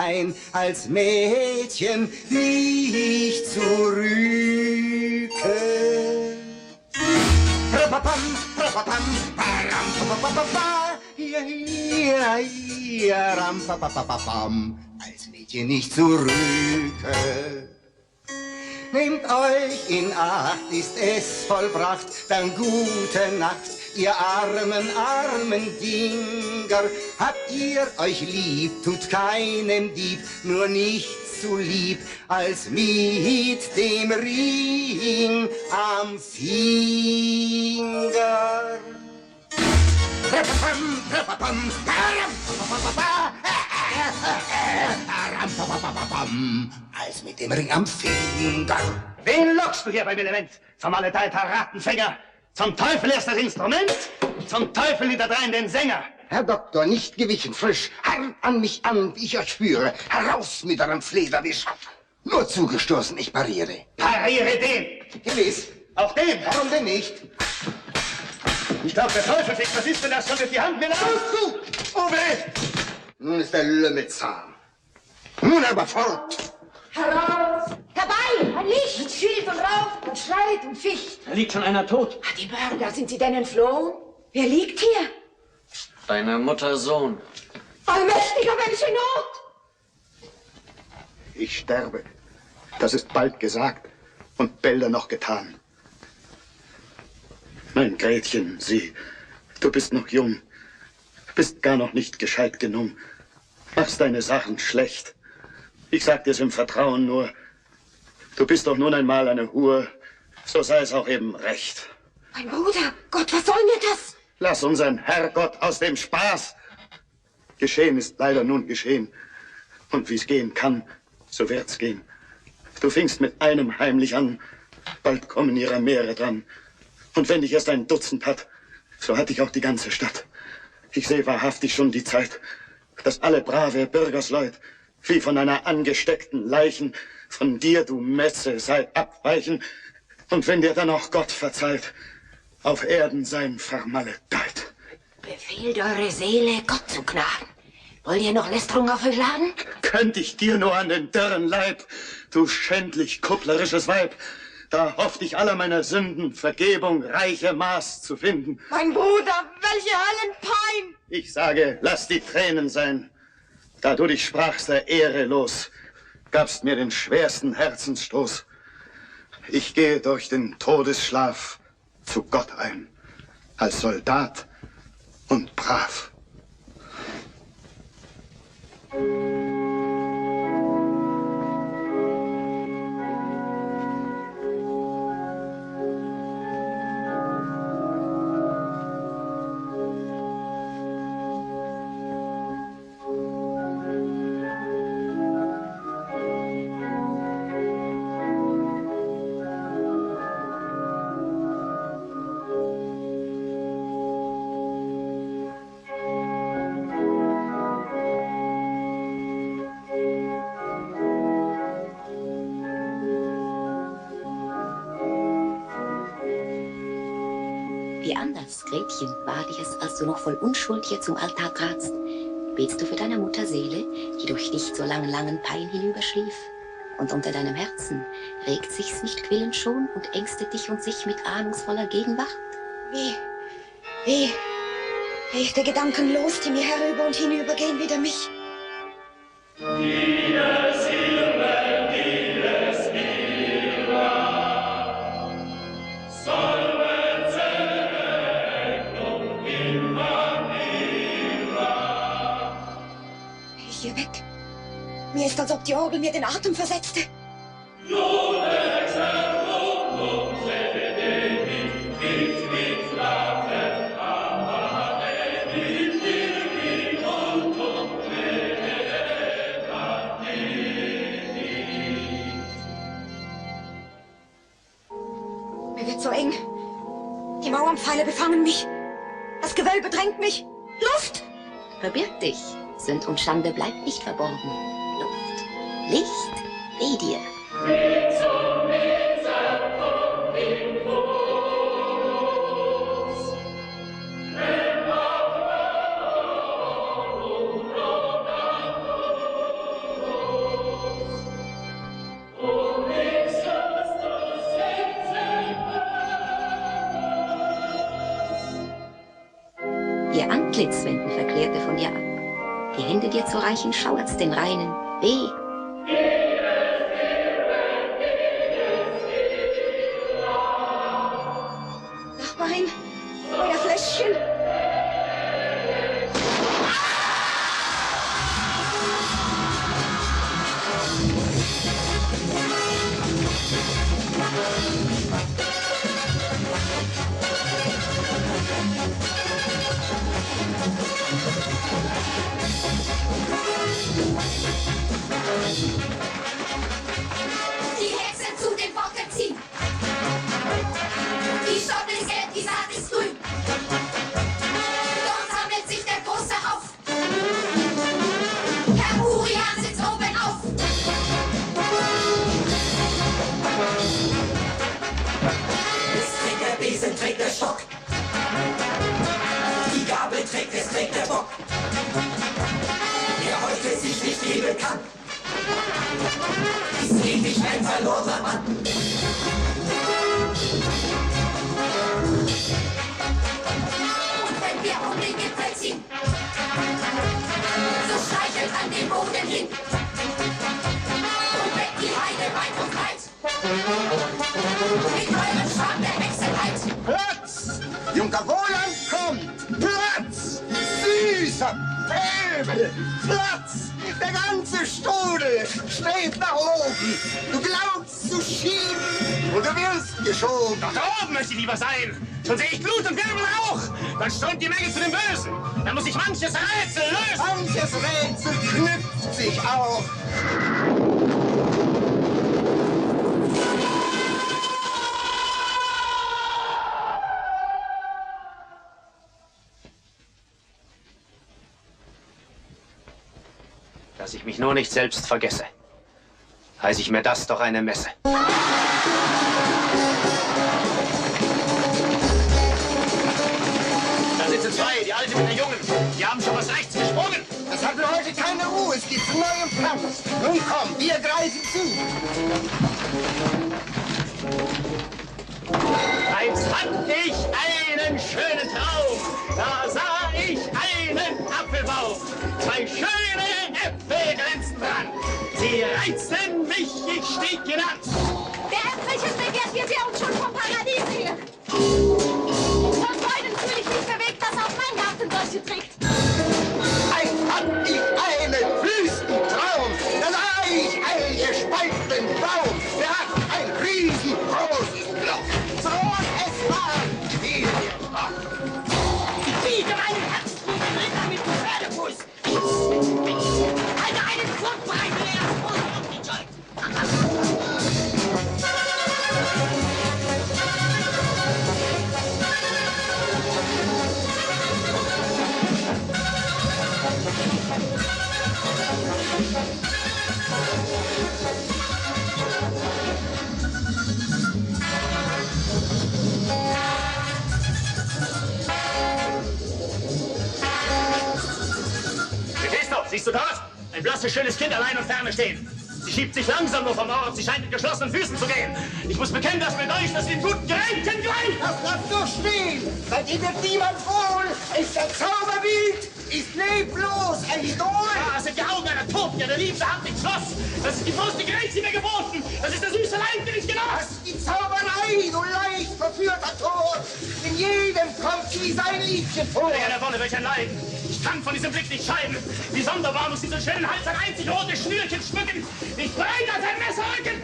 nicht zurücke. Rapapam, rapapam, param, papapapa, ja, ram, papapapam. Als Mädchen nicht zurücke. Nehmt euch in Acht, ist es vollbracht, dann gute Nacht, ihr armen Dinger. Habt ihr euch lieb, tut keinem Dieb, nur nicht so lieb, als mit dem Ring am Finger. Rapapam, rapapam, param, papapapa. Als mit dem Ring am Finger. Wen lockst du hier beim Element? Vermaledeiter Rattenfänger. Zum Teufel erst das Instrument, zum Teufel hinterdrein den Sänger. Herr Doktor, nicht gewichen, frisch, hart an mich an, wie ich euch spüre. Heraus mit eurem Flederwisch. Nur zugestoßen, ich pariere. Pariere den! Gewiss. Auch den? Warum denn nicht? Ich glaub, der Teufel fickt, was ist denn das schon durch die Hand wieder aus? Oh weh! Nun ist der Lümmel zahm. Nun aber fort! Heraus! Herbei! Ein Licht! Und schielt und raucht und schreit und ficht. Da liegt schon einer tot. Ah, die Bürger, sind sie denn entflohen? Wer liegt hier? Deine Mutter Sohn. Allmächtiger, welche Not! Ich sterbe. Das ist bald gesagt und bälder noch getan. Mein Gretchen, sieh, du bist noch jung, bist gar noch nicht gescheit genug, machst deine Sachen schlecht. Ich sag dir's im Vertrauen nur, du bist doch nun einmal eine Hure, so sei es auch eben recht. Mein Bruder, Gott, was soll mir das? Lass unseren Herrgott aus dem Spaß. Geschehen ist leider nun geschehen. Und wie's gehen kann, so wird's gehen. Du fingst mit einem heimlich an, bald kommen ihrer mehrere dran. Und wenn dich erst ein Dutzend hat, so hat dich auch die ganze Stadt. Ich seh wahrhaftig schon die Zeit, dass alle brave Bürgersleut, wie von einer angesteckten Leichen, von dir, du Metze, seid abweichen. Und wenn dir dann auch Gott verzeiht, auf Erden sein vermaledeit. Befehlt eure Seele, Gott zu gnaden. Wollt ihr noch Lästerung auf euch laden? Könnt ich dir nur an den dürren Leib, du schändlich kupplerisches Weib, da hofft ich aller meiner Sünden Vergebung, reiche Maß zu finden. Mein Bruder, welche Höllenpein! Ich sage, lass die Tränen sein. Da du dich sprachst der Ehre los, gabst mir den schwersten Herzensstoß. Ich gehe durch den Todesschlaf zu Gott ein, als Soldat und brav. Wie anders, Gretchen, war dies, als du noch voll Unschuld hier zum Altar tratst. Betst du für deine Mutterseele, die durch dich zur langen Pein hinüberschlief? Und unter deinem Herzen regt sich's nicht quillend schon und ängstet dich und sich mit ahnungsvoller Gegenwart? Wie der gedankenlos, die mir herüber und hinübergehen wider mich. Ich gehe weg. Mir ist, als ob die Orgel mir den Atem versetzte. Mir wird so eng. Die Mauernpfeile befangen mich. Das Gewölbe drängt mich. Luft! Verbirg dich, Sünd und Schande bleibt nicht verborgen. Luft, Licht, weh dir. Ihr Antlitz wenden Verklärte von dir ab. Die Hände dir zu reichen, schauert's den Reinen. Weh! Nachbarin, euer Fläschchen. Die Hexe zu den Bocken ziehen. Die Sonne ist gelb, die Saat ist grün. Dort sammelt sich der große Haufen. Herr Urian sitzt oben auf. Es trägt der Besen, trägt der Stock. Die Gabel trägt, es trägt der Bock. Wer heute sich nicht geben kann, ist ewig ein verlorener Mann. Und wenn wir um den Gipfel ziehen, so schleichelt an den Boden hin. Und weckt die Heide weit und breit. Mit eurem Schwarm der Hexenheit. Platz! Junker Wohland kommt! Platz! Süßer Pöbel! Platz! Der ganze Strudel strebt nach oben. Du glaubst zu schieben und du wirst geschoben. Doch da oben möchte ich lieber sein. Schon sehe ich Glut und Wirbel auch. Dann strömt die Menge zu dem Bösen. Dann muss ich manches Rätsel lösen. Manches Rätsel knüpft sich auch. Dass ich mich nur nicht selbst vergesse, heiß ich mir das doch eine Messe. Da sitzen zwei, die Alte mit der Jungen. Die haben schon was rechts gesprungen. Es hat heute keine Ruhe, es gibt neuen Tanz. Nun komm, wir greifen zu. Einst hatte ich einen schönen Traum. Da sah ich einen Apfelbaum. Zwei schöne Äpfel glänzten dran. Sie reizten mich, ich stieg hinan. Der Äpfelchen begehrt, wir sehen uns schon vom Paradies her. Von Freuden fühle ich mich bewegt, dass auch mein Garten solche trägt. Einst hatt ich einen wüsten Traum. Da sah ich einen gespaltenen Baum. Der hat ein riesengroßes Loch. So rot es war, fiel mir doch. Ich biete meinen Herzblut Ritter mit dem Pferdefuß. Halte einen Flugbreit, der das Boden auf die Schuld. siehst du dort? Ein blasses, schönes Kind allein und ferne stehen. Sie schiebt sich langsam nur vom Ort, sie scheint mit geschlossenen Füßen zu gehen. Ich muss bekennen, dass mir euch das dem guten Gerechten gleicht. Das bleibt doch stehen. Bei dir wird niemand wohl. Ist ein Zauberbild, ist leblos, ein Idol. Ah, es sind die Augen einer Toten, ja, der liebste Hand nicht Schloss. Das ist die Faust, die Grenze mir geboten. Das ist der süße Leib, den ich genoss. Das ist die Zauberei, du leicht verführter Tod. In jedem kommt sie sein Liedchen vor. Welch eine Wonne, welch ein Leiden. Ich kann von diesem Blick nicht scheiden. Wie sonderbar muss diesen schönen Hals ein einzig rotes Schnürchen schmücken. Nicht breit als ein Messerrücken.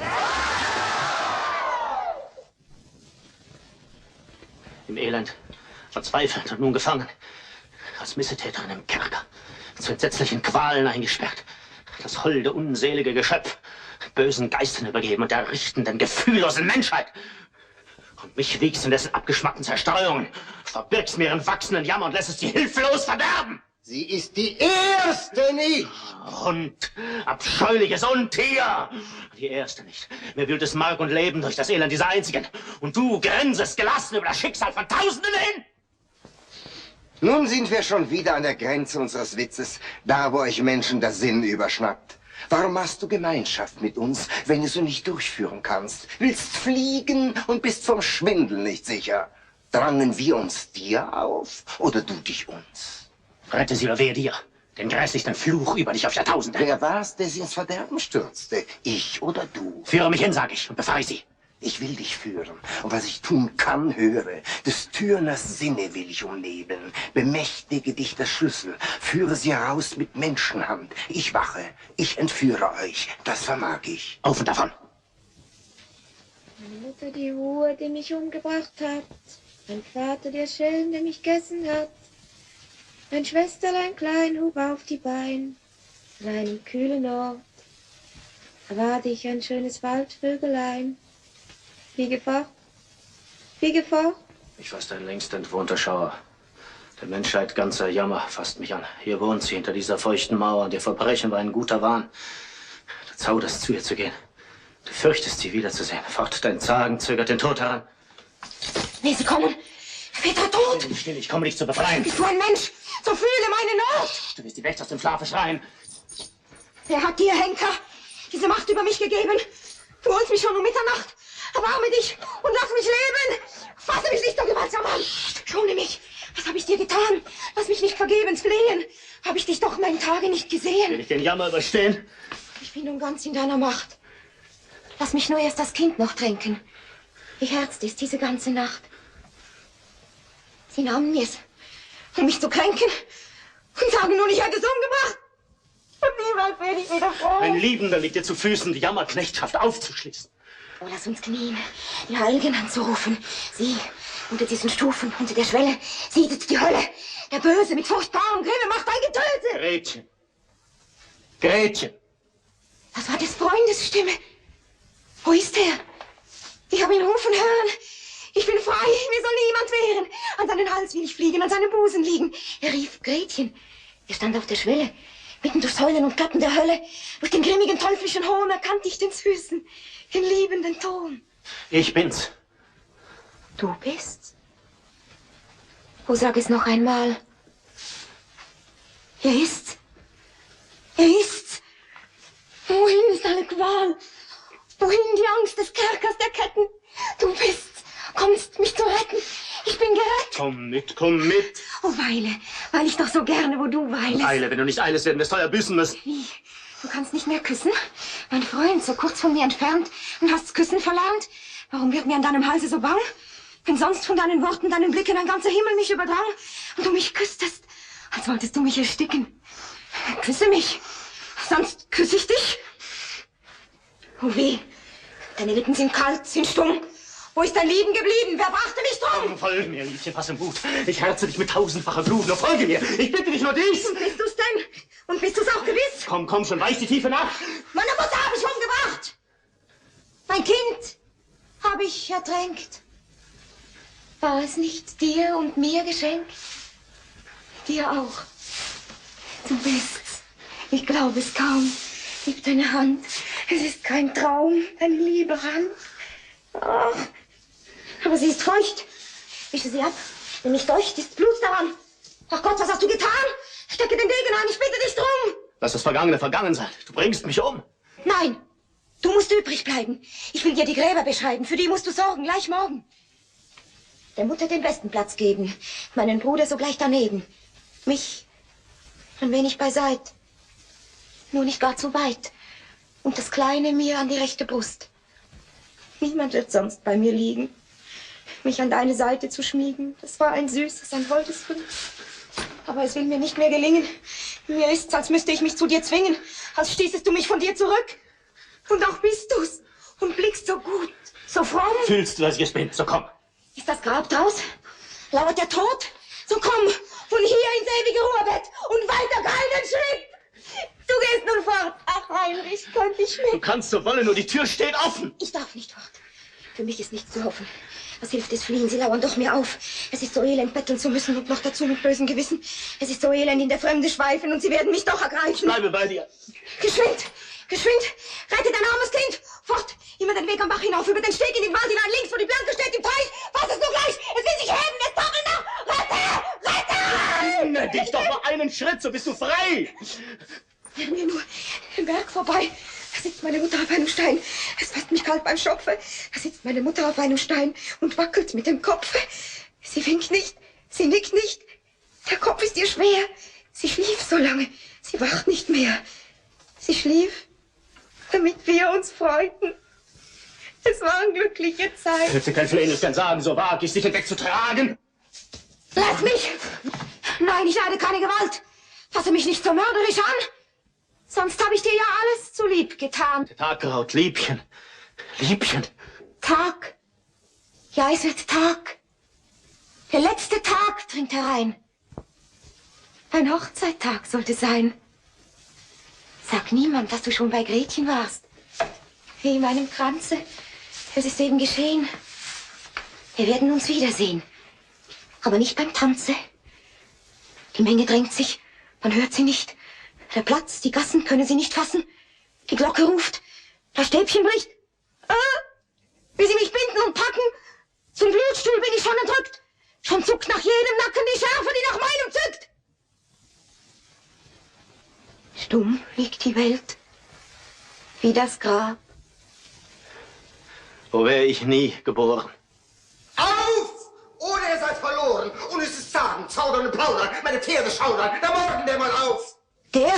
Im Elend, verzweifelt und nun gefangen, als Missetäterin im Kerker, zu entsetzlichen Qualen eingesperrt, das holde, unselige Geschöpf bösen Geistern übergeben und der richtenden, gefühllosen Menschheit. Und mich wiegst in dessen abgeschmackten Zerstreuungen, verbirgst mir ihren wachsenden Jammer und lässt es sie hilflos verderben. Sie ist die Erste nicht. Hund, abscheuliches Untier. Die Erste nicht. Mir wühlt es Mark und Leben durch das Elend dieser Einzigen. Und du grinsest gelassen über das Schicksal von Tausenden hin. Nun sind wir schon wieder an der Grenze unseres Witzes, da wo euch Menschen der Sinn überschnappt. Warum machst du Gemeinschaft mit uns, wenn du sie nicht durchführen kannst? Willst fliegen und bist vom Schwindel nicht sicher. Drangen wir uns dir auf oder du dich uns? Rette sie oder wehe dir, den grässlichsten Fluch über dich auf Jahrtausende. Wer war's, der sie ins Verderben stürzte? Ich oder du? Führe mich hin, sag ich, und befreie sie. Ich will dich führen. Und was ich tun kann, höre. Des Türners Sinne will ich umleben. Bemächtige dich der Schlüssel. Führe sie heraus mit Menschenhand. Ich wache. Ich entführe euch. Das vermag ich. Auf und davon. Meine Mutter die Ruhe, die mich umgebracht hat. Mein Vater der Schelm, der mich gegessen hat. Mein Schwesterlein klein hub auf die Bein. An einem kühlen Ort. Da ward ich ein schönes Waldvögelein. Fliege fort, fliege fort. Ich weiß dein längst entwohnter Schauer. Der Menschheit ganzer Jammer fasst mich an. Hier wohnt sie hinter dieser feuchten Mauer. Und ihr Verbrechen war ein guter Wahn. Du zauderst, zu ihr zu gehen. Du fürchtest, sie wiederzusehen. Fort, dein Zagen zögert den Tod heran. Nee, sie kommen. Peter tot. Still, ich komme dich zu befreien. Bist du ein Mensch? So fühle meine Not. Du wirst die Wächter aus dem Schlafe schreien. Wer hat dir, Henker, diese Macht über mich gegeben? Du holst mich schon um Mitternacht. Erbarme dich und lass mich leben. Fasse mich nicht so gewaltsam an. Schone mich. Was habe ich dir getan? Lass mich nicht vergebens flehen. Habe ich dich doch meinen Tage nicht gesehen? Will ich den Jammer überstehen? Ich bin nun ganz in deiner Macht. Lass mich nur erst das Kind noch tränken. Wie herzt ist diese ganze Nacht. Sie nahmen mir's, um mich zu kränken und sagen nun, ich hätte es umgebracht. Und niemals werde ich wieder froh. Ein Liebender liegt dir zu Füßen, die Jammerknechtschaft aufzuschließen. Oh, lass uns knien, die Heiligen anzurufen. Sie, unter diesen Stufen, unter der Schwelle, siedet die Hölle. Der Böse mit furchtbarem Grimme macht ein Getöse. Gretchen. Gretchen. Das war des Freundes Stimme. Wo ist er? Ich habe ihn rufen hören. Ich bin frei, mir soll niemand wehren. An seinen Hals will ich fliegen, an seinem Busen liegen. Er rief Gretchen. Er stand auf der Schwelle, mitten durch Säulen und Platten der Hölle. Durch den grimmigen teuflischen Hohn erkannte ich den Süßen, den liebenden Ton. Ich bin's. Du bist's? Oh, sag es noch einmal. Er ist's. Er ist's. Wohin ist alle Qual? Wohin die Angst des Kerkers, der Ketten? Du bist's. Kommst, mich zu retten. Ich bin gerettet. Komm mit, komm mit. Oh, weil ich doch so gerne, wo du weilest. Eile, wenn du nicht eilest, werden wir es teuer büßen müssen. Wie? Du kannst nicht mehr küssen? Mein Freund, so kurz von mir entfernt, und hast's Küssen verlernt? Warum wird mir an deinem Halse so bang? Wenn sonst von deinen Worten, deinen Blicken ein ganzer Himmel mich überdrang und du mich küsstest, als wolltest du mich ersticken. Küsse mich, sonst küsse ich dich. Oh weh, deine Lippen sind kalt, sind stumm. Wo ist dein Lieben geblieben? Wer brachte mich drum? Folge mir, Liebchen, fass im Mut. Ich herze dich mit tausendfacher Blut. Nur folge mir. Ich bitte dich nur dies. Und bist du's denn? Und bist du's auch gewiss? Komm, komm schon, weich die tiefe Nacht. Meine Mutter habe ich umgebracht. Mein Kind habe ich ertränkt. War es nicht dir und mir geschenkt? Dir auch. Du bist's. Ich glaube es kaum. Gib deine Hand. Es ist kein Traum, deine liebe Hand. Ach, aber sie ist feucht. Wische sie ab, denn nicht feucht ist Blut daran. Ach Gott, was hast du getan? Stecke den Degen an, ich bitte dich drum. Lass das Vergangene vergangen sein. Du bringst mich um. Nein, du musst übrig bleiben. Ich will dir die Gräber beschreiben. Für die musst du sorgen, gleich morgen. Der Mutter den besten Platz geben. Meinen Bruder sogleich daneben. Mich ein wenig beiseit. Nur nicht gar zu weit. Und das Kleine mir an die rechte Brust. Niemand wird sonst bei mir liegen. Mich an deine Seite zu schmiegen, das war ein süßes, ein holdes Glück. Aber es will mir nicht mehr gelingen. Mir ist's, als müsste ich mich zu dir zwingen. Als stießest du mich von dir zurück. Und auch bist du's. Und blickst so gut, so fromm. Fühlst du, dass ich es bin? So komm. Ist das Grab draus? Lauert der Tod? So komm, von hier ins ewige Ruhebett und weiter keinen Schritt. Du gehst nun fort. Ach, Heinrich, könnte ich mit. Du kannst so wollen, nur die Tür steht offen. Ich darf nicht fort. Für mich ist nichts zu hoffen. Was hilft es fliehen? Sie lauern doch mir auf. Es ist so elend, betteln zu müssen und noch dazu mit bösem Gewissen. Es ist so elend, in der Fremde schweifen und sie werden mich doch ergreifen. Bleibe bei dir. Geschwind, geschwind, rette dein armes Kind. Fort, immer den Weg am Bach hinauf, über den Steg in den Wald hinein, links, wo die Blanke steht, im Teich. Fass es nur gleich, es will sich heben, es tappelt noch. Rette, rette! Hindere dich doch nur einen Schritt, so bist du frei. Wären wir nur den Berg vorbei. Da sitzt meine Mutter auf einem Stein. Es fasst mich kalt beim Schopfe. Da sitzt meine Mutter auf einem Stein und wackelt mit dem Kopfe. Sie winkt nicht, sie nickt nicht. Der Kopf ist ihr schwer. Sie schlief so lange, sie wacht nicht mehr. Sie schlief, damit wir uns freuten. Es waren glückliche Zeiten. Hältst du kein Flehen, es kann sagen, so wag ich, dich hinwegzutragen. Lass mich! Nein, ich leide keine Gewalt. Fasse mich nicht so mörderisch an. Sonst habe ich dir ja alles zu lieb getan. Der Tag graut, Liebchen. Liebchen. Tag. Ja, es wird Tag. Der letzte Tag dringt herein. Ein Hochzeittag sollte sein. Sag niemand, dass du schon bei Gretchen warst. Wie in meinem Kranze. Es ist eben geschehen. Wir werden uns wiedersehen. Aber nicht beim Tanze. Die Menge drängt sich. Man hört sie nicht. Der Platz, die Gassen können sie nicht fassen. Die Glocke ruft. Das Stäbchen bricht. Wie sie mich binden und packen. Zum Blutstuhl bin ich schon entrückt. Schon zuckt nach jedem Nacken die Schärfe, die nach meinem zückt. Stumm liegt die Welt. Wie das Grab. Wo wäre ich nie geboren? Auf! Oder ihr seid verloren. Und es ist Sagen, Zaudern und Plaudern. Meine Pferde schaudern. Da morgen der mal auf. Der?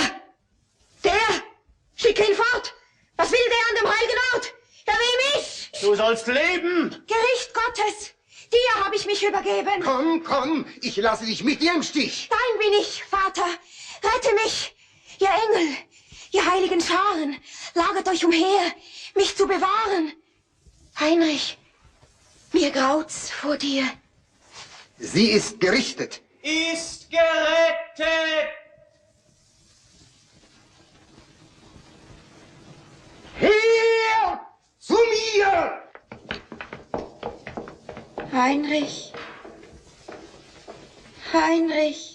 Schick ihn fort! Was will der an dem heiligen Ort? Er will mich! Du sollst leben! Gericht Gottes! Dir habe ich mich übergeben! Komm, komm, ich lasse dich mit dir im Stich! Dein bin ich, Vater! Rette mich! Ihr Engel, ihr heiligen Scharen, lagert euch umher, mich zu bewahren! Heinrich, mir graut's vor dir. Sie ist gerichtet. Ist gerettet! Her! Zu mir! Heinrich. Heinrich.